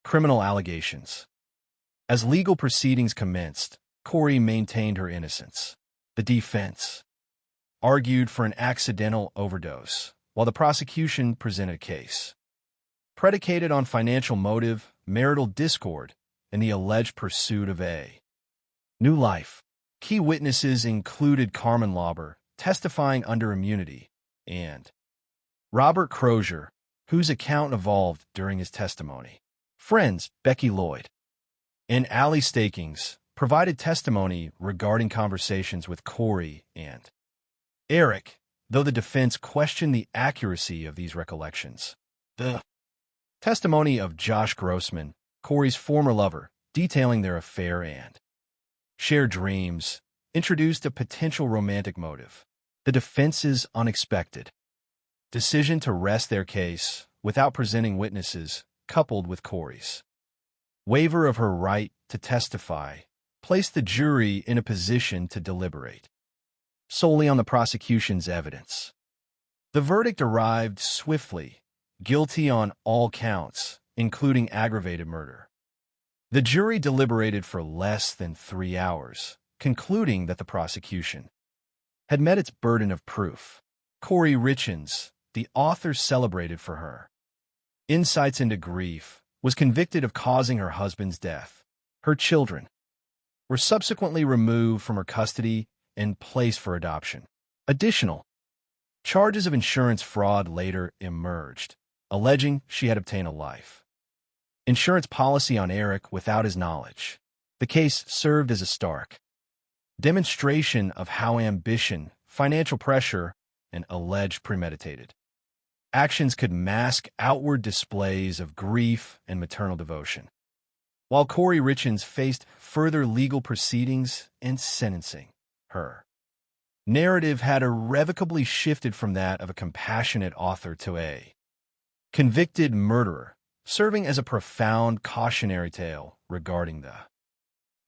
criminal allegations. As legal proceedings commenced, Corey maintained her innocence. The defense argued for an accidental overdose, while the prosecution presented a case predicated on financial motive, marital discord, and the alleged pursuit of a new life. Key witnesses included Carmen Lauber, testifying under immunity, and Robert Crozier, whose account evolved during his testimony. Friends Becky Lloyd and Allie Stakings provided testimony regarding conversations with Corey and Eric, though the defense questioned the accuracy of these recollections. The testimony of Josh Grossman, Corey's former lover, detailing their affair and shared dreams, introduced a potential romantic motive. The defense's unexpected decision to rest their case without presenting witnesses, coupled with Corey's waiver of her right to testify, placed the jury in a position to deliberate solely on the prosecution's evidence. The verdict arrived swiftly, guilty on all counts, including aggravated murder. The jury deliberated for less than 3 hours, concluding that the prosecution had met its burden of proof. Corey Richins, the author celebrated for her insights into grief, was convicted of causing her husband's death. Her children were subsequently removed from her custody and placed for adoption. Additional charges of insurance fraud later emerged, alleging she had obtained a life Insurance policy on Eric without his knowledge. The case served as a stark demonstration of how ambition, financial pressure, and alleged premeditated actions could mask outward displays of grief and maternal devotion. While Corey Richins faced further legal proceedings and sentencing, her narrative had irrevocably shifted from that of a compassionate author to a convicted murderer, serving as a profound cautionary tale regarding the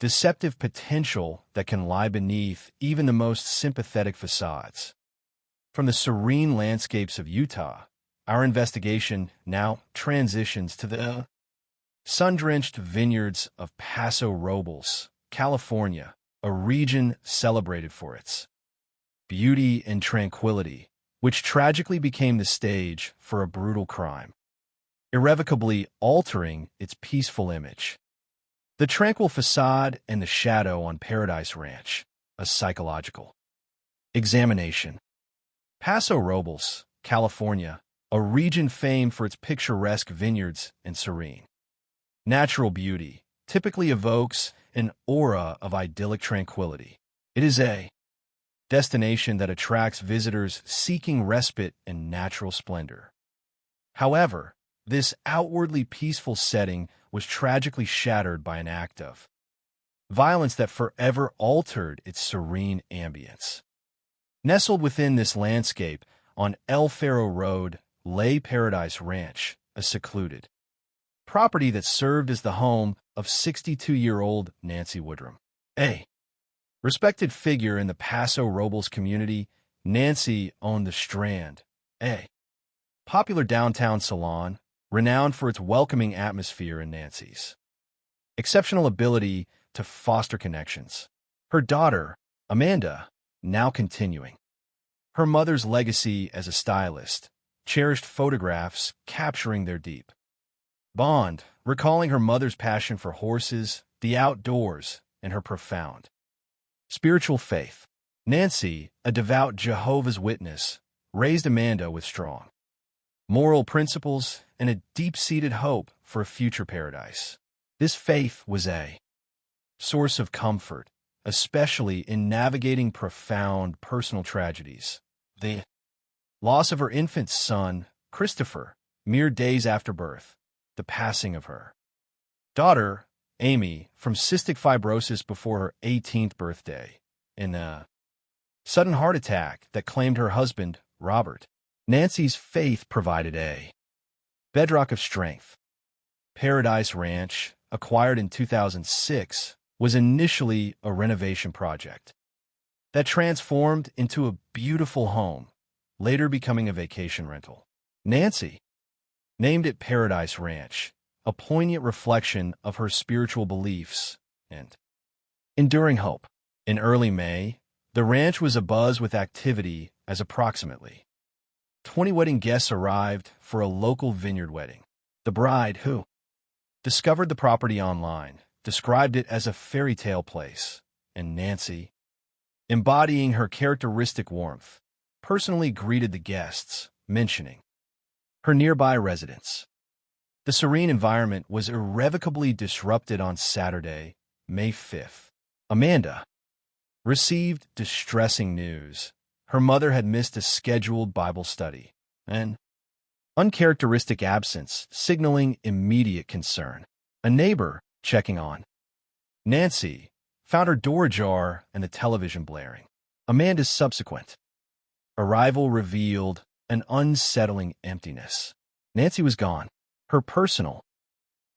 deceptive potential that can lie beneath even the most sympathetic facades. From the serene landscapes of Utah, our investigation now transitions to the sun-drenched vineyards of Paso Robles, California, a region celebrated for its beauty and tranquility, which tragically became the stage for a brutal crime, irrevocably altering its peaceful image. The tranquil facade and the shadow on Paradise Ranch, a psychological examination. Paso Robles, California, a region famed for its picturesque vineyards and serene natural beauty, typically evokes an aura of idyllic tranquility. It is a destination that attracts visitors seeking respite and natural splendor. However, this outwardly peaceful setting was tragically shattered by an act of violence that forever altered its serene ambience. Nestled within this landscape, on El Faro Road, lay Paradise Ranch, a secluded property that served as the home of 62-year-old Nancy Woodrum. A respected figure in the Paso Robles community, Nancy owned the Strand, a popular downtown salon renowned for its welcoming atmosphere and Nancy's exceptional ability to foster connections. Her daughter, Amanda, now continuing her mother's legacy as a stylist, cherished photographs capturing their deep bond, recalling her mother's passion for horses, the outdoors, and her profound spiritual faith. Nancy, a devout Jehovah's Witness, raised Amanda with strong moral principles and a deep-seated hope for a future paradise. This faith was a source of comfort, especially in navigating profound personal tragedies. The loss of her infant son, Christopher, mere days after birth, the passing of her daughter, Amy, from cystic fibrosis before her 18th birthday, and a sudden heart attack that claimed her husband, Robert. Nancy's faith provided a bedrock of strength. Paradise Ranch, acquired in 2006, was initially a renovation project that transformed into a beautiful home, later becoming a vacation rental. Nancy named it Paradise Ranch, a poignant reflection of her spiritual beliefs and enduring hope. In early May, the ranch was abuzz with activity as approximately 20 wedding guests arrived for a local vineyard wedding. The bride, who discovered the property online, described it as a fairy tale place, and Nancy, embodying her characteristic warmth, personally greeted the guests, mentioning her nearby residence. The serene environment was irrevocably disrupted on Saturday, May 5th. Amanda received distressing news. Her mother had missed a scheduled Bible study, an uncharacteristic absence signaling immediate concern. A neighbor checking on Nancy found her door ajar and the television blaring. Amanda's subsequent arrival revealed an unsettling emptiness. Nancy was gone. Her personal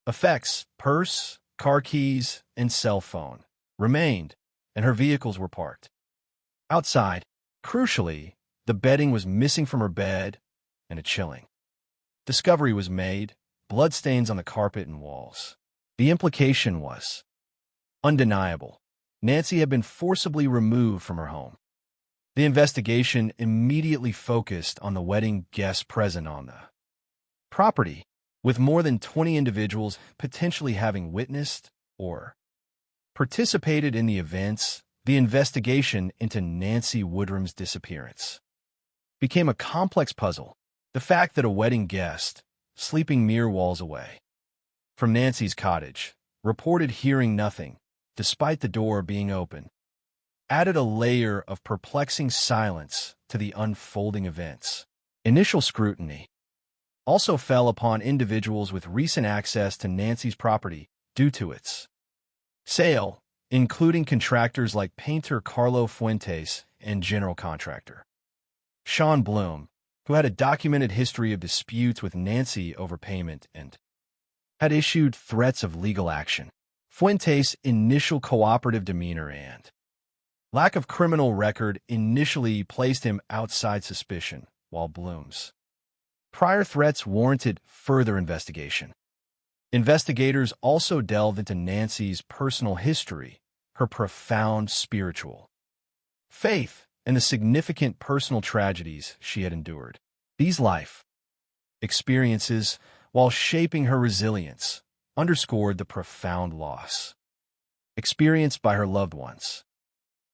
effects, purse, car keys, and cell phone, remained, and her vehicles were parked outside. Crucially, the bedding was missing from her bed, and a chilling discovery was made: bloodstains on the carpet and walls. The implication was undeniable. Nancy had been forcibly removed from her home. The investigation immediately focused on the wedding guests present on the property, with more than 20 individuals potentially having witnessed or participated in the events. The investigation into Nancy Woodrum's disappearance became a complex puzzle. The fact that a wedding guest, sleeping mere walls away from Nancy's cottage, reported hearing nothing, despite the door being open, added a layer of perplexing silence to the unfolding events. Initial scrutiny also fell upon individuals with recent access to Nancy's property due to its sale, including contractors like painter Carlo Fuentes and general contractor Sean Bloom, who had a documented history of disputes with Nancy over payment and had issued threats of legal action. Fuentes' initial cooperative demeanor and lack of criminal record initially placed him outside suspicion, while Bloom's prior threats warranted further investigation. Investigators also delved into Nancy's personal history, her profound spiritual faith, and the significant personal tragedies she had endured. These life experiences, while shaping her resilience, underscored the profound loss experienced by her loved ones.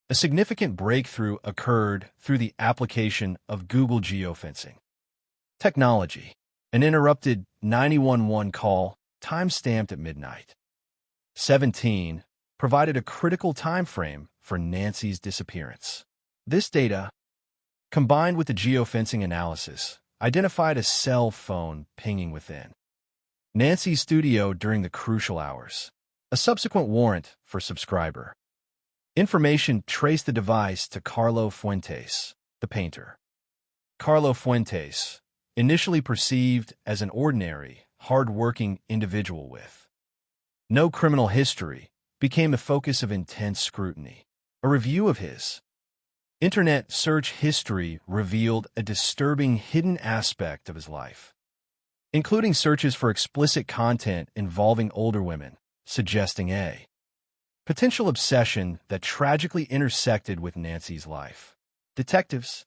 A significant breakthrough occurred through the application of Google geofencing technology. An interrupted 911 call, time-stamped at midnight 17, provided a critical time frame for Nancy's disappearance. This data, combined with the geofencing analysis, identified a cell phone pinging within Nancy's studio during the crucial hours. A subsequent warrant for subscriber information traced the device to Carlo Fuentes, the painter. Carlo Fuentes, initially perceived as an ordinary, hard-working individual with no criminal history, became the focus of intense scrutiny. A review of his internet search history revealed a disturbing hidden aspect of his life, including searches for explicit content involving older women, suggesting a potential obsession that tragically intersected with Nancy's life. Detectives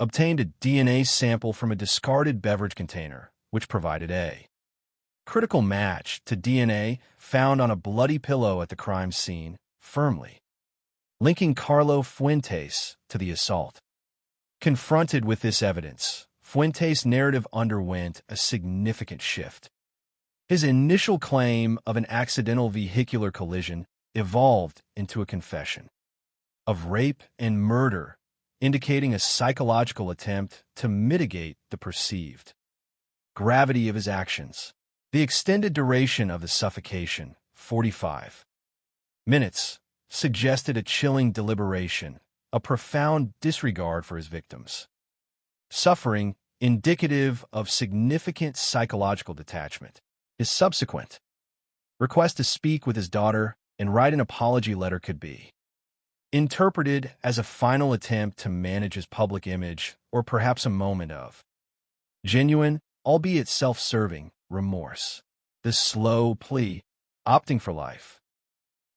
obtained a DNA sample from a discarded beverage container, which provided a critical match to DNA found on a bloody pillow at the crime scene, firmly linking Carlo Fuentes to the assault. Confronted with this evidence, Fuentes' narrative underwent a significant shift. His initial claim of an accidental vehicular collision evolved into a confession of rape and murder, indicating a psychological attempt to mitigate the perceived gravity of his actions. The extended duration of the suffocation, 45 minutes, suggested a chilling deliberation, a profound disregard for his victims' suffering, indicative of significant psychological detachment. His subsequent request to speak with his daughter and write an apology letter could be interpreted as a final attempt to manage his public image, or perhaps a moment of genuine, albeit self-serving, remorse. The slow plea, opting for life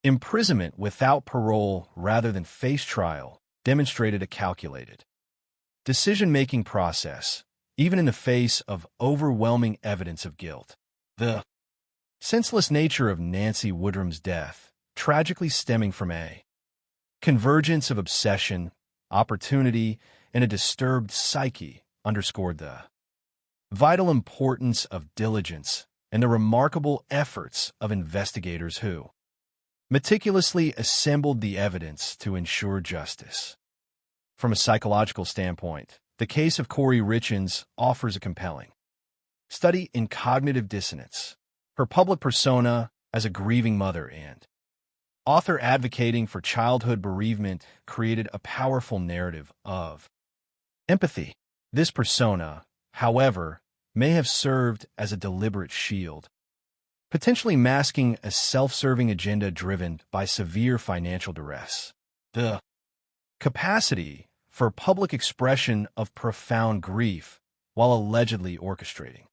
imprisonment without parole rather than face trial, demonstrated a calculated decision-making process, even in the face of overwhelming evidence of guilt. The senseless nature of Nancy Woodrum's death, tragically stemming from a convergence of obsession, opportunity, and a disturbed psyche, underscored the vital importance of diligence and the remarkable efforts of investigators who meticulously assembled the evidence to ensure justice. From a psychological standpoint, the case of Corey Richins offers a compelling study in cognitive dissonance. Her public persona as a grieving mother and author advocating for childhood bereavement created a powerful narrative of empathy. This persona, however, may have served as a deliberate shield, potentially masking a self-serving agenda driven by severe financial duress. The capacity for public expression of profound grief while allegedly orchestrating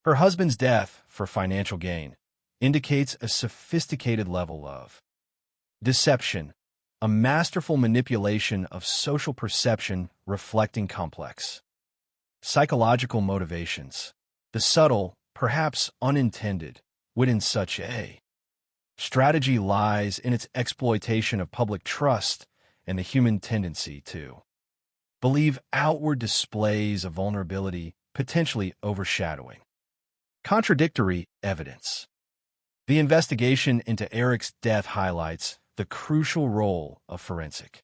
her husband's death for financial gain indicates a sophisticated level of deception, a masterful manipulation of social perception reflecting complex psychological motivations. The subtle, perhaps unintended, within such a strategy lies in its exploitation of public trust and the human tendency to believe outward displays of vulnerability, potentially overshadowing Contradictory evidence. The investigation into Eric's death highlights the crucial role of forensic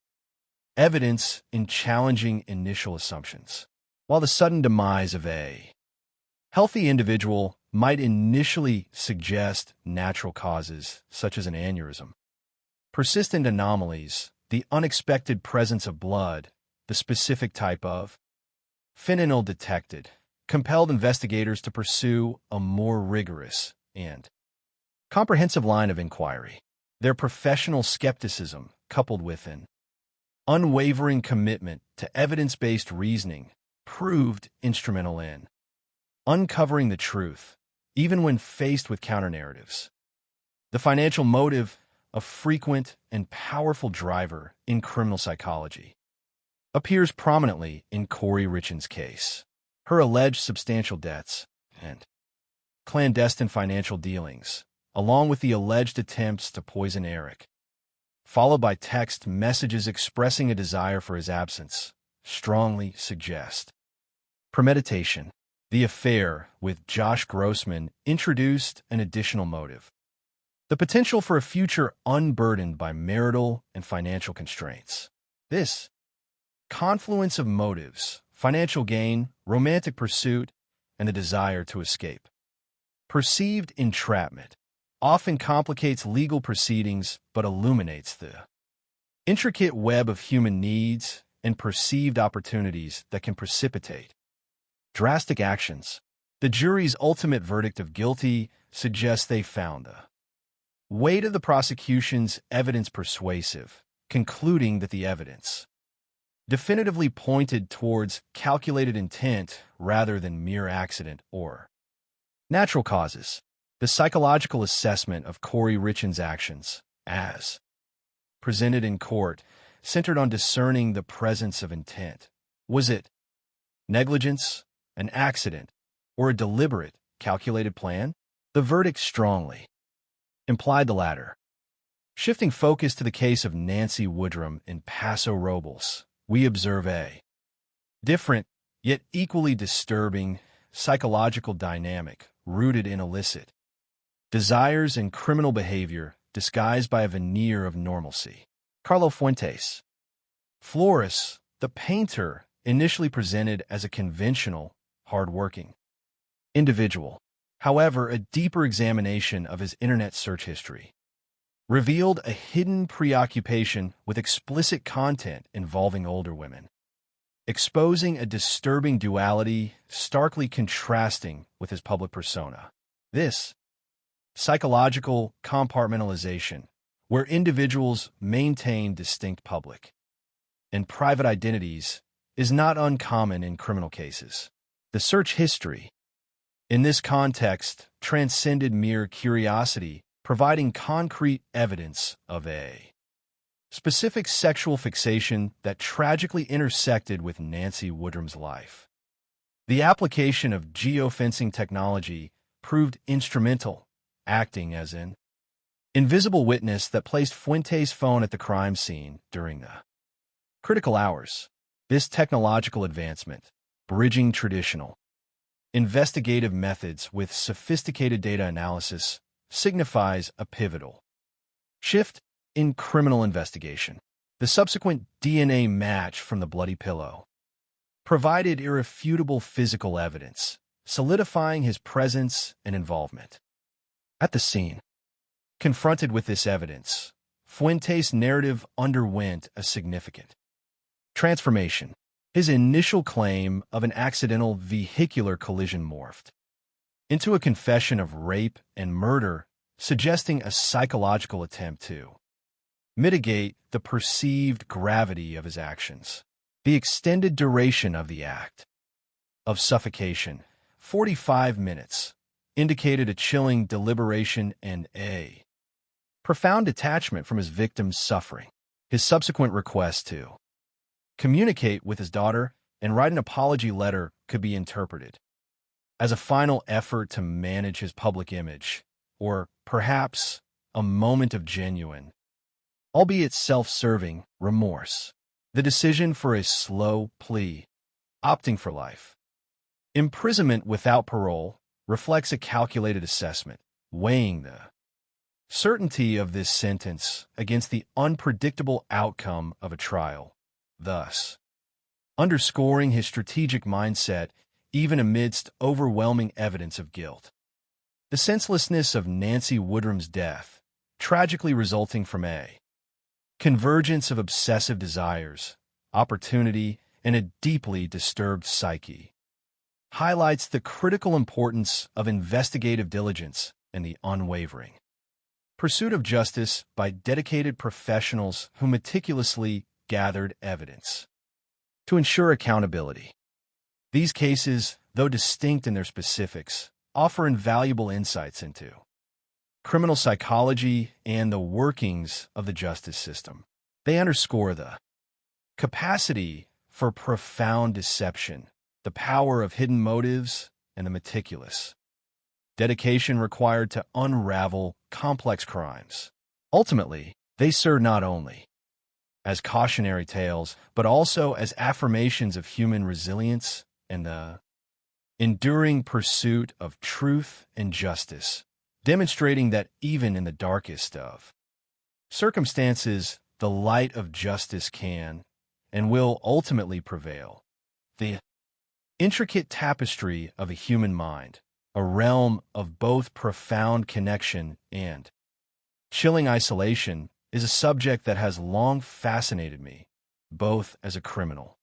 evidence in challenging initial assumptions. While the sudden demise of a healthy individual might initially suggest natural causes, such as an aneurysm, persistent anomalies, the unexpected presence of blood, the specific type of fentanyl detected, compelled investigators to pursue a more rigorous and comprehensive line of inquiry. Their professional skepticism, coupled with an unwavering commitment to evidence-based reasoning, proved instrumental in uncovering the truth, even when faced with counter-narratives. The financial motive, a frequent and powerful driver in criminal psychology, appears prominently in Corey Richins' case. Her alleged substantial debts and clandestine financial dealings, along with the alleged attempts to poison Eric, followed by text messages expressing a desire for his absence, strongly suggest premeditation. The affair with Josh Grossman introduced an additional motive: the potential for a future unburdened by marital and financial constraints. This confluence of motives, financial gain, romantic pursuit, and the desire to escape, perceived entrapment, often complicates legal proceedings but illuminates the intricate web of human needs and perceived opportunities that can precipitate drastic actions. The jury's ultimate verdict of guilty suggests they found the weight of the prosecution's evidence persuasive, concluding that the evidence definitively pointed towards calculated intent rather than mere accident or natural causes. The psychological assessment of Corey Richins' actions, as presented in court, centered on discerning the presence of intent. Was it negligence, an accident, or a deliberate, calculated plan? The verdict strongly implied the latter. Shifting focus to the case of Nancy Woodrum in Paso Robles, we observe a different, yet equally disturbing, psychological dynamic rooted in illicit desires and criminal behavior disguised by a veneer of normalcy. Carlo Fuentes. Flores, the painter, initially presented as a conventional, hard-working individual. However, a deeper examination of his internet search history revealed a hidden preoccupation with explicit content involving older women, exposing a disturbing duality starkly contrasting with his public persona. This psychological compartmentalization, where individuals maintain distinct public and private identities, is not uncommon in criminal cases. The search history, in this context, transcended mere curiosity, providing concrete evidence of a specific sexual fixation that tragically intersected with Nancy Woodrum's life. The application of geofencing technology proved instrumental, acting as an invisible witness that placed Fuentes' phone at the crime scene during the critical hours. This technological advancement, bridging traditional investigative methods with sophisticated data analysis, signifies a pivotal shift in criminal investigation. The subsequent DNA match from the bloody pillow provided irrefutable physical evidence, solidifying his presence and involvement at the scene. Confronted with this evidence, Fuentes' narrative underwent a significant transformation. His initial claim of an accidental vehicular collision morphed into a confession of rape and murder, suggesting a psychological attempt to mitigate the perceived gravity of his actions. The extended duration of the act of suffocation, 45 minutes, indicated a chilling deliberation and a profound detachment from his victim's suffering. His subsequent request to communicate with his daughter and write an apology letter could be interpreted as a final effort to manage his public image, or perhaps a moment of genuine, albeit self-serving, remorse. The decision for a slow plea, opting for life imprisonment without parole, reflects a calculated assessment, weighing the certainty of this sentence against the unpredictable outcome of a trial, thus underscoring his strategic mindset even amidst overwhelming evidence of guilt. The senselessness of Nancy Woodrum's death, tragically resulting from a convergence of obsessive desires, opportunity, and a deeply disturbed psyche, highlights the critical importance of investigative diligence and the unwavering pursuit of justice by dedicated professionals who meticulously gathered evidence to ensure accountability. These cases, though distinct in their specifics, offer invaluable insights into criminal psychology and the workings of the justice system. They underscore the capacity for profound deception, the power of hidden motives, and the meticulous dedication required to unravel complex crimes. Ultimately, they serve not only as cautionary tales, but also as affirmations of human resilience and the enduring pursuit of truth and justice, demonstrating that even in the darkest of circumstances, the light of justice can and will ultimately prevail. The intricate tapestry of a human mind, a realm of both profound connection and chilling isolation, is a subject that has long fascinated me, both as a criminal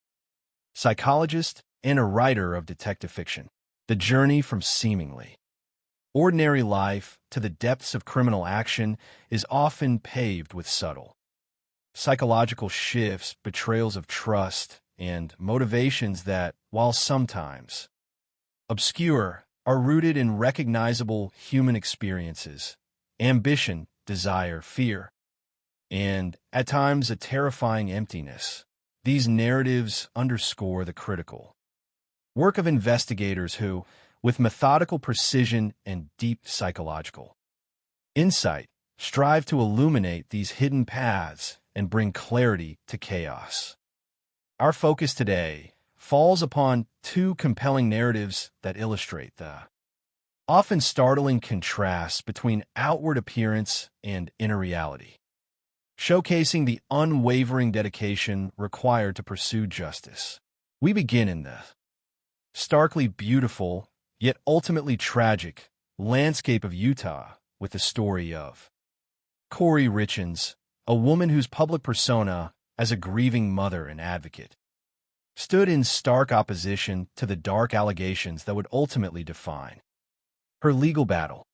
psychologist and a writer of detective fiction. The journey from seemingly ordinary life to the depths of criminal action is often paved with subtle psychological shifts, betrayals of trust, and motivations that, while sometimes obscure, are rooted in recognizable human experiences, ambition, desire, fear, and, at times, a terrifying emptiness. These narratives underscore the critical work of investigators who, with methodical precision and deep psychological insight, strive to illuminate these hidden paths and bring clarity to chaos. Our focus today falls upon two compelling narratives that illustrate the often startling contrast between outward appearance and inner reality, showcasing the unwavering dedication required to pursue justice. We begin in the starkly beautiful, yet ultimately tragic, landscape of Utah with the story of Corey Richens, a woman whose public persona as a grieving mother and advocate stood in stark opposition to the dark allegations that would ultimately define her legal battle.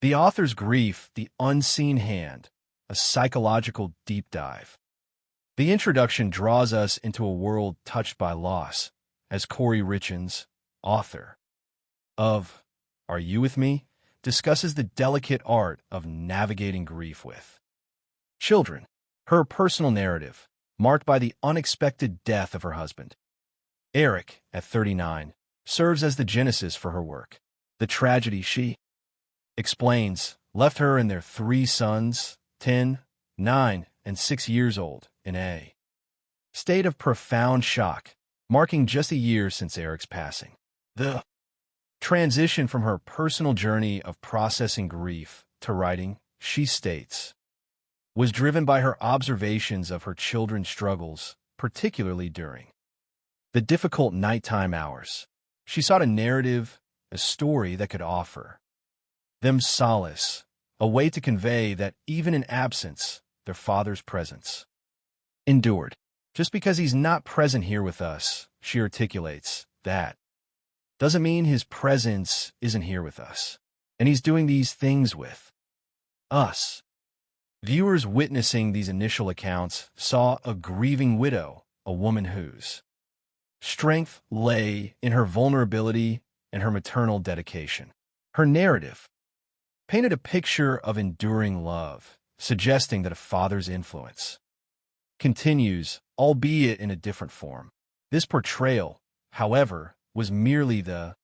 The author's grief, the unseen hand, a psychological deep dive. The introduction draws us into a world touched by loss, as Corey Richens, author of Are You With Me?, discusses the delicate art of navigating grief with children. Her personal narrative, marked by the unexpected death of her husband, Eric, at 39, serves as the genesis for her work. The tragedy, she explains, left her and their 3 sons, 10, 9, and 6 years old, in a state of profound shock, marking just a year since Eric's passing. The transition from her personal journey of processing grief to writing, she states, was driven by her observations of her children's struggles, particularly during the difficult nighttime hours. She sought a narrative, a story that could offer them solace, a way to convey that even in absence, their father's presence endured. Just because he's not present here with us, she articulates, that doesn't mean his presence isn't here with us, and he's doing these things with us. Viewers witnessing these initial accounts saw a grieving widow, a woman whose strength lay in her vulnerability and her maternal dedication. Her narrative painted a picture of enduring love, suggesting that a father's influence continues, albeit in a different form. This portrayal, however, was merely the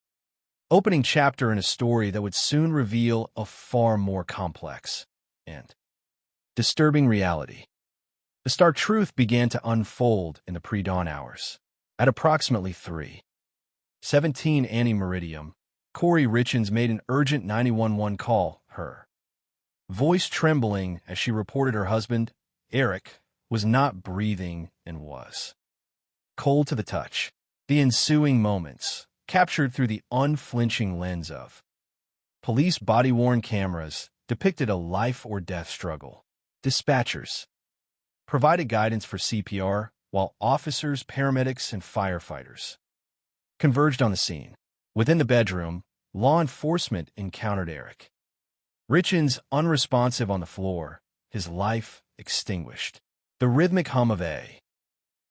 opening chapter in a story that would soon reveal a far more complex and disturbing reality. The stark truth began to unfold in the pre-dawn hours. At approximately 3:17 Annie Meridium, Corey Richins made an urgent 911 call, her voice trembling as she reported her husband, Eric, was not breathing and was cold to the touch. The ensuing moments, captured through the unflinching lens of police body-worn cameras, depicted a life-or-death struggle. Dispatchers provided guidance for CPR, while officers, paramedics, and firefighters converged on the scene. Within the bedroom, law enforcement encountered Eric Richins unresponsive on the floor, his life extinguished. The rhythmic hum of a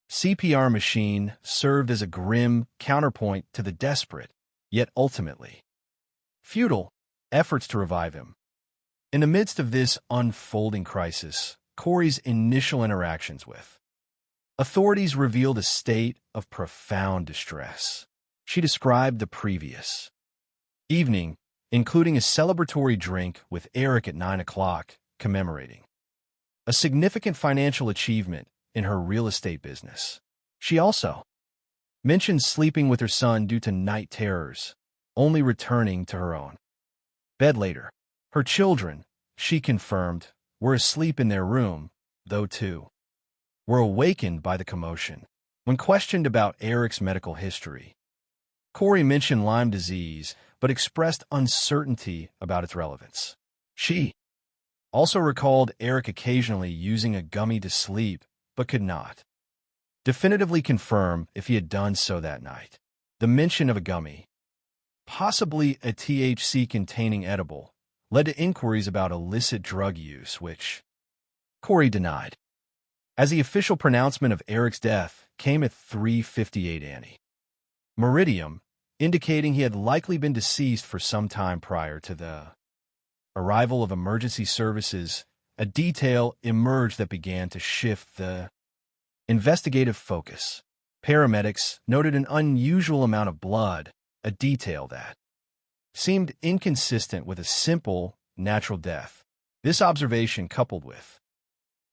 CPR machine served as a grim counterpoint to the desperate, yet ultimately futile, efforts to revive him. In the midst of this unfolding crisis, Corey's initial interactions with authorities revealed a state of profound distress. She described the previous evening, including a celebratory drink with Eric at 9 o'clock, commemorating a significant financial achievement in her real estate business. She also mentioned sleeping with her son due to night terrors, only returning to her own bed later. Her children, she confirmed, were asleep in their room, though two were awakened by the commotion. When questioned about Eric's medical history, Corey mentioned Lyme disease, but expressed uncertainty about its relevance. She also recalled Eric occasionally using a gummy to sleep, but could not definitively confirm if he had done so that night. The mention of a gummy, possibly a THC-containing edible, led to inquiries about illicit drug use, which Corey denied, as the official pronouncement of Eric's death came at 3:58 a.m. Meridium, indicating he had likely been deceased for some time prior to the arrival of emergency services. A detail emerged that began to shift the investigative focus. Paramedics noted an unusual amount of blood, a detail that seemed inconsistent with a simple, natural death. This observation, coupled with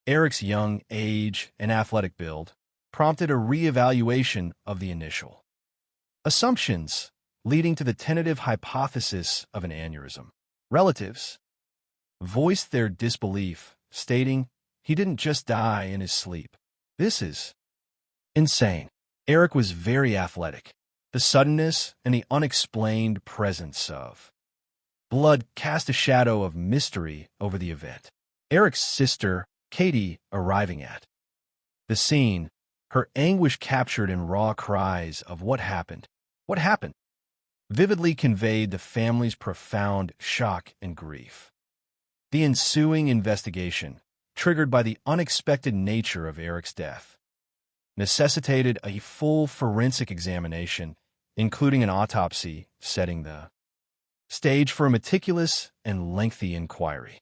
Eric's young age and athletic build, prompted a re-evaluation of the initial assumptions, leading to the tentative hypothesis of an aneurysm. Relatives voiced their disbelief, stating, "He didn't just die in his sleep. This is insane." Eric was very athletic. The suddenness and the unexplained presence of blood cast a shadow of mystery over the event. Eric's sister, Katie, arriving at the scene, her anguish captured in raw cries of "What happened? What happened?" vividly conveyed the family's profound shock and grief. The ensuing investigation, triggered by the unexpected nature of Eric's death, necessitated a full forensic examination, including an autopsy, setting the stage for a meticulous and lengthy inquiry.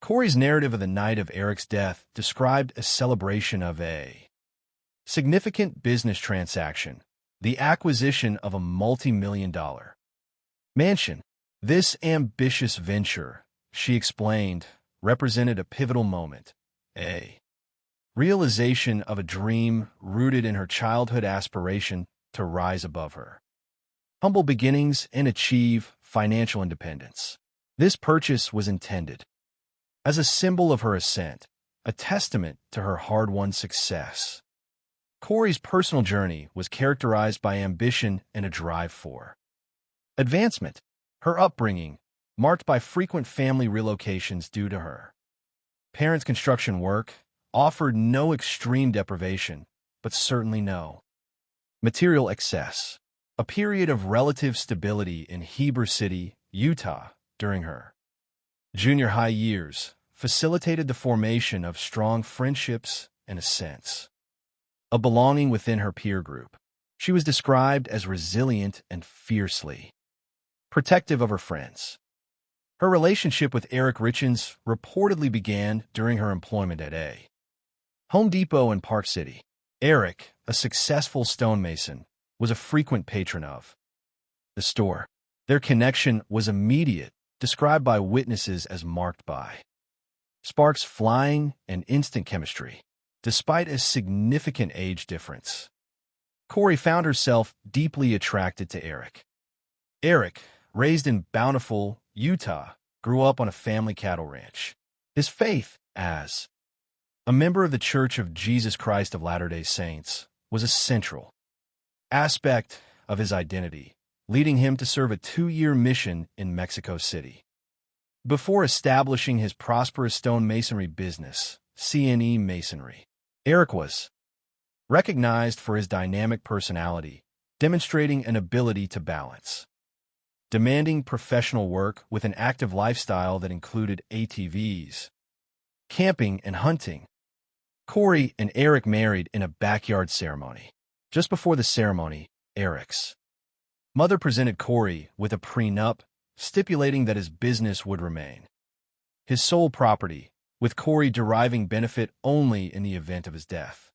Corey's narrative of the night of Eric's death described a celebration of a significant business transaction, the acquisition of a multi-million-dollar mansion. This ambitious venture, she explained, represented a pivotal moment, a realization of a dream rooted in her childhood aspiration to rise above her humble beginnings and achieve financial independence. This purchase was intended as a symbol of her ascent, a testament to her hard-won success. Corey's personal journey was characterized by ambition and a drive for advancement. Her upbringing, marked by frequent family relocations due to her parents' construction work, offered no extreme deprivation, but certainly no material excess. A period of relative stability in Heber City, Utah, during her junior high years facilitated the formation of strong friendships and a sense of belonging within her peer group. She was described as resilient and fiercely protective of her friends. Her relationship with Eric Richins reportedly began during her employment at a Home Depot in Park City. Eric, a successful stonemason, was a frequent patron of the store. Their connection was immediate, described by witnesses as marked by sparks flying and instant chemistry. Despite a significant age difference, Corey found herself deeply attracted to Eric. Eric, raised in Bountiful, Utah, grew up on a family cattle ranch. His faith as a member of the Church of Jesus Christ of Latter-day Saints was a central aspect of his identity, leading him to serve a 2-year mission in Mexico City. Before establishing his prosperous stonemasonry business, CNE Masonry, Eric was recognized for his dynamic personality, demonstrating an ability to balance demanding professional work with an active lifestyle that included ATVs, camping, and hunting. Corey and Eric married in a backyard ceremony. Just before the ceremony, Eric's mother presented Corey with a prenup stipulating that his business would remain his sole property, with Corey deriving benefit only in the event of his death.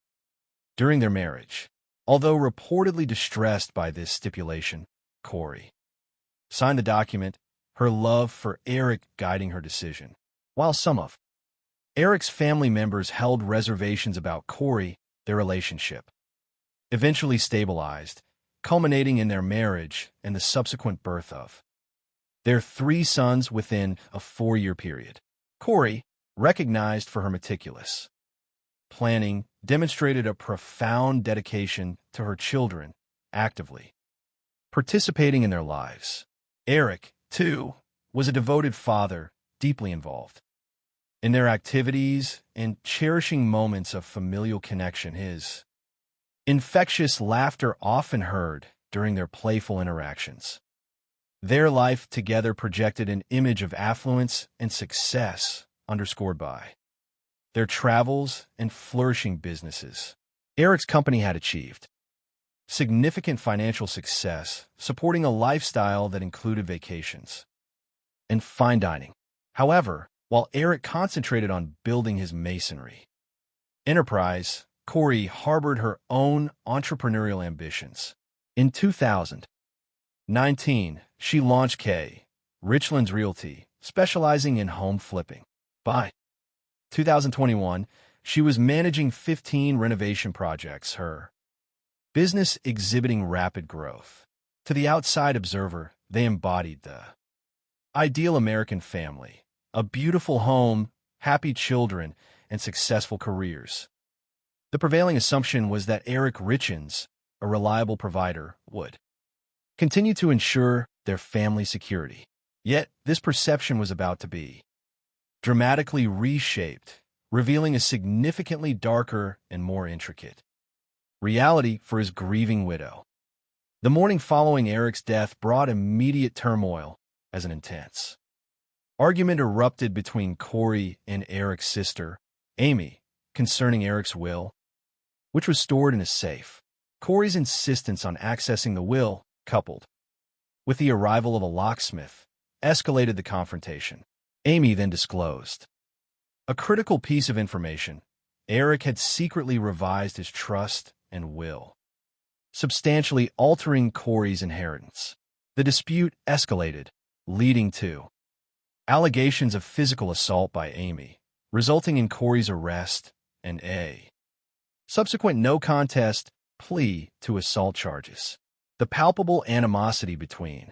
During their marriage, although reportedly distressed by this stipulation, Corey signed the document, her love for Eric guiding her decision. While some of Eric's family members held reservations about Corey, their relationship eventually stabilized, culminating in their marriage and the subsequent birth of their 3 sons within a 4-year period. Corey, recognized for her meticulous planning, demonstrated a profound dedication to her children, actively participating in their lives. Eric, too, was a devoted father, deeply involved in their activities and cherishing moments of familial connection. His infectious laughter often heard during their playful interactions. Their life together projected an image of affluence and success, underscored by their travels and flourishing businesses. Eric's company had achieved significant financial success, supporting a lifestyle that included vacations and fine dining. However, while Eric concentrated on building his masonry enterprise, Corey harbored her own entrepreneurial ambitions. In 2019, she launched K. Richlands Realty, specializing in home flipping. By 2021, she was managing 15 renovation projects, her business exhibiting rapid growth. To the outside observer, they embodied the ideal American family, a beautiful home, happy children, and successful careers. The prevailing assumption was that Eric Richlands, a reliable provider, would continue to ensure their family security. Yet, this perception was about to be dramatically reshaped, revealing a significantly darker and more intricate reality for his grieving widow. The morning following Eric's death brought immediate turmoil as an intense argument erupted between Corey and Eric's sister, Amy, concerning Eric's will, which was stored in a safe. Corey's insistence on accessing the will, coupled with the arrival of a locksmith, escalated the confrontation. Amy then disclosed a critical piece of information. Eric had secretly revised his trust and will, substantially altering Corey's inheritance. The dispute escalated, leading to allegations of physical assault by Amy, resulting in Corey's arrest and a subsequent no-contest plea to assault charges. The palpable animosity between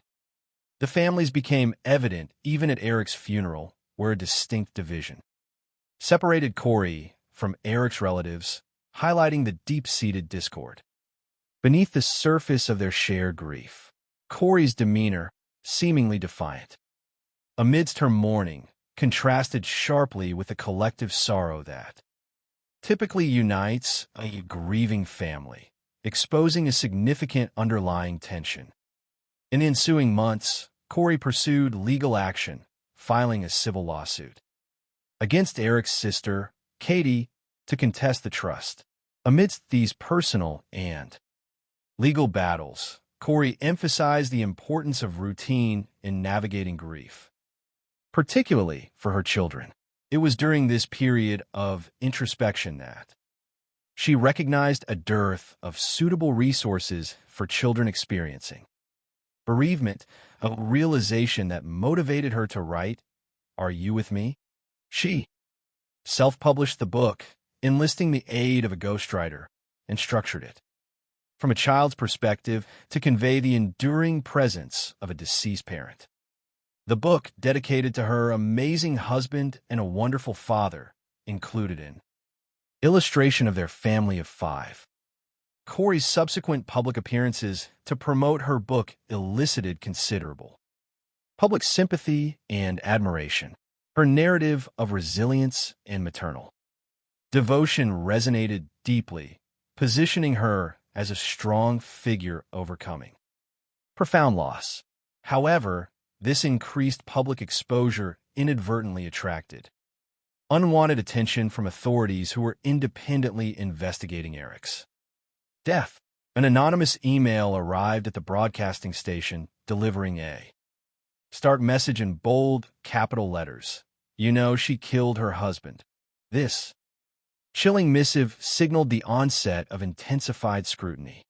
the families became evident even at Eric's funeral, where a distinct division separated Corey from Eric's relatives, highlighting the deep-seated discord beneath the surface of their shared grief. Corey's demeanor, seemingly defiant amidst her mourning, contrasted sharply with the collective sorrow that typically unites a grieving family, exposing a significant underlying tension. In the ensuing months, Corey pursued legal action, filing a civil lawsuit against Eric's sister, Katie, to contest the trust. Amidst these personal and legal battles, Corey emphasized the importance of routine in navigating grief, particularly for her children. It was during this period of introspection that she recognized a dearth of suitable resources for children experiencing bereavement, a realization that motivated her to write Are You With Me? She self-published the book, enlisting the aid of a ghostwriter, and structured it from a child's perspective to convey the enduring presence of a deceased parent. The book, dedicated to her amazing husband and a wonderful father, included an illustration of their family of 5. Corey's subsequent public appearances to promote her book elicited considerable public sympathy and admiration. Her narrative of resilience and maternal devotion resonated deeply, positioning her as a strong figure overcoming profound loss. However, this increased public exposure inadvertently attracted unwanted attention from authorities who were independently investigating Eric's death. An anonymous email arrived at the broadcasting station delivering a stark message in bold, capital letters. "You know, she killed her husband." This chilling missive signaled the onset of intensified scrutiny.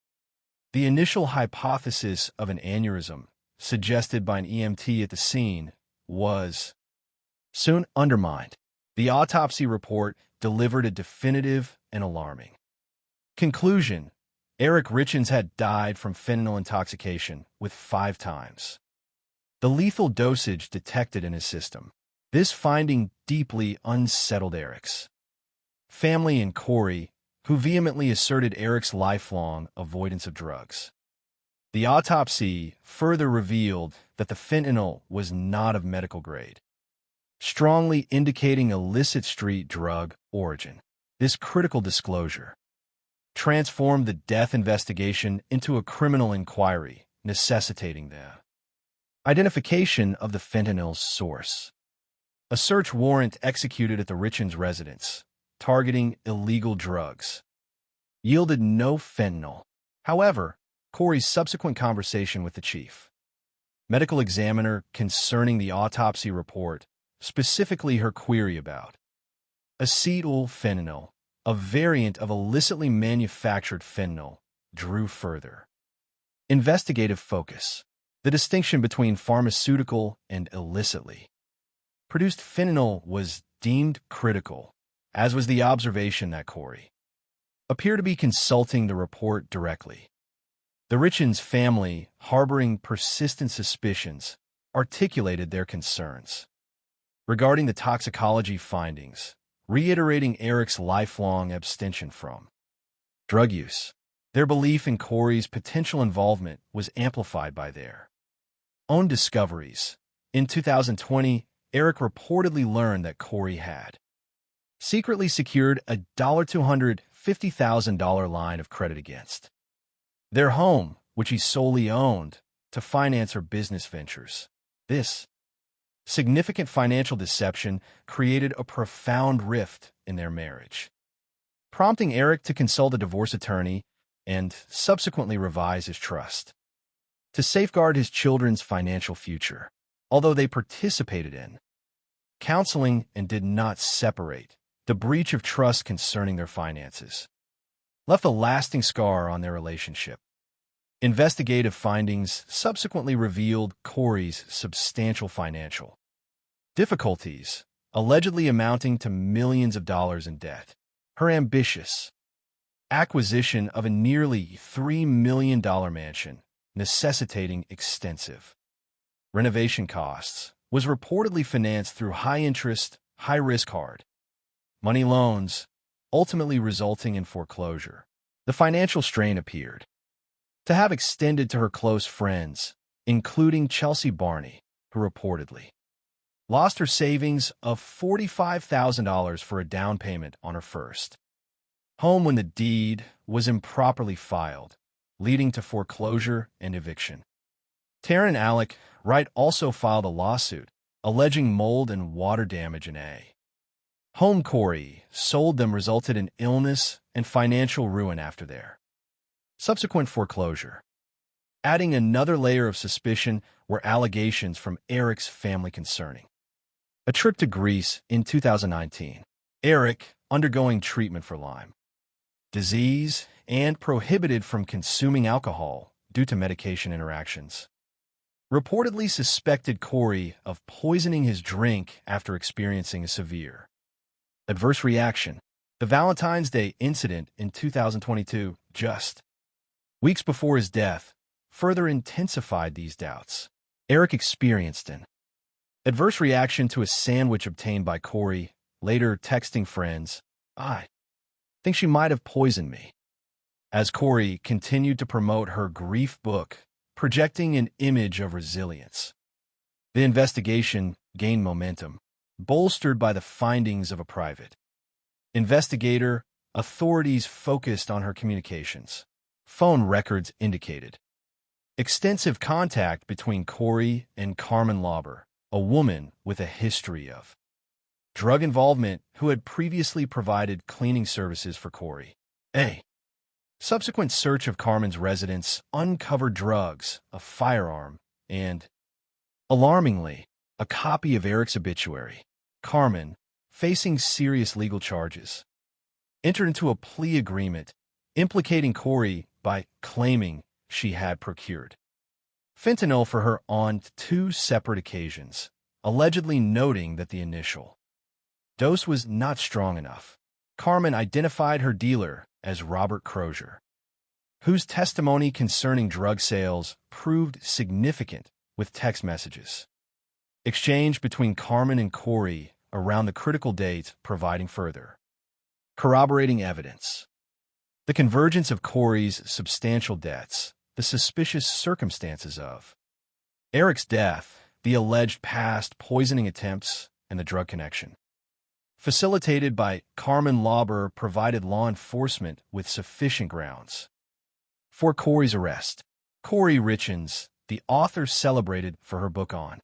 The initial hypothesis of an aneurysm, suggested by an EMT at the scene, was soon undermined. The autopsy report delivered a definitive and alarming conclusion. Eric Richins had died from fentanyl intoxication with 5 times the lethal dosage detected in his system. This finding deeply unsettled Eric's family and Corey, who vehemently asserted Eric's lifelong avoidance of drugs. The autopsy further revealed that the fentanyl was not of medical grade, strongly indicating illicit street drug origin. This critical disclosure transformed the death investigation into a criminal inquiry, necessitating the identification of the fentanyl's source. A search warrant executed at the Richins residence, targeting illegal drugs, yielded no fentanyl. However, Corey's subsequent conversation with the chief medical examiner concerning the autopsy report, specifically her query about acetylfentanyl, a variant of illicitly manufactured fentanyl, drew further investigative focus. The distinction between pharmaceutical and illicitly produced fentanyl was deemed critical, as was the observation that Corey appeared to be consulting the report directly. The Richins family, harboring persistent suspicions, articulated their concerns regarding the toxicology findings, reiterating Eric's lifelong abstention from drug use. Their belief in Corey's potential involvement was amplified by their own discoveries. In 2020, Eric reportedly learned that Corey had secretly secured a $250,000 line of credit against their home, which he solely owned, to finance her business ventures. This significant financial deception created a profound rift in their marriage, prompting Eric to consult a divorce attorney and subsequently revise his trust to safeguard his children's financial future. Although they participated in counseling and did not separate, the breach of trust concerning their finances left a lasting scar on their relationship. Investigative findings subsequently revealed Corey's substantial financial difficulties, allegedly amounting to millions of dollars in debt. Her ambitious acquisition of a nearly $3 million mansion, necessitating extensive renovation costs, was reportedly financed through high-interest, high-risk hard money loans, ultimately resulting in foreclosure. The financial strain appeared to have extended to her close friends, including Chelsea Barney, who reportedly lost her savings of $45,000 for a down payment on her first home when the deed was improperly filed, leading to foreclosure and eviction. Taryn and Alec Wright also filed a lawsuit alleging mold and water damage in a home Corey sold them resulted in illness and financial ruin after their subsequent foreclosure. Adding another layer of suspicion were allegations from Eric's family concerning a trip to Greece in 2019. Eric, undergoing treatment for Lyme disease and prohibited from consuming alcohol due to medication interactions, reportedly suspected Corey of poisoning his drink after experiencing a severe adverse reaction. The Valentine's Day incident in 2022, just Weeks before his death further intensified these doubts. Eric experienced an adverse reaction to a sandwich obtained by Corey, later texting friends, "I think she might have poisoned me." As Corey continued to promote her grief book, projecting an image of resilience. The investigation gained momentum, bolstered by the findings of a private investigator. Authorities focused on her communications. Phone records indicated extensive contact between Corey and Carmen Lauber, a woman with a history of drug involvement who had previously provided cleaning services for Corey. A subsequent search of Carmen's residence uncovered drugs, a firearm, and, alarmingly, a copy of Eric's obituary. Carmen, facing serious legal charges, entered into a plea agreement implicating Corey by claiming she had procured fentanyl for her on 2 separate occasions, allegedly noting that the initial dose was not strong enough. Carmen identified her dealer as Robert Kohberger, whose testimony concerning drug sales proved significant, with text messages exchanged between Carmen and Corey around the critical date providing further corroborating evidence. The convergence of Corey's substantial debts, the suspicious circumstances of Eric's death, the alleged past poisoning attempts, and the drug connection, facilitated by Carmen Lauber, provided law enforcement with sufficient grounds for Corey's arrest. Corey Richens, the author celebrated for her book on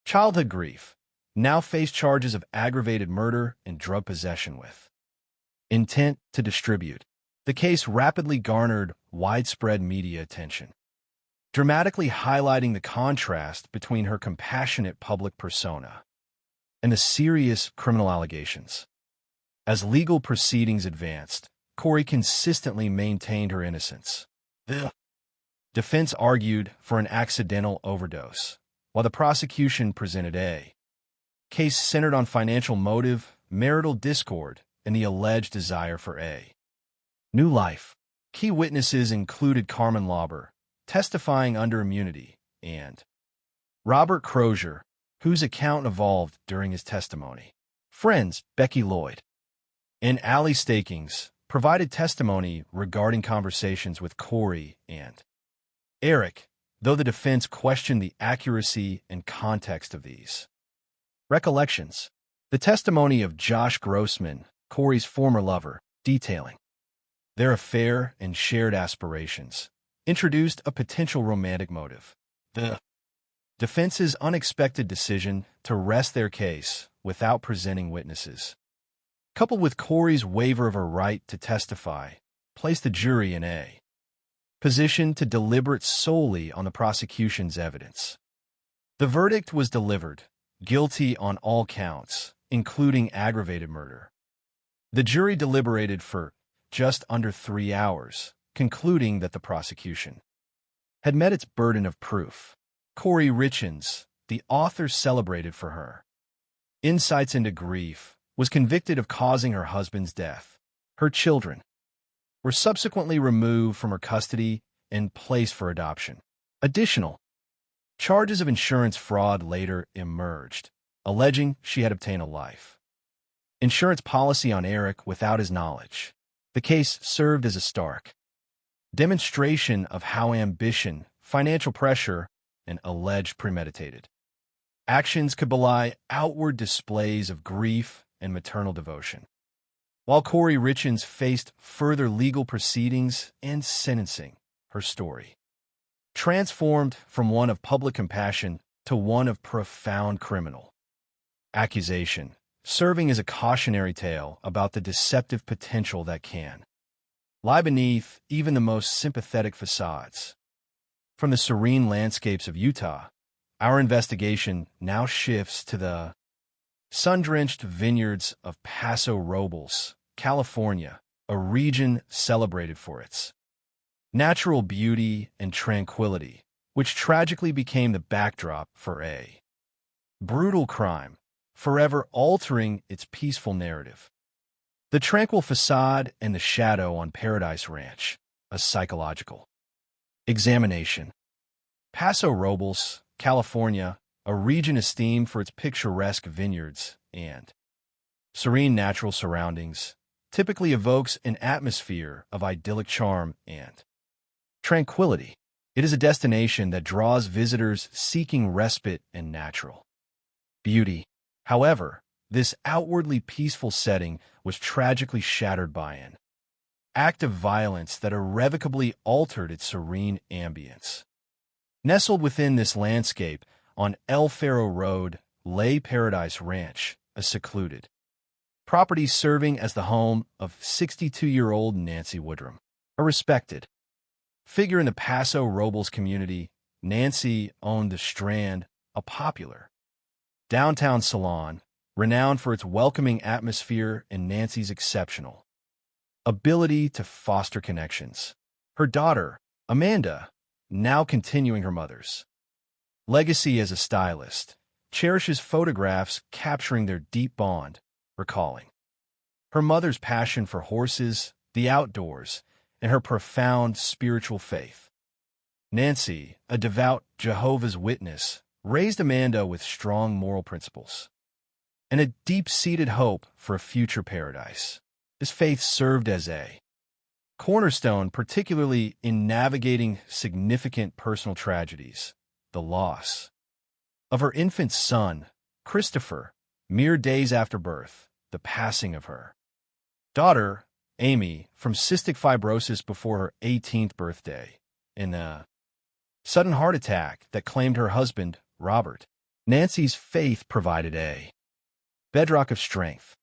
childhood grief, now faced charges of aggravated murder and drug possession with intent to distribute. The case rapidly garnered widespread media attention, dramatically highlighting the contrast between her compassionate public persona and the serious criminal allegations. As legal proceedings advanced, Corey consistently maintained her innocence. The defense argued for an accidental overdose, while the prosecution presented a case centered on financial motive, marital discord, and the alleged desire for a new life. Key witnesses included Carmen Lauber, testifying under immunity, and Robert Kohberger, whose account evolved during his testimony. Friends Becky Lloyd and Allie Stakings provided testimony regarding conversations with Corey and Eric, though the defense questioned the accuracy and context of these recollections. The testimony of Josh Grossman, Corey's former lover, detailing their affair and shared aspirations, introduced a potential romantic motive. The defense's unexpected decision to rest their case without presenting witnesses, coupled with Corey's waiver of her right to testify, placed the jury in a position to deliberate solely on the prosecution's evidence. The verdict was delivered, guilty on all counts, including aggravated murder. The jury deliberated for just under 3 hours, concluding that the prosecution had met its burden of proof. Corey Richens, the author celebrated for her insights into grief, was convicted of causing her husband's death. Her children were subsequently removed from her custody and placed for adoption. Additional charges of insurance fraud later emerged, alleging she had obtained a life insurance policy on Eric without his knowledge. The case served as a stark demonstration of how ambition, financial pressure, and alleged premeditated actions could belie outward displays of grief and maternal devotion. While Corey Richens faced further legal proceedings and sentencing, her story transformed from one of public compassion to one of profound criminal accusation, serving as a cautionary tale about the deceptive potential that can lie beneath even the most sympathetic facades. From the serene landscapes of Utah, our investigation now shifts to the sun-drenched vineyards of Paso Robles, California, a region celebrated for its natural beauty and tranquility, which tragically became the backdrop for a brutal crime, forever altering its peaceful narrative. The tranquil facade and the shadow on Paradise Ranch, a psychological Examination. Paso Robles, California, a region esteemed for its picturesque vineyards and serene natural surroundings, typically evokes an atmosphere of idyllic charm and tranquility. It is a destination that draws visitors seeking respite and natural beauty. However, this outwardly peaceful setting was tragically shattered by an act of violence that irrevocably altered its serene ambience. Nestled within this landscape, on El Faro Road, lay Paradise Ranch, a secluded property serving as the home of 62-year-old Nancy Woodrum. A respected figure in the Paso Robles community, Nancy owned the Strand, a popular downtown salon, renowned for its welcoming atmosphere and Nancy's exceptional ability to foster connections. Her daughter, Amanda, now continuing her mother's legacy as a stylist, cherishes photographs capturing their deep bond, recalling her mother's passion for horses, the outdoors, and her profound spiritual faith. Nancy, a devout Jehovah's Witness, raised Amanda with strong moral principles and a deep-seated hope for a future paradise. This faith served as a cornerstone, particularly in navigating significant personal tragedies, the loss of her infant son, Christopher, mere days after birth, the passing of her daughter, Amy, from cystic fibrosis before her 18th birthday, and a sudden heart attack that claimed her husband, Robert. Nancy's faith provided a bedrock of strength.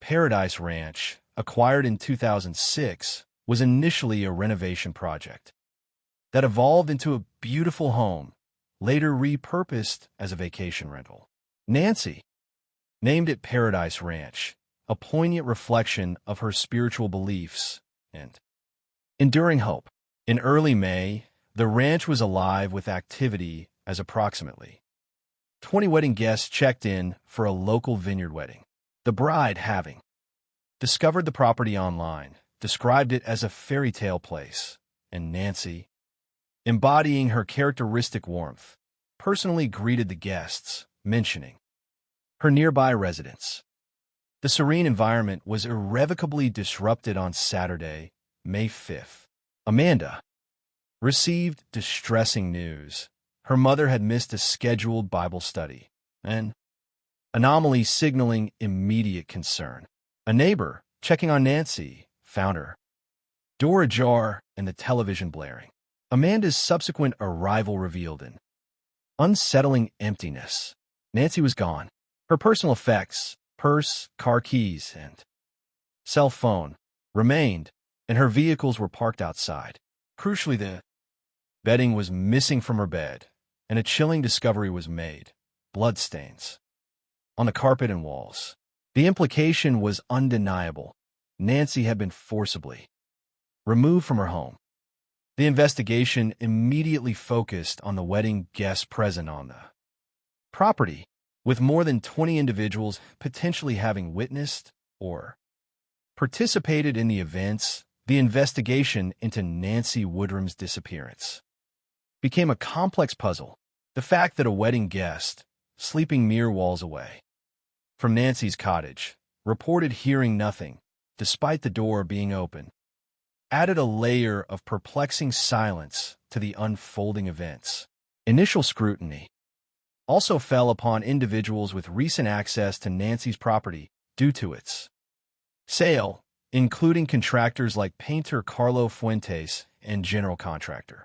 Paradise Ranch, acquired in 2006, was initially a renovation project that evolved into a beautiful home, later repurposed as a vacation rental. Nancy named it Paradise Ranch, a poignant reflection of her spiritual beliefs and enduring hope. In early May, the ranch was alive with activity as approximately 20 wedding guests checked in for a local vineyard wedding. The bride, having discovered the property online, described it as a fairy tale place, and Nancy, embodying her characteristic warmth, personally greeted the guests, mentioning her nearby residence. The serene environment was irrevocably disrupted on Saturday, May 5th. Amanda received distressing news. Her mother had missed a scheduled Bible study, an anomaly signaling immediate concern. A neighbor, checking on Nancy, found her door ajar and the television blaring. Amanda's subsequent arrival revealed an unsettling emptiness. Nancy was gone. Her personal effects, purse, car keys, and cell phone, remained, and her vehicles were parked outside. Crucially, the bedding was missing from her bed, and a chilling discovery was made: bloodstains on the carpet and walls. The implication was undeniable. Nancy had been forcibly removed from her home. The investigation immediately focused on the wedding guests present on the property, with more than 20 individuals potentially having witnessed or participated in the events. The investigation into Nancy Woodrum's disappearance became a complex puzzle. The fact that a wedding guest, sleeping mere walls away from Nancy's cottage, reported hearing nothing, despite the door being open, added a layer of perplexing silence to the unfolding events. Initial scrutiny also fell upon individuals with recent access to Nancy's property due to its sale, including contractors like painter Carlo Fuentes and general contractor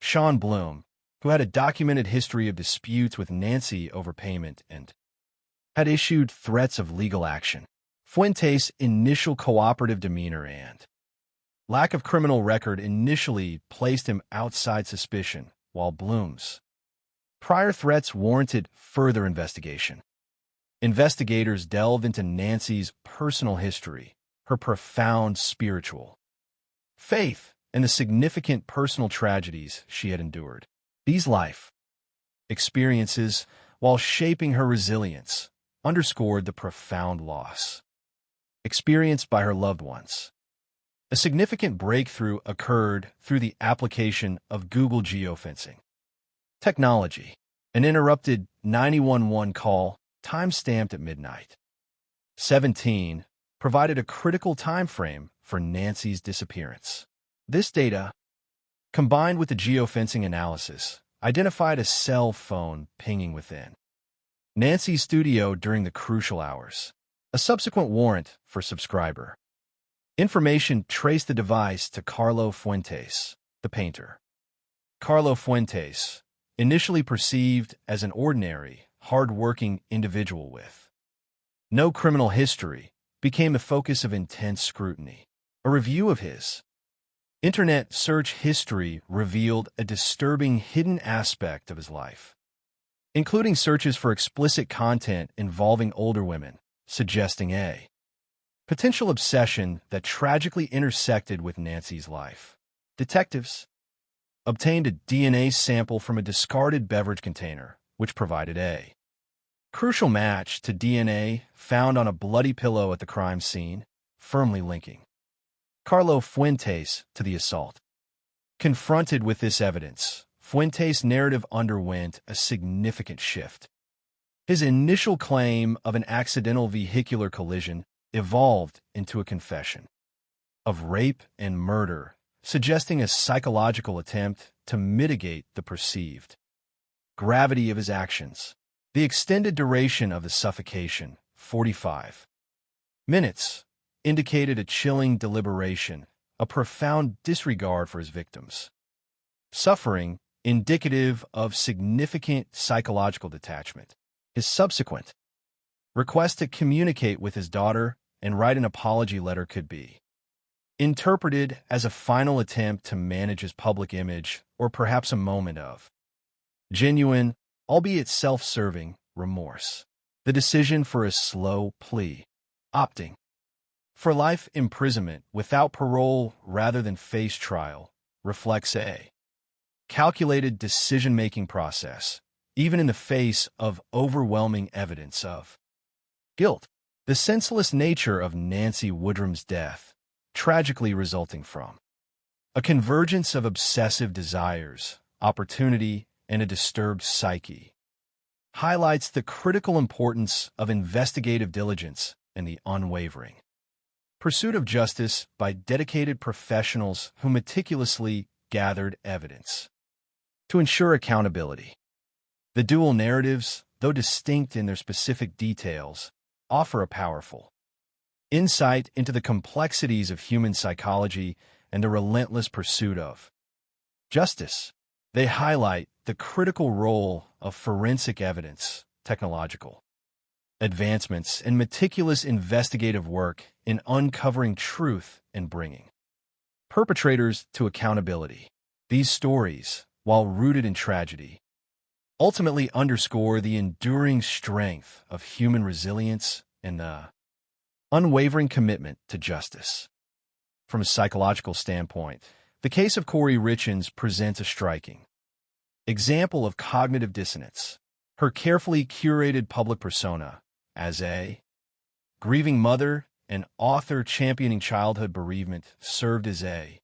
Sean Bloom, who had a documented history of disputes with Nancy over payment and had issued threats of legal action. Fuentes' initial cooperative demeanor and lack of criminal record initially placed him outside suspicion, while Bloom's prior threats warranted further investigation. Investigators delved into Nancy's personal history, her profound spiritual faith, and the significant personal tragedies she had endured. These life experiences, while shaping her resilience, underscored the profound loss experienced by her loved ones. A significant breakthrough occurred through the application of Google geofencing technology. An interrupted 911 call, time-stamped at midnight 17, provided a critical time frame for Nancy's disappearance. This data, combined with the geofencing analysis, identified a cell phone pinging within Nancy's studio during the crucial hours. A subsequent warrant for subscriber information traced the device to Carlo Fuentes, the painter. Carlo Fuentes, initially perceived as an ordinary, hard-working individual with no criminal history, became the focus of intense scrutiny. A review of his internet search history revealed a disturbing hidden aspect of his life, including searches for explicit content involving older women, suggesting a potential obsession that tragically intersected with Nancy's life. Detectives obtained a DNA sample from a discarded beverage container, which provided a crucial match to DNA found on a bloody pillow at the crime scene, firmly linking Carlo Fuentes to the assault. Confronted with this evidence, Fuentes' narrative underwent a significant shift. His initial claim of an accidental vehicular collision evolved into a confession of rape and murder, suggesting a psychological attempt to mitigate the perceived gravity of his actions. The extended duration of the suffocation, 45 minutes, indicated a chilling deliberation, a profound disregard for his victims' suffering, indicative of significant psychological detachment. His subsequent request to communicate with his daughter and write an apology letter could be interpreted as a final attempt to manage his public image, or perhaps a moment of genuine, albeit self-serving, remorse. The decision for a slow plea, opting for life imprisonment without parole rather than face trial, reflects a calculated decision-making process, even in the face of overwhelming evidence of guilt. The senseless nature of Nancy Woodrum's death, tragically resulting from a convergence of obsessive desires, opportunity, and a disturbed psyche, highlights the critical importance of investigative diligence and the unwavering pursuit of justice by dedicated professionals who meticulously gathered evidence to ensure accountability. The dual narratives, though distinct in their specific details, offer a powerful insight into the complexities of human psychology and the relentless pursuit of justice. They highlight the critical role of forensic evidence, technological advancements, and meticulous investigative work in uncovering truth and bringing perpetrators to accountability. These stories, while rooted in tragedy, ultimately underscore the enduring strength of human resilience and the unwavering commitment to justice. From a psychological standpoint, the case of Corey Richins presents a striking example of cognitive dissonance. Her carefully curated public persona as a grieving mother and author championing childhood bereavement served as a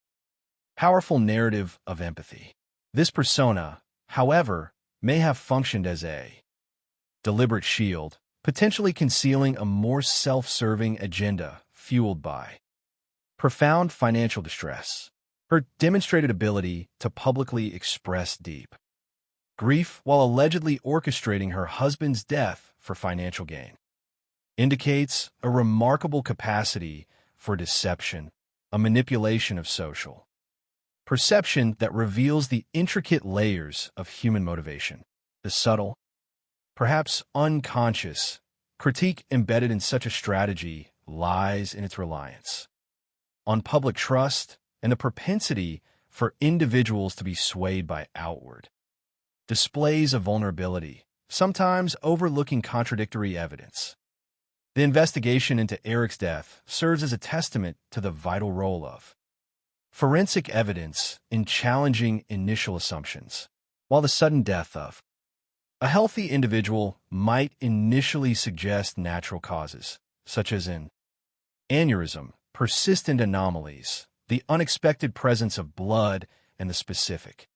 powerful narrative of empathy. This persona, however, may have functioned as a deliberate shield, potentially concealing a more self-serving agenda fueled by profound financial distress. Her demonstrated ability to publicly express deep grief while allegedly orchestrating her husband's death for financial gain indicates a remarkable capacity for deception, a manipulation of social perception that reveals the intricate layers of human motivation. The subtle, perhaps unconscious, critique embedded in such a strategy lies in its reliance on public trust and the propensity for individuals to be swayed by outward displays of vulnerability, sometimes overlooking contradictory evidence. The investigation into Eric's death serves as a testament to the vital role of forensic evidence in challenging initial assumptions. While the sudden death of a healthy individual might initially suggest natural causes, such as an aneurysm, persistent anomalies, the unexpected presence of blood, and the specific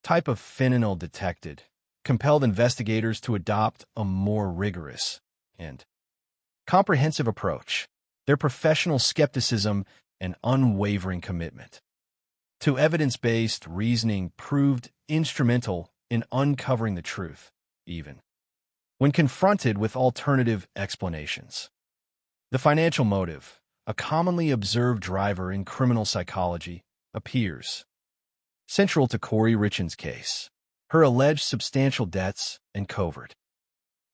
type of fentanyl detected compelled investigators to adopt a more rigorous and comprehensive approach. Their professional skepticism and unwavering commitment to evidence-based reasoning proved instrumental in uncovering the truth, even when confronted with alternative explanations. The financial motive, a commonly observed driver in criminal psychology, appears central to Corey Richins' case. Her alleged substantial debts and covert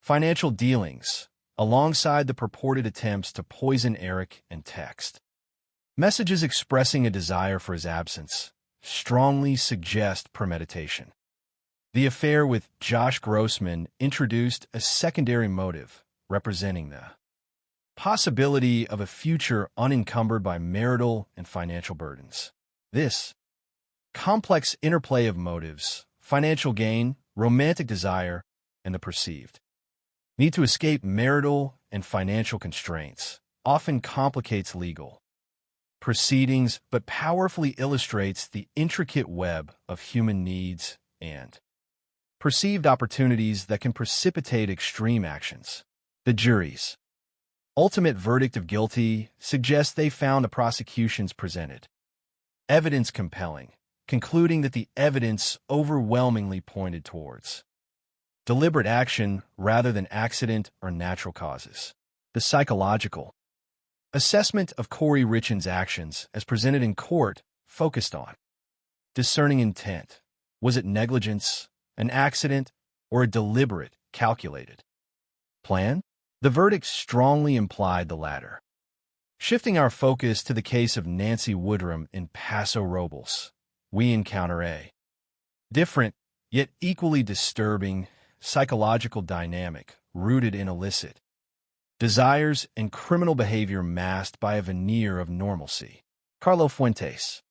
financial dealings, alongside the purported attempts to poison Eric and text messages expressing a desire for his absence, strongly suggest premeditation. The affair with Josh Grossman introduced a secondary motive, representing the possibility of a future unencumbered by marital and financial burdens. This complex interplay of motives, financial gain, romantic desire, and the perceived need to escape marital and financial constraints, often complicates legal proceedings, but powerfully illustrates the intricate web of human needs and perceived opportunities that can precipitate extreme actions. The jury's ultimate verdict of guilty suggests they found the prosecution's presented evidence compelling, concluding that the evidence overwhelmingly pointed towards deliberate action rather than accident or natural causes. The psychological assessment of Corey Richins' actions as presented in court focused on discerning intent. Was it negligence, an accident, or a deliberate, calculated plan? The verdict strongly implied the latter. Shifting our focus to the case of Nancy Woodrum in Paso Robles, we encounter a different, yet equally disturbing, psychological dynamic rooted in illicit desires and criminal behavior masked by a veneer of normalcy. Carlo Fuentes,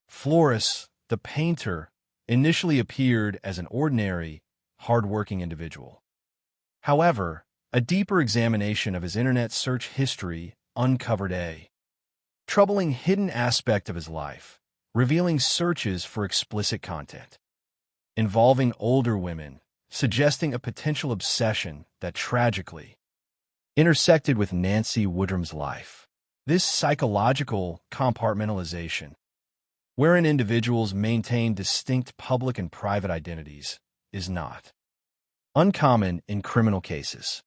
Flores, the painter, initially appeared as an ordinary, hard-working individual. However, a deeper examination of his internet search history uncovered a troubling hidden aspect of his life, revealing searches for explicit content involving older women, suggesting a potential obsession that tragically intersected with Nancy Woodrum's life. This psychological compartmentalization, wherein individuals maintain distinct public and private identities, is not uncommon in criminal cases.